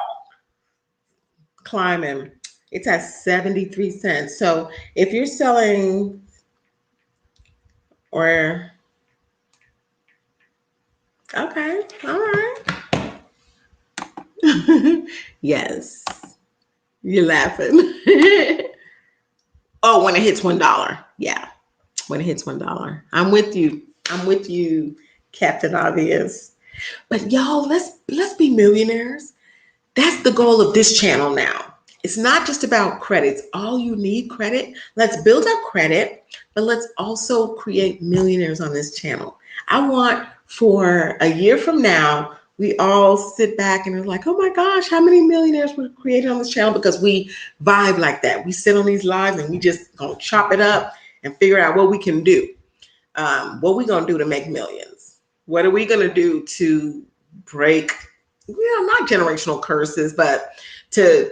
Climbing. It's at 73 cents. So if you're selling okay, all right. Yes, you're laughing. Oh, when it hits $1. Yeah, when it hits $1. I'm with you, Captain Obvious. But y'all, let's be millionaires. That's the goal of this channel now. It's not just about credits. All you need credit. Let's build up credit, but let's also create millionaires on this channel. I want for a year from now, we all sit back and are like, oh my gosh, how many millionaires were created on this channel? Because we vibe like that. We sit on these lives and we just gonna chop it up and figure out what we can do. What we gonna do to make millions? What are we gonna do to break, not generational curses, but to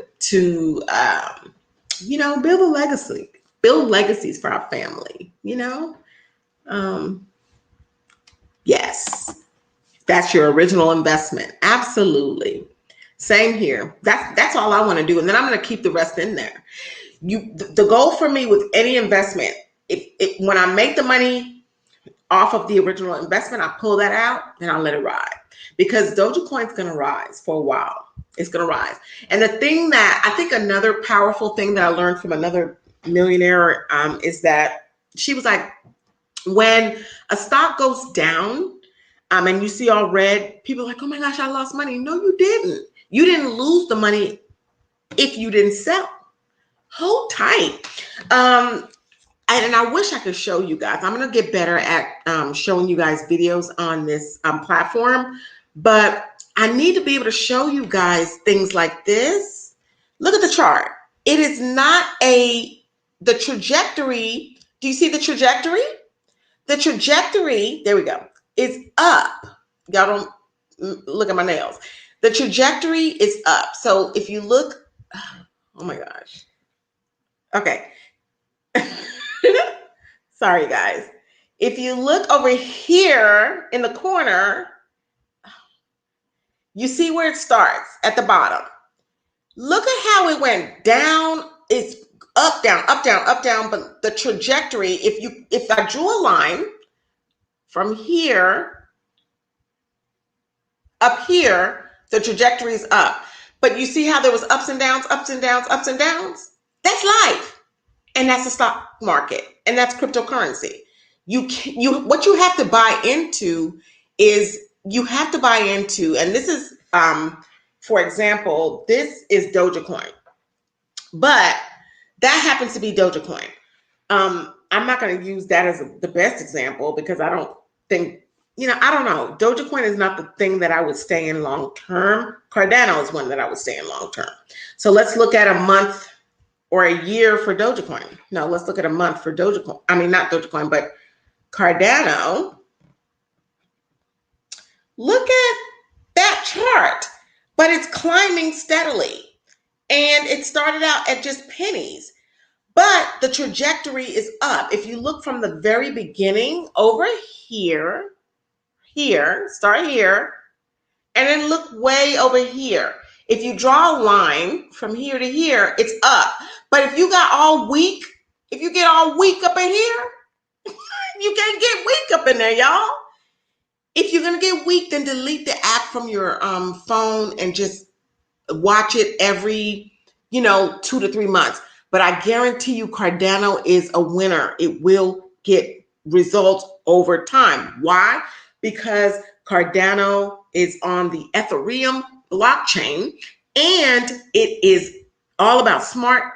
build a legacy, build legacies for our family, yes, that's your original investment. Absolutely. Same here. That's all I want to do. And then I'm going to keep the rest in there. The goal for me with any investment, when I make the money off of the original investment, I pull that out and I let it ride, because Dogecoin is going to rise for a while. It's going to rise. And the thing that I think, another powerful thing that I learned from another millionaire is that she was like, when a stock goes down and you see all red, people are like, oh my gosh, I lost money. No, you didn't. You didn't lose the money if you didn't sell. Hold tight. And I wish I could show you guys. I'm going to get better at showing you guys videos on this platform, but I need to be able to show you guys things like this. Look at the chart. It is not the trajectory. Do you see the trajectory? The trajectory, there we go, is up. Y'all don't look at my nails. The trajectory is up. So if you look, oh my gosh. Okay. Sorry, guys. If you look over here in the corner, you see where it starts at the bottom. Look at how it went down. It's up, down, up, down, up, down. But the trajectory, if I drew a line from here up here, the trajectory is up. But you see how there was ups and downs, ups and downs, ups and downs? That's life. And that's the stock market. And that's cryptocurrency. What you have to buy into is and this is for example, this is Dogecoin. But that happens to be Dogecoin. I'm not going to use that as the best example because I don't think, I don't know. Dogecoin is not the thing that I would stay in long term. Cardano is one that I would stay in long term. So let's look at a month or a year for Dogecoin. No, let's look at a month for Dogecoin. I mean, not Dogecoin, but Cardano. Look at that chart, but it's climbing steadily. And it started out at just pennies, but the trajectory is up. If you look from the very beginning over here, start here, and then look way over here. If you draw a line from here to here, it's up. But if you get all weak up in here, you can't get weak up in there, y'all. If you're going to get weak, then delete the app from your phone and just watch it every, 2 to 3 months. But I guarantee you Cardano is a winner. It will get results over time. Why? Because Cardano is on the Ethereum blockchain, and it is all about smart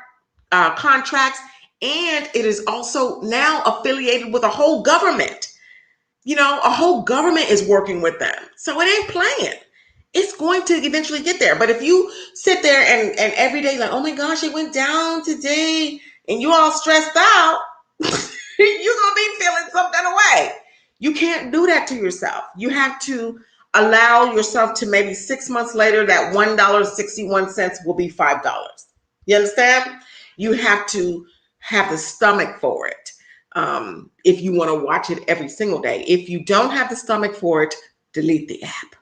contracts, and it is also now affiliated with a whole government. A whole government is working with them. So it ain't playing. It's going to eventually get there. But if you sit there and every day like, oh my gosh, it went down today, and you all stressed out, you're going to be feeling some kind of way. You can't do that to yourself. You have to allow yourself to maybe 6 months later, that $1.61 will be $5. You understand? You have to have the stomach for it. If you want to watch it every single day. If you don't have the stomach for it, delete the app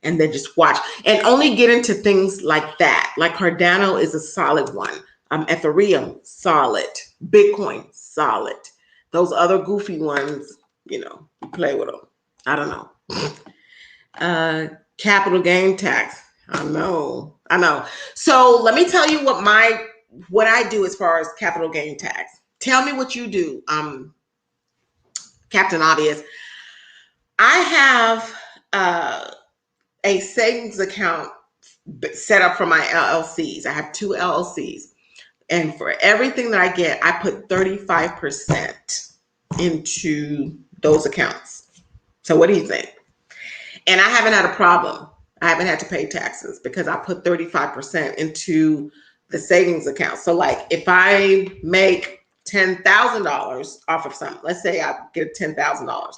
and then just watch and only get into things like that. Like Cardano is a solid one. Ethereum, solid. Bitcoin, solid. Those other goofy ones, you play with them. I don't know. Capital gain tax. I know. So let me tell you what I do as far as capital gain tax. Tell me what you do, Captain Obvious. I have a savings account set up for my LLCs. I have 2 LLCs. And for everything that I get, I put 35% into those accounts. So what do you think? And I haven't had a problem. I haven't had to pay taxes because I put 35% into the savings account. So like if I make $10,000 off of something, let's say I get $10,000.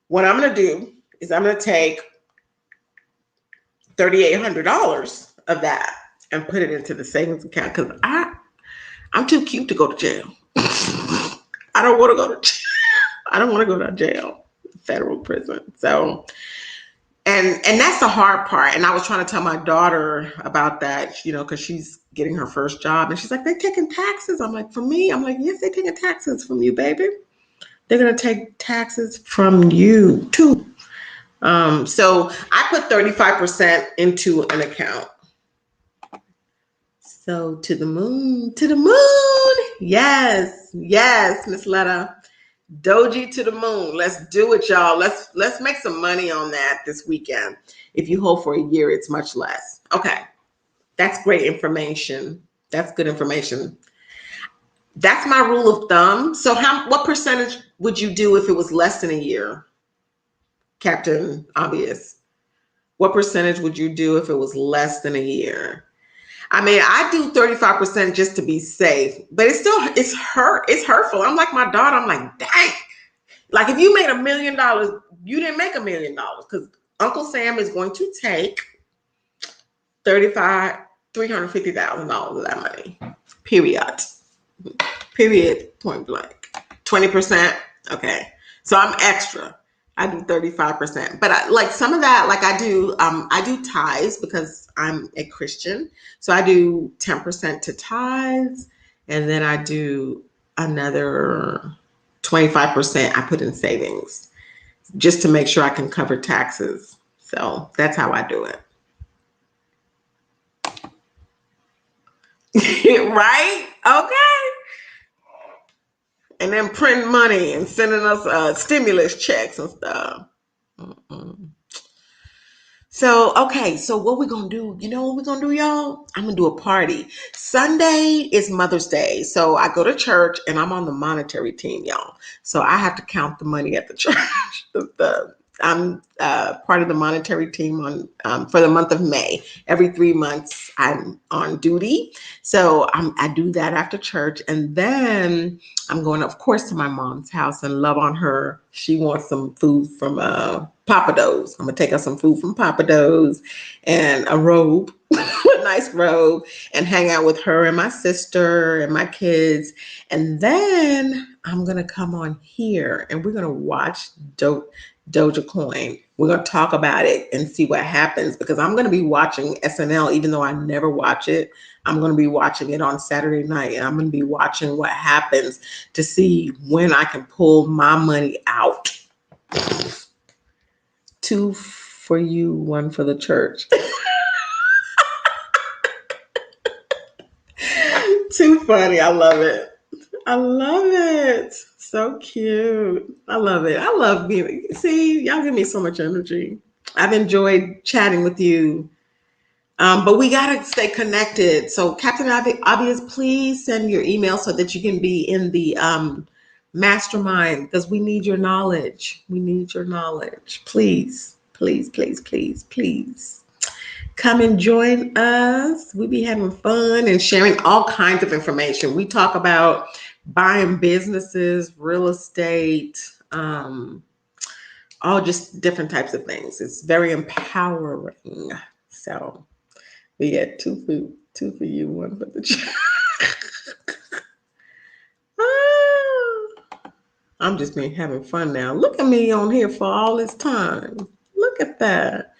What I'm going to do is I'm going to take $3,800 of that and put it into the savings account because I'm too cute to go to jail. I don't want to go to jail. I don't want to go to jail, federal prison. So, and that's the hard part. And I was trying to tell my daughter about that, because she's getting her first job. And she's like, they're taking taxes. I'm like, for me? I'm like, yes, they're taking taxes from you, baby. They're going to take taxes from you too. So I put 35% into an account. So to the moon. Yes, Miss Letta. Doji to the moon. Let's do it, y'all. Let's make some money on that this weekend. If you hold for a year, it's much less. Okay. That's great information. That's good information. That's my rule of thumb. So what percentage would you do if it was less than a year? Captain Obvious. What percentage would you do if it was less than a year? I mean, I do 35% just to be safe, but it's hurtful. I'm like my daughter. I'm like, dang. Like if you made $1 million, you didn't make $1 million because Uncle Sam is going to take $350,000 of that money. Period. Point blank. 20%. Okay. So I'm extra. I do 35%. But like some of that, like I do tithes because I'm a Christian. So I do 10% to tithes, and then I do another 25% I put in savings just to make sure I can cover taxes. So that's how I do it. Right? Okay. And then printing money and sending us stimulus checks and stuff. Mm-mm. So, okay, so what we're gonna do, you know what we're gonna do, y'all? I'm gonna do a party. Sunday is Mother's Day. So I go to church and I'm on the monetary team, y'all. So I have to count the money at the church. I'm part of the monetary team on for the month of May. Every 3 months, I'm on duty. So I do that after church. And then I'm going, of course, to my mom's house and love on her. She wants some food from Papa Do's. I'm gonna take her some food from Papa Do's and a robe, a nice robe, and hang out with her and my sister and my kids. And then I'm gonna come on here and we're gonna watch Doja Coin. We're gonna talk about it and see what happens because I'm gonna be watching SNL, even though I never watch it. I'm gonna be watching it on Saturday night, and I'm gonna be watching what happens to see when I can pull my money out. 2 for you, 1 for the church. Too funny. I love it. I love it. So cute. I love it. I love being, see, y'all give me so much energy. I've enjoyed chatting with you. But we got to stay connected. So, Captain Obvious, please send your email so that you can be in the mastermind because we need your knowledge. We need your knowledge. Please, please, please, please, please come and join us. We be having fun and sharing all kinds of information. We talk about buying businesses, real estate, all just different types of things. It's very empowering. So we had 2 for you, 1 for the child. I'm just been having fun now. Look at me on here for all this time. Look at that.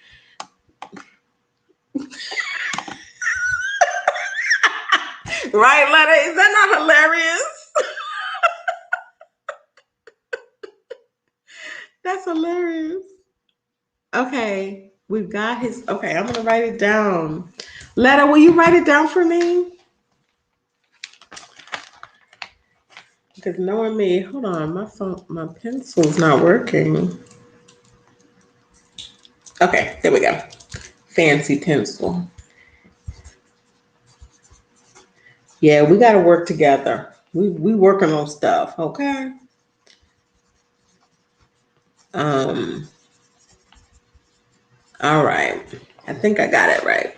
Right, Letta? Is that not hilarious? That's hilarious. Okay, we've got his. Okay, I'm gonna write it down. Letta, will you write it down for me? Because knowing me, hold on, my phone, my pencil's not working. Okay, there we go. Fancy pencil. Yeah, we got to work together. We working on stuff, okay? Um. All right. I think I got it right.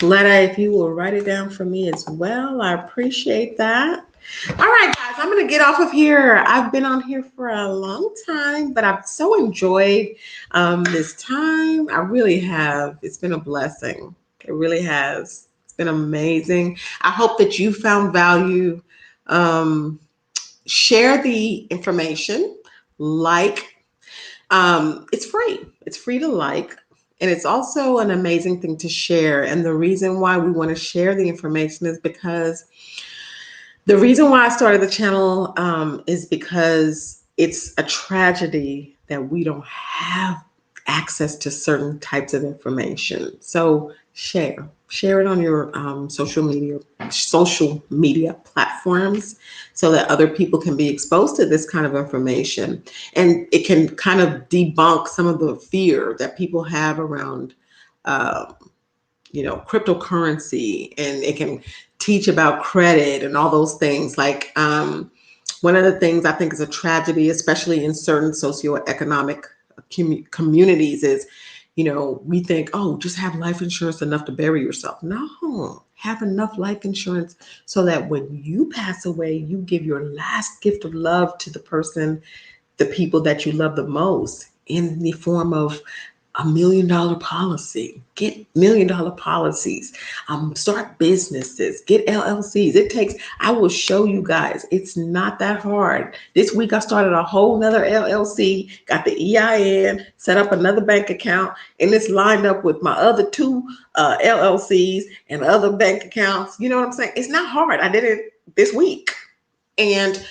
Letta, if you will write it down for me as well, I appreciate that. All right, guys, I'm going to get off of here. I've been on here for a long time, but I've so enjoyed this time. I really have. It's been a blessing. It really has. It's been amazing. I hope that you found value. Share the information. It's free. It's free to like. And it's also an amazing thing to share. And the reason why we want to share the information is because the reason why I started the channel is because it's a tragedy that we don't have access to certain types of information. So share it on your social media platforms so that other people can be exposed to this kind of information, and it can kind of debunk some of the fear that people have around cryptocurrency, and it can teach about credit and all those things. Like one of the things I think is a tragedy, especially in certain socioeconomic communities, is, we think, oh, just have life insurance enough to bury yourself. No, have enough life insurance so that when you pass away, you give your last gift of love to the people that you love the most in the form of a $1 million policy, get $1 million policies, start businesses, get LLCs. I will show you guys, it's not that hard. This week I started a whole nother LLC, got the EIN, set up another bank account, and it's lined up with my other two LLCs and other bank accounts. You know what I'm saying? It's not hard. I did it this week. And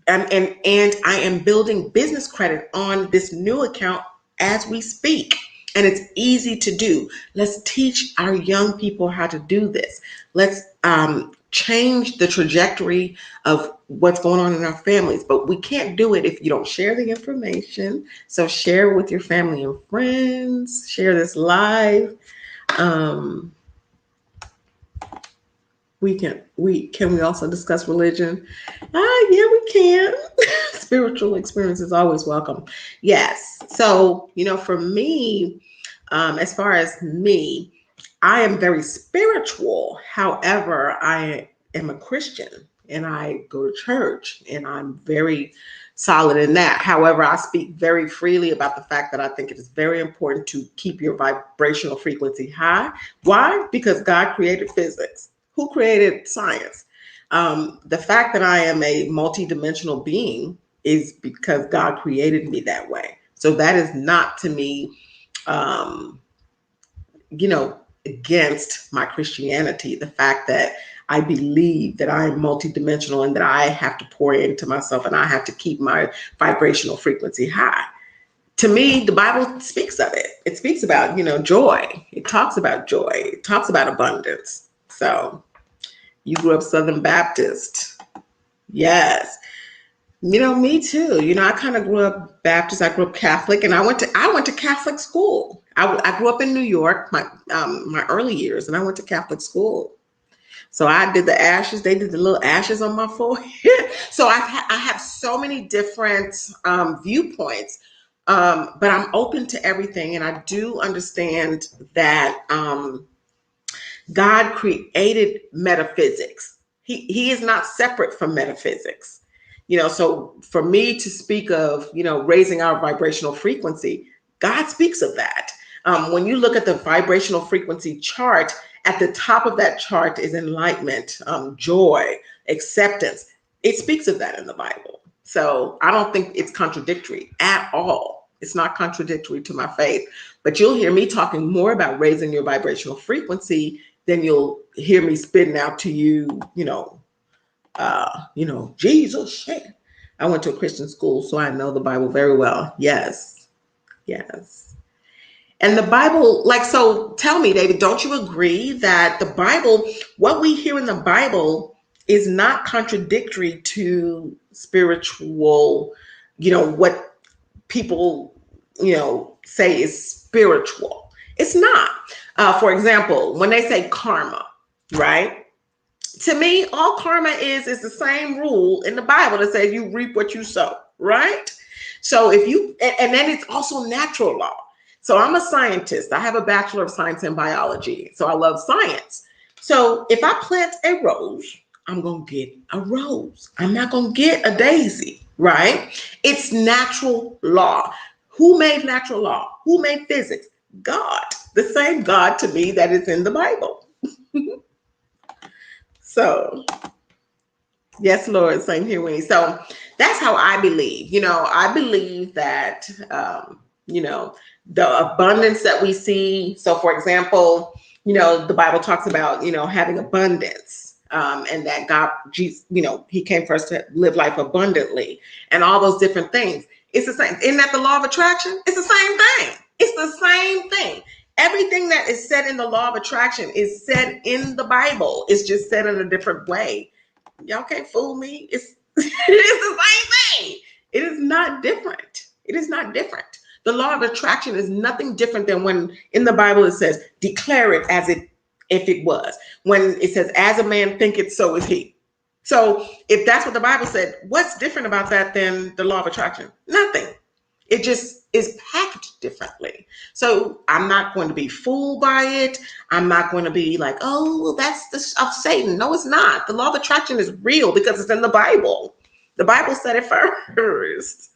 I am building business credit on this new account as we speak. And it's easy to do. Let's teach our young people how to do this. Let's change the trajectory of what's going on in our families. But we can't do it if you don't share the information. So share with your family and friends. Share this live. Can we also discuss religion? Yeah, we can. Spiritual experience is always welcome. Yes. So, for me, as far as me, I am very spiritual. However, I am a Christian and I go to church and I'm very solid in that. However, I speak very freely about the fact that I think it is very important to keep your vibrational frequency high. Why? Because God created physics. Who created science? The fact that I am a multidimensional being is because God created me that way. So that is not to me, against my Christianity. The fact that I believe that I am multidimensional and that I have to pour into myself and I have to keep my vibrational frequency high. To me, the Bible speaks of it. It speaks about, joy. It talks about joy. It talks about abundance. So you grew up Southern Baptist. Yes. Me too. I kind of grew up Baptist. I grew up Catholic and I went to Catholic school. I grew up in New York, my early years, and I went to Catholic school. So I did the ashes. They did the little ashes on my forehead. So I have so many different viewpoints, but I'm open to everything. And I do understand that God created metaphysics. He is not separate from metaphysics. So for me to speak of, raising our vibrational frequency, God speaks of that. When you look at the vibrational frequency chart, at the top of that chart is enlightenment, joy, acceptance. It speaks of that in the Bible. So I don't think it's contradictory at all. It's not contradictory to my faith, but you'll hear me talking more about raising your vibrational frequency than you'll hear me spitting out to you, Jesus. I went to a Christian school, so I know the Bible very well. Yes. And the Bible, so tell me, David, don't you agree that the Bible, what we hear in the Bible is not contradictory to spiritual, what people, say is spiritual? It's not. For example, when they say karma, right? To me, all karma is the same rule in the Bible that says you reap what you sow, right? So and then it's also natural law. So I'm a scientist. I have a Bachelor of Science in Biology. So I love science. So if I plant a rose, I'm going to get a rose. I'm not going to get a daisy, right? It's natural law. Who made natural law? Who made physics? God. The same God to me that is in the Bible. So, yes, Lord, same here, Winnie. So that's how I believe. I believe that, the abundance that we see. So, for example, the Bible talks about, having abundance, and that God, Jesus, he came for us to live life abundantly and all those different things. It's the same. Isn't that the law of attraction? It's the same thing. It's the same thing. Everything that is said in the law of attraction is said in the Bible. It's just said in a different way. Y'all can't fool me. It is the same thing. It is not different. It is not different. The law of attraction is nothing different than when in the Bible it says, declare it as if it was. When it says, as a man thinketh, so is he. So if that's what the Bible said, what's different about that than the law of attraction? Nothing. It just is packaged differently. So I'm not going to be fooled by it. I'm not going to be like, oh, well, that's of Satan. No, it's not. The law of attraction is real because it's in the Bible. The Bible said it first.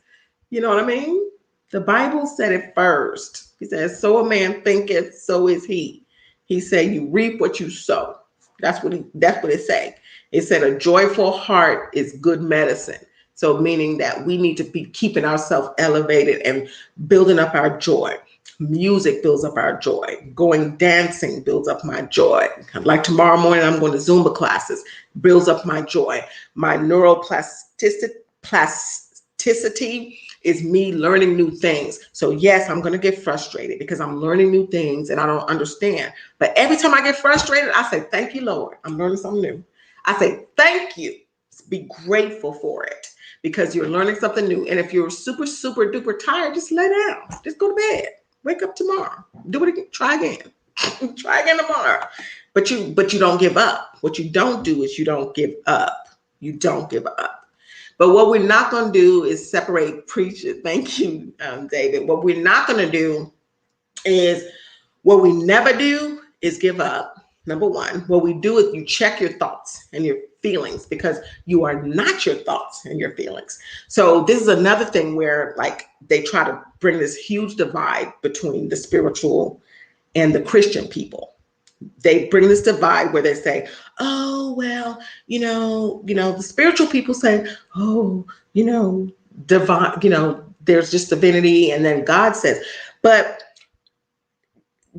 You know what I mean? The Bible said it first. He says, so a man thinketh, so is he. He said, you reap what you sow. That's what it say. It said a joyful heart is good medicine. So meaning that we need to be keeping ourselves elevated and building up our joy. Music builds up our joy. Going dancing builds up my joy. Like tomorrow morning, I'm going to Zumba classes, builds up my joy. My neuroplasticity is me learning new things. So yes, I'm going to get frustrated because I'm learning new things and I don't understand. But every time I get frustrated, I say, thank you, Lord. I'm learning something new. I say, thank you. Be grateful for it because you're learning something new. And if you're super, super duper tired, just lay down. Just go to bed. Wake up tomorrow. Do it again. Try again. Try again tomorrow. But you don't give up. What you don't do is you don't give up. You don't give up. But what we're not going to do is separate preacher. Thank you, David. What we're not going to do is, what we never do is give up. Number one, what we do is you check your thoughts and your feelings because you are not your thoughts and your feelings. So this is another thing where like they try to bring this huge divide between the spiritual and the Christian people. They bring this divide where they say, oh, well, the spiritual people say, oh, divine, there's just divinity. And then God says, but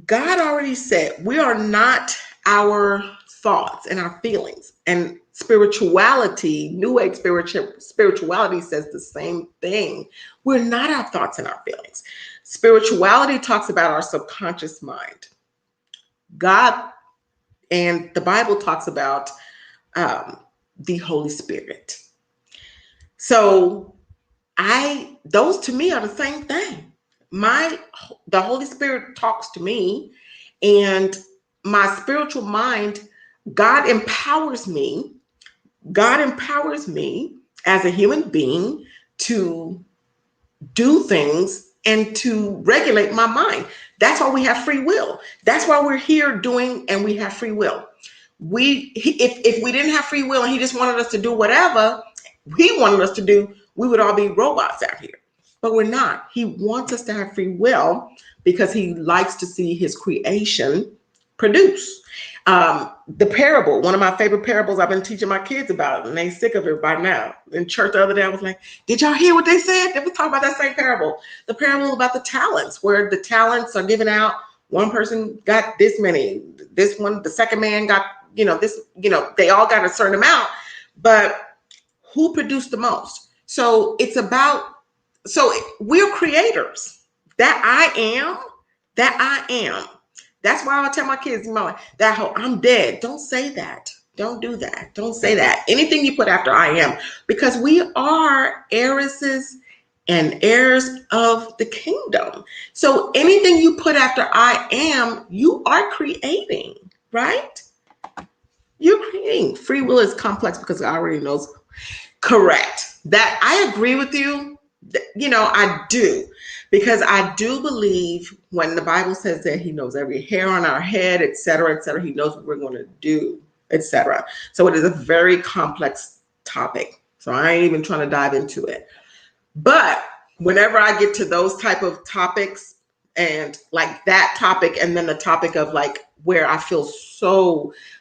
God already said we are not our thoughts and our feelings. And spirituality, New Age spirituality says the same thing. We're not our thoughts and our feelings. Spirituality talks about our subconscious mind. God and the Bible talks about the Holy Spirit. So those to me are the same thing. The Holy Spirit talks to me, and my spiritual mind, God empowers me. God empowers me as a human being to do things and to regulate my mind. That's why we have free will. That's why we're here doing, and we have free will. If we didn't have free will and he just wanted us to do whatever he wanted us to do, we would all be robots out here. But we're not. He wants us to have free will because he likes to see his creation produce. The parable, one of my favorite parables I've been teaching my kids about, and they sick of it by now. In church the other day, I was like, did y'all hear what they said? They were talking about that same parable. The parable about the talents, where the talents are given out. One person got this many. This one, the second man got, this, they all got a certain amount. But who produced the most? So it's about, we're creators. That I am. That's why I tell my kids, that whole I'm dead. Don't say that. Don't do that. Don't say that. Anything you put after I am, because we are heiresses and heirs of the kingdom. So anything you put after I am, you are creating, right? You're creating. Free will is complex because God already knows. Correct. That I agree with you. I do. Because I do believe when the Bible says that he knows every hair on our head, et cetera, he knows what we're going to do, et cetera. So it is a very complex topic. So I ain't even trying to dive into it. But whenever I get to those type of topics and like that topic, and then the topic of like where I feel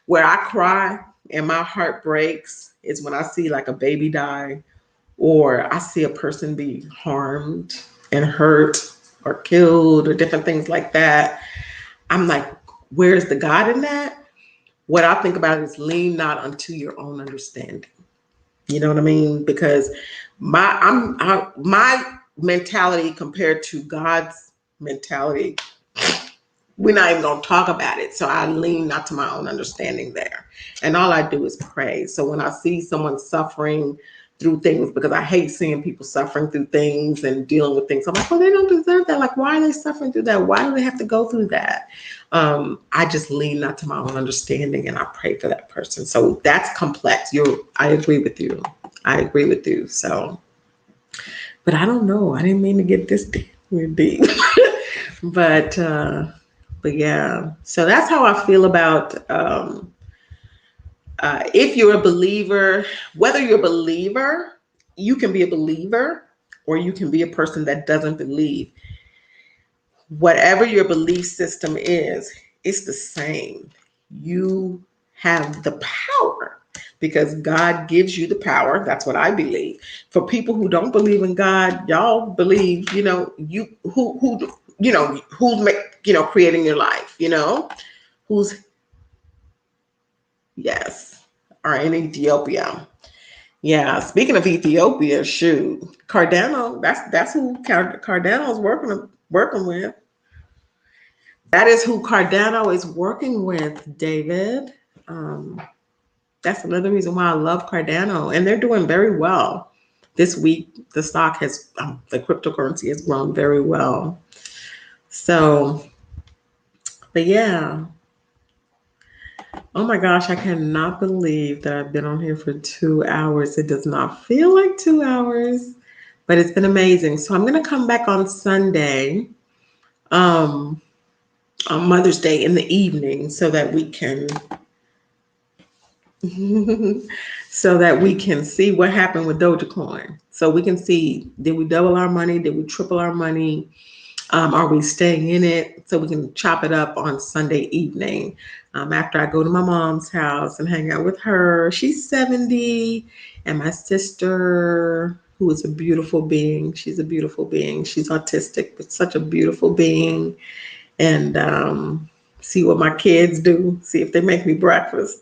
where I cry and my heart breaks is when I see like a baby die, or I see a person be harmed and hurt or killed or different things like that. I'm like, where's the God in that? What I think about is lean not unto your own understanding. You know what I mean? Because my mentality compared to God's mentality, we're not even going to talk about it. So I lean not to my own understanding there. And all I do is pray. So when I see someone suffering through things, because I hate seeing people suffering through things and dealing with things, I'm like, well, they don't deserve that. Like, why are they suffering through that? Why do they have to go through that? I just lean not to my own understanding and I pray for that person. So that's complex. I agree with you. So, but I don't know. I didn't mean to get this deep. But yeah, so that's how I feel about if you're a believer, whether you're a believer, you can be a believer, or you can be a person that doesn't believe. whatever your belief system is, it's the same. You have the power because God gives you the power. That's what I believe. For people who don't believe in God, y'all believe, you who's creating your life, who's yes, are in Ethiopia. Yeah, speaking of Ethiopia, shoot, Cardano, that's who Cardano's working with. That is who Cardano is working with, David. Um, that's another reason why I love Cardano, and they're doing very well. This week, the stock has, the cryptocurrency has grown very well. So, but yeah. Oh my gosh, I cannot believe that I've been on here for 2 hours. It does not feel like 2 hours, but it's been amazing. So I'm going to come back on Sunday. On Mother's Day in the evening so that we can see what happened with Dogecoin. So we can see, did we double our money? Did we triple our money? Are we staying in it? So we can chop it up on Sunday evening after I go to my mom's house and hang out with her. She's 70, and my sister, who is a beautiful being. She's a beautiful being. She's autistic, but such a beautiful being. And see what my kids do, see if they make me breakfast.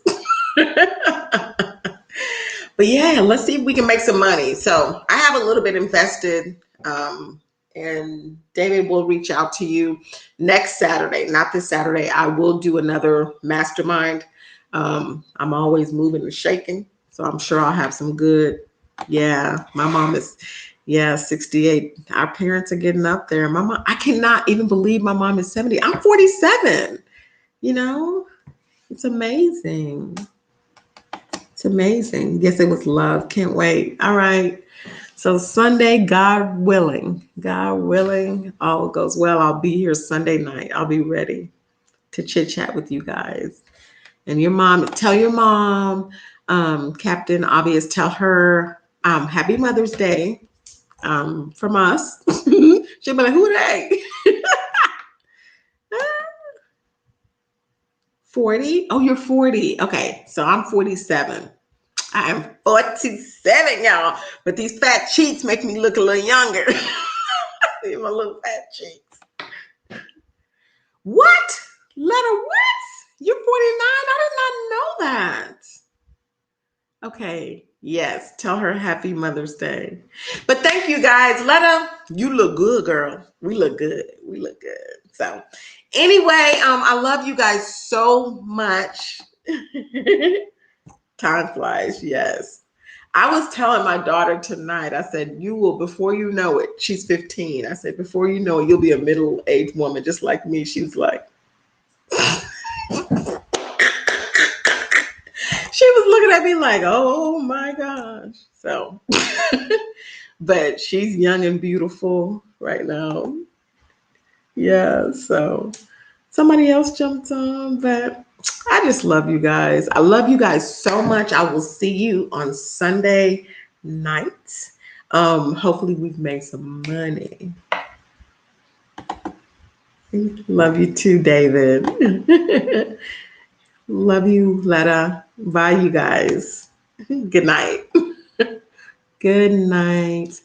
But yeah, let's see if we can make some money. So I have a little bit invested, and David will reach out to you next Saturday, not this Saturday. I will do another mastermind. I'm always moving and shaking, so I'm sure I'll have some good. Yeah, my mom is, 68. Our parents are getting up there. My mom, I cannot even believe my mom is 70. I'm 47. It's amazing. It's amazing. Yes, it was love. Can't wait. All right. So Sunday, God willing, all goes well. I'll be here Sunday night. I'll be ready to chit chat with you guys. And your mom, tell your mom, Captain Obvious, tell her Happy Mother's Day from us. She'll be like, who are they? 40? Oh, you're 40. Okay, so I'm 47. I am 47, y'all. But these fat cheeks make me look a little younger. My little fat cheeks. What? Letta, what? You're 49? I did not know that. Okay, yes. Tell her Happy Mother's Day. But thank you guys. Letta, you look good, girl. We look good. So anyway, I love you guys so much. Time flies, yes. I was telling my daughter tonight, I said, you will, before you know it, she's 15. I said, before you know it, you'll be a middle-aged woman just like me. She was like, she was looking at me like, oh my gosh. So, but she's young and beautiful right now. Yeah, so somebody else jumped on, but I just love you guys. I love you guys so much. I will see you on Sunday night. Hopefully we've made some money. Love you too, David. Love you, Letta. Bye, you guys. Good night. Good night.